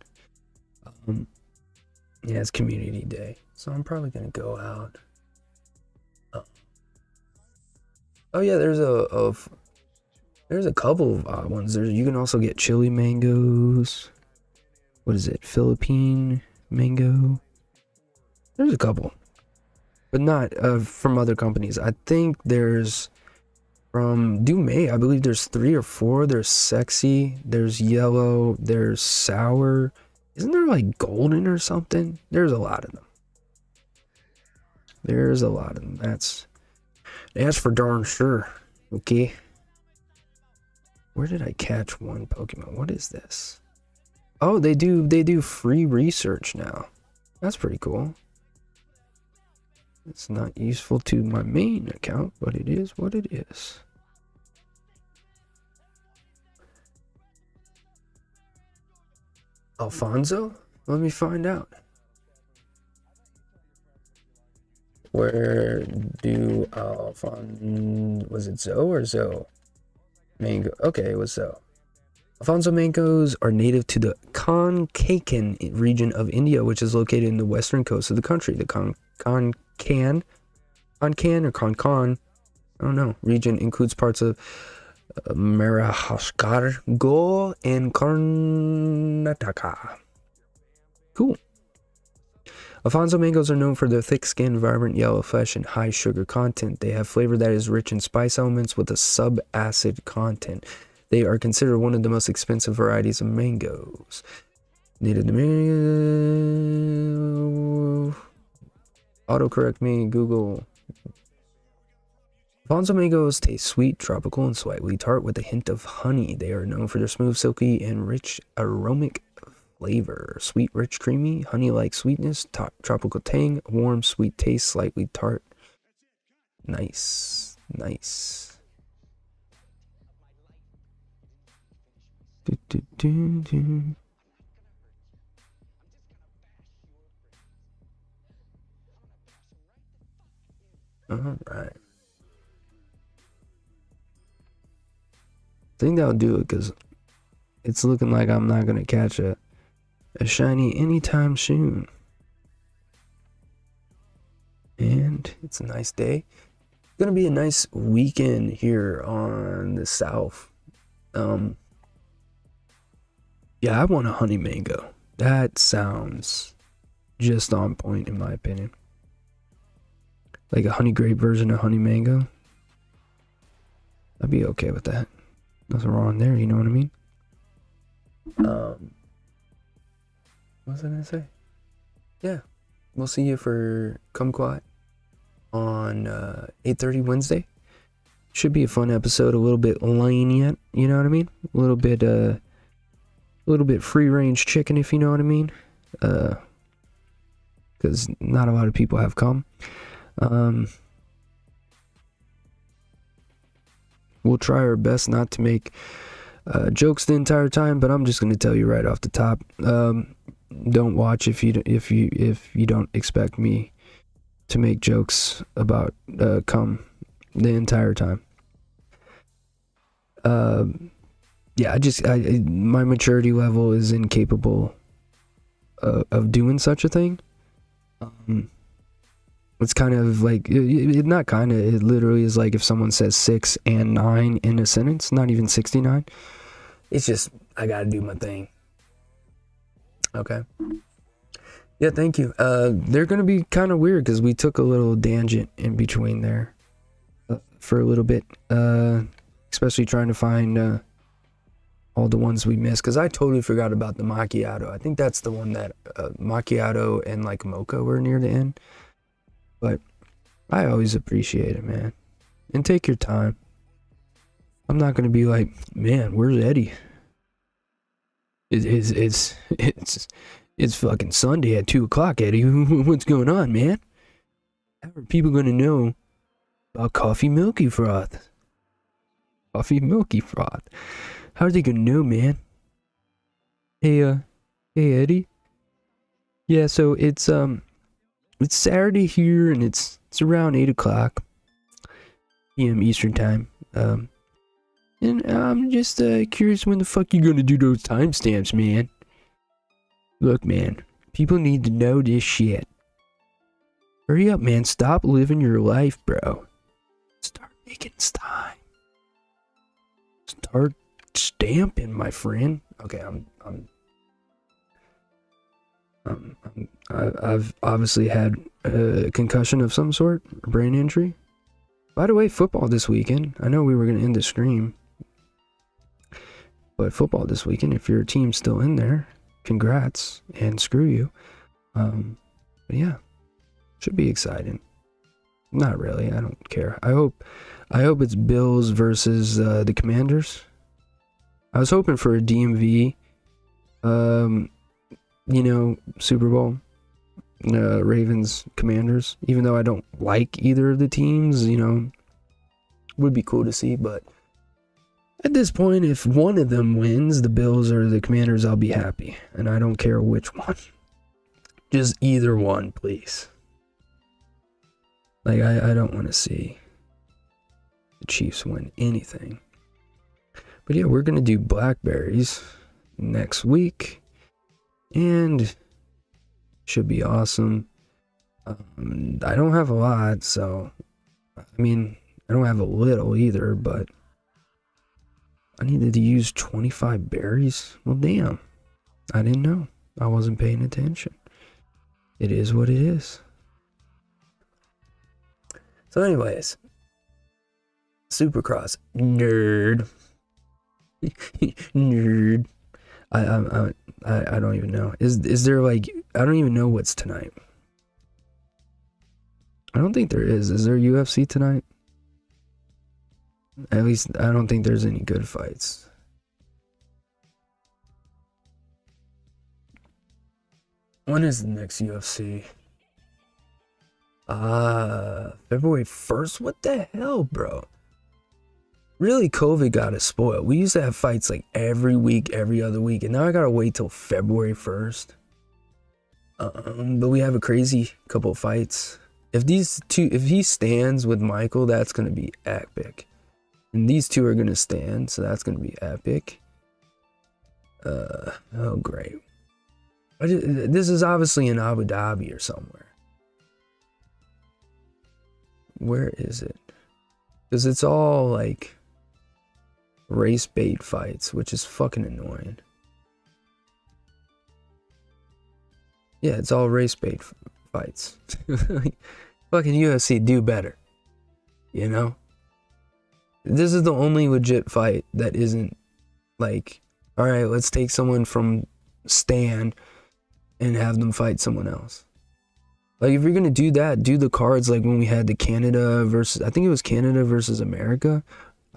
Yeah, it's community day, so I'm probably gonna go out. Oh yeah, there's a couple of odd ones. You can also get chili mangoes. What is it? Philippine mango. There's a couple, but not from other companies. I think there's from Dumay. I believe there's 3 or 4. There's sexy. There's yellow. There's sour. Isn't there like golden or something? There's a lot of them. There's a lot of them. That's for darn sure. Okay. Where did I catch one Pokemon? What is this? Oh, they do free research now. That's pretty cool. It's not useful to my main account, but it is what it is. Alfonso? Let me find out. Where do was it Zoe or Zoe? Mango. Okay, it was Zoe. Alfonso mangoes are native to the Konkan region of India, which is located in the western coast of the country. The Konkan or Konkan, I don't know, region includes parts of Maharashtra, Goa, and Karnataka. Cool. Alfonso mangoes are known for their thick skin, vibrant yellow flesh, and high sugar content. They have flavor that is rich in spice elements with a sub-acid content. They are considered one of the most expensive varieties of mangoes. Needed to mango. Autocorrect me, Google. Alfonso mangoes taste sweet, tropical, and slightly tart with a hint of honey. They are known for their smooth, silky, and rich aromatic flavor. Sweet, rich, creamy, honey-like sweetness, tropical tang, warm, sweet taste, slightly tart. Nice, nice. All right. I think that'll do it because it's looking like I'm not going to catch a shiny anytime soon. And it's a nice day. It's going to be a nice weekend here on the south. Yeah, I want a honey mango. That sounds just on point in my opinion. Like a honey grape version of honey mango. I'd be okay with that. Nothing wrong there, you know what I mean? What was I gonna say? Yeah, we'll see you for Kumquat on 8:30 Wednesday. Should be a fun episode, a little bit lenient, you know what I mean? A little bit free range chicken, if you know what I mean. Because not a lot of people have come. We'll try our best not to make jokes the entire time, but I'm just going to tell you right off the top. Don't watch if you don't expect me to make jokes about cum the entire time. Yeah, my maturity level is incapable of doing such a thing. It's kind of like, it literally is like if someone says 6 and 9 in a sentence, not even 69. It's just, I gotta do my thing. Okay. Yeah, thank you. They're gonna be kind of weird because we took a little tangent in between there for a little bit. Especially trying to find all the ones we missed, because I totally forgot about the macchiato. I think that's the one that macchiato and like mocha were near the end. But I always appreciate it, man. And take your time. I'm not gonna be like, man, where's Eddie? It's fucking Sunday at 2 o'clock, Eddie. What's going on, man? How are people gonna know about coffee milky froth? Coffee milky froth. How are they gonna know, man? Hey Eddie. Yeah, so it's Saturday here, and it's around 8 o'clock p.m. Eastern time. And I'm just curious when the fuck you gonna do those timestamps, man. Look, man, people need to know this shit. Hurry up, man. Stop living your life, bro. Start making time. Start stamping, my friend. Okay, I've obviously had a concussion of some sort, a brain injury. By the way, football this weekend. I know we were going to end the stream, but football this weekend, if your team's still in there, congrats, and screw you. But yeah, should be exciting. Not really, I don't care. I hope it's Bills versus the Commanders. I was hoping for a DMV, Super Bowl, Ravens, Commanders. Even though I don't like either of the teams, would be cool to see. But at this point, if one of them wins, the Bills or the Commanders, I'll be happy, and I don't care which one. Just either one, please. Like, I don't want to see the Chiefs win anything. But yeah, we're going to do blackberries next week. And should be awesome. I don't have a lot, so... I mean, I don't have a little either, but... I needed to use 25 berries? Well, damn. I didn't know. I wasn't paying attention. It is what it is. So anyways, Supercross nerd. Nerd. I don't even know. Is there like, I don't even know what's tonight. I don't think there is. Is there UFC tonight? At least I don't think there's any good fights. When is the next UFC? February 1st? What the hell, bro? Really, COVID got us spoiled. We used to have fights like every week, every other week, and now I gotta wait till February 1st. But we have a crazy couple of fights. If he stands with Michael, that's gonna be epic. And these two are gonna stand, so that's gonna be epic. Oh great. This is obviously in Abu Dhabi or somewhere. Where is it? Because it's all like race bait fights, which is fucking annoying. Yeah, it's all race bait fights. Fucking UFC, do better. You know? This is the only legit fight that isn't like, alright, let's take someone from Stan and have them fight someone else. Like, if you're gonna do that, do the cards like when we had the Canada versus, I think it was Canada versus America.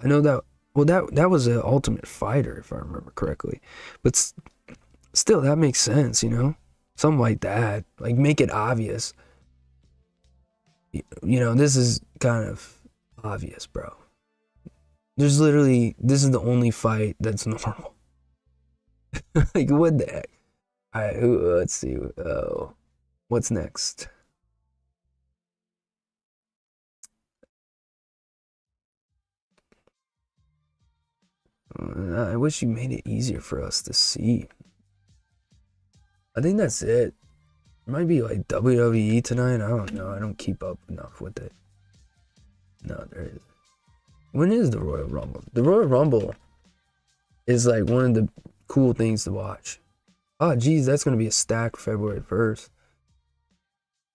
I know that, well, that was an Ultimate Fighter, if I remember correctly. But still, that makes sense, you know? Something like that. Like, make it obvious. You know, this is kind of obvious, bro. There's literally, this is the only fight that's normal. Like, what the heck? Alright, let's see. Oh, what's next? I wish you made it easier for us to see. I think that's it. It might be like WWE tonight. I don't know. I don't keep up enough with it. No, there is. When is the Royal Rumble? The Royal Rumble is like one of the cool things to watch. Oh, geez, that's going to be a stack February 1st.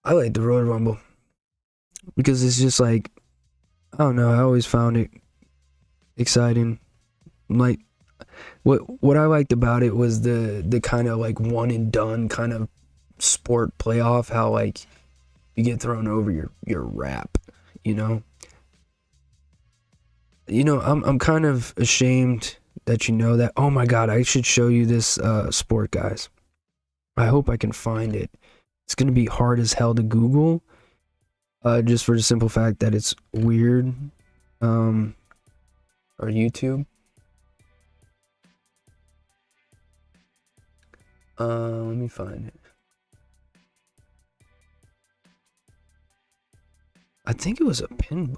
I like the Royal Rumble because it's just like, I don't know, I always found it exciting. Like, what I liked about it was the kind of like one and done kind of sport playoff, how like you get thrown over your rap, you know? You know, I'm kind of ashamed that you know that. Oh my god, I should show you this sport, guys. I hope I can find it. It's gonna be hard as hell to Google, just for the simple fact that it's weird. Or YouTube. Let me find it. I think it was a pinball.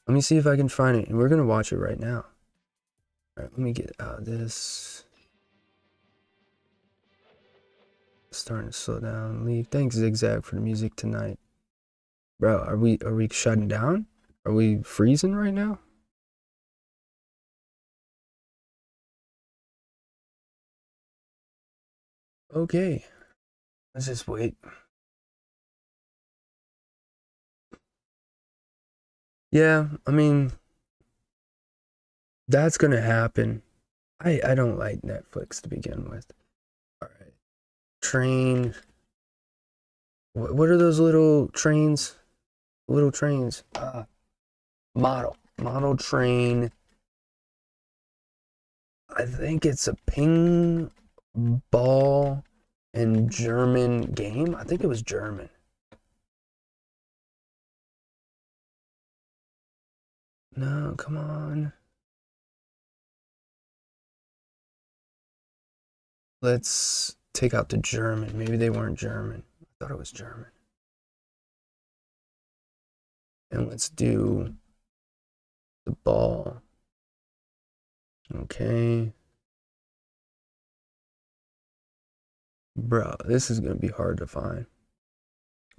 Let me see if I can find it, and we're gonna watch it right now. Alright, let me get out of this. Starting to slow down. Leave. Thanks, Zigzag, for the music tonight. Bro, are we shutting down? Are we freezing right now? Okay. Let's just wait. Yeah, I mean, that's gonna happen. I don't like Netflix to begin with. Alright. Train. What are those little trains? Little trains. Model train. I think it's a ping ball and German game. I think it was German. No, come on. Let's take out the German. Maybe they weren't German. I thought it was German. And let's do the ball. Okay. Bro, this is going to be hard to find.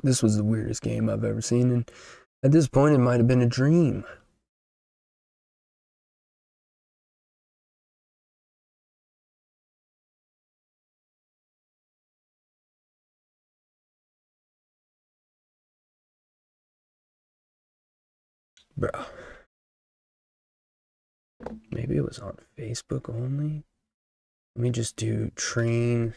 This was the weirdest game I've ever seen. And at this point, it might have been a dream. Bro, maybe it was on Facebook only. Let me just do train.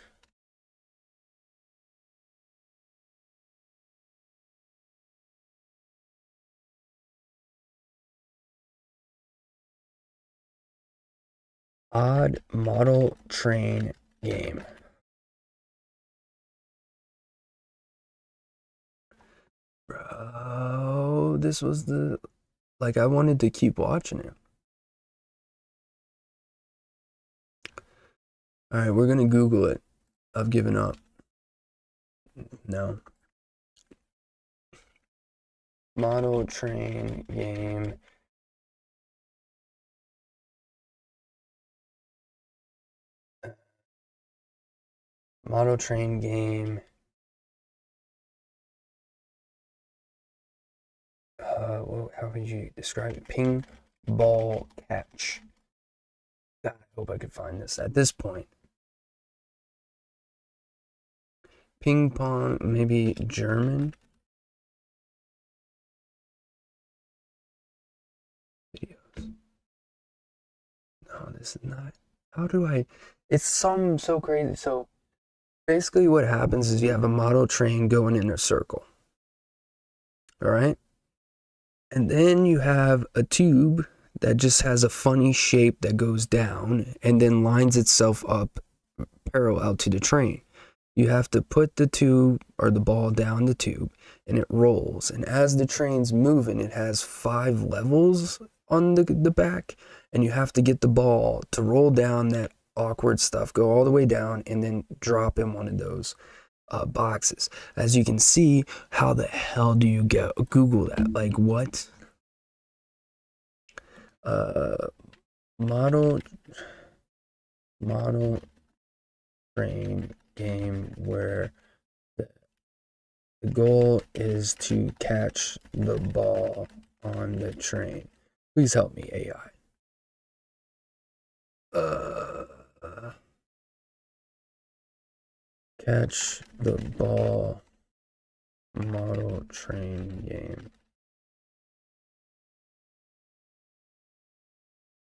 Odd model train game. Bro, this was the. Like, I wanted to keep watching it. Alright, we're gonna Google it. I've given up. No. Model train game. Model train game. How would you describe it? Ping ball catch. God, I hope I could find this at this point. Ping pong, maybe German videos. No, this is not. How do I? It's some so crazy. So basically, what happens is you have a model train going in a circle. All right. And then you have a tube that just has a funny shape that goes down and then lines itself up parallel to the train. You have to put the tube or the ball down the tube and it rolls. And as the train's moving, it has 5 levels on the back. And you have to get the ball to roll down that awkward stuff, go all the way down, and then drop in one of those boxes. As you can see, how the hell do you go Google that? Like what? Uh, model model train game where the goal is to catch the ball on the train. Please help me, AI. Catch the ball model train game.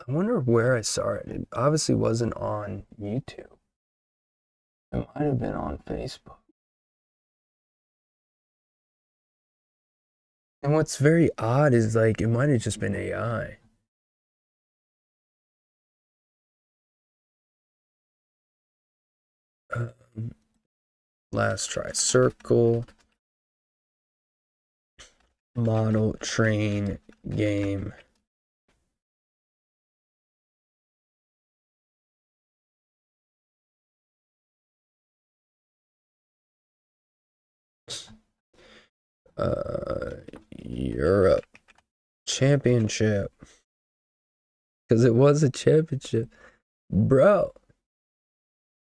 I wonder where I saw it. It obviously wasn't on YouTube. It might have been on Facebook. And what's very odd is like it might have just been AI. Last try. Circle model train game. Europe championship. Because it was a championship. Bro,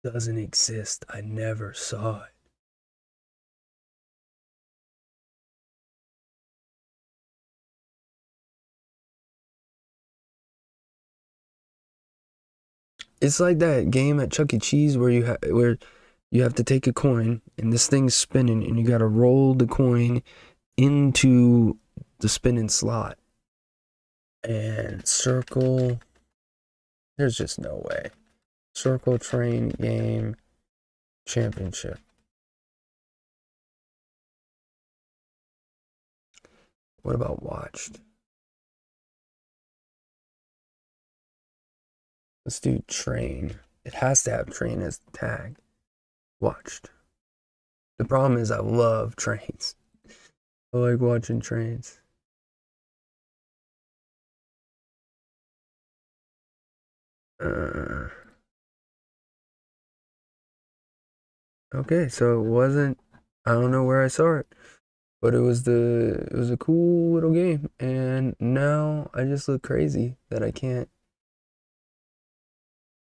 doesn't exist. I never saw it. It's like that game at Chuck E. Cheese where you have to take a coin and this thing's spinning and you gotta roll the coin into the spinning slot. And circle, there's just no way. Circle train game championship. What about watched? Let's do train. It has to have train as the tag. Watched. The problem is I love trains. I like watching trains. Okay, so it wasn't, I don't know where I saw it, but it was a cool little game, and now I just look crazy that I can't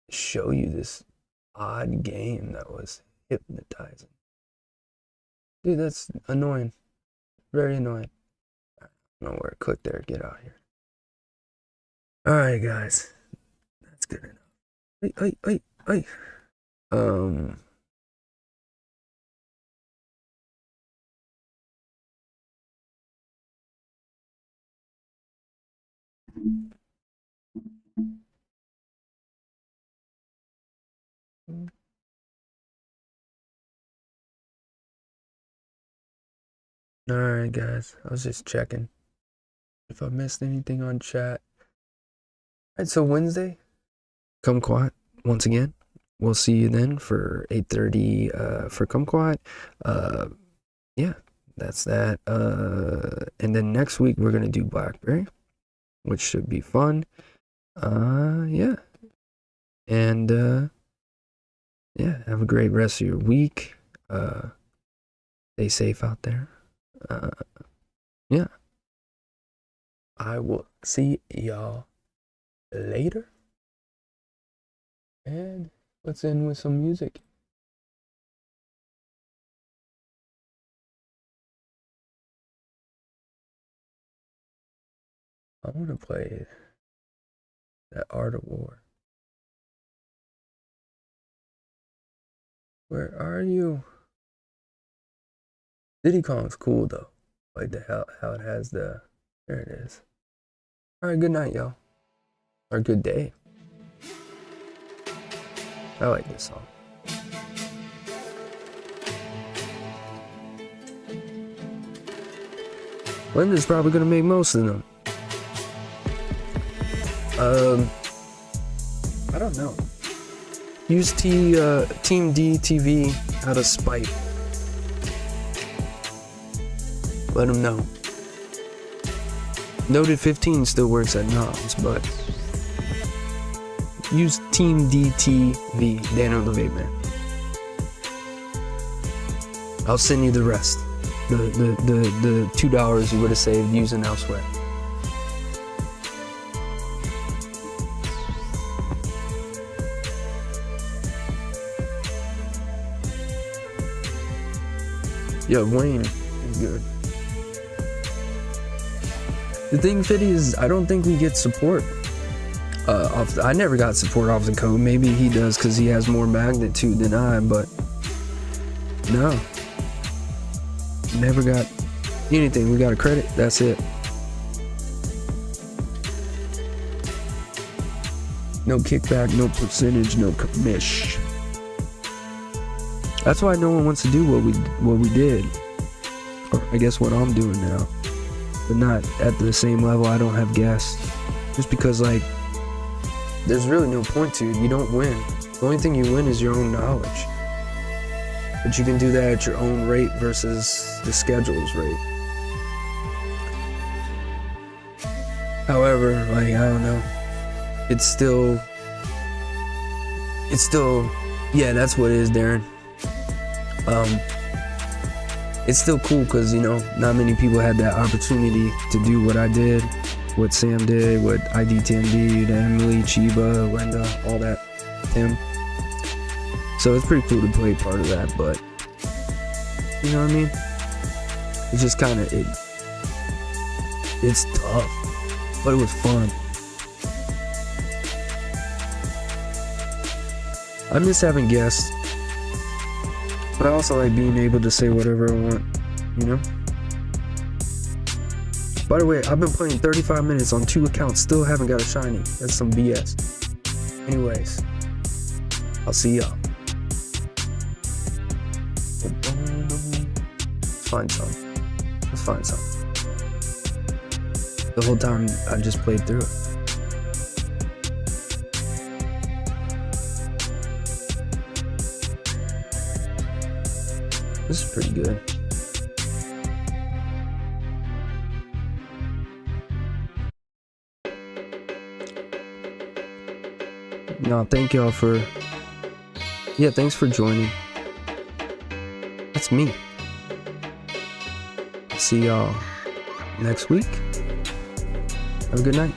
show you this odd game that was hypnotizing. Dude, that's annoying. Very annoying. I don't know where to click there. Get out of here. Alright, guys. That's good enough. Hey. Um. Alright, guys. I was just checking if I missed anything on chat. Alright, so Wednesday, Kumquat once again. We'll see you then for 8:30 for Kumquat. Yeah, that's that. And then next week we're gonna do Blackberry, which should be fun. Yeah. And yeah, have a great rest of your week. Stay safe out there. Yeah. I will see y'all later. And let's end with some music. I want to play that Art of War. Where are you? Diddy Kong's cool though. Like how it has the, there it is. Alright, good night, y'all. Or good day. I like this song. Linda's probably gonna make most of them. I don't know. Use Team D TV out of spite. Let them know. Noted 15 still works at knobs, but use Team DTV, Denoted, man. I'll send you the rest. The $2 you would have saved using elsewhere. Yeah, Wayne is good. The thing, Fitty, is I don't think we get support. I never got support off the code. Maybe he does because he has more magnitude than I, but no. Never got anything. We got a credit. That's it. No kickback, no percentage, no commish. That's why no one wants to do what we did. Or I guess what I'm doing now. But not at the same level. I don't have guests. Just because, like, there's really no point to it. You don't win. The only thing you win is your own knowledge. But you can do that at your own rate versus the schedule's rate. However, like, I don't know. It's still, yeah, that's what it is, Darren. It's still cool because, you know, not many people had that opportunity to do what I did, what Sam did, what IDTMD, Emily, Chiba, Linda, all that, Tim. So it's pretty cool to play part of that, but, you know what I mean? It's just kind of, it's tough, but it was fun. I miss having guests. But I also like being able to say whatever I want, you know? By the way, I've been playing 35 minutes on 2 accounts, still haven't got a shiny. That's some BS. Anyways, I'll see y'all. Let's find some. Let's find some. The whole time I just played through it. This is pretty good. No, thank y'all for... Yeah, thanks for joining. That's me. See y'all next week. Have a good night.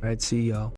Alright, see y'all.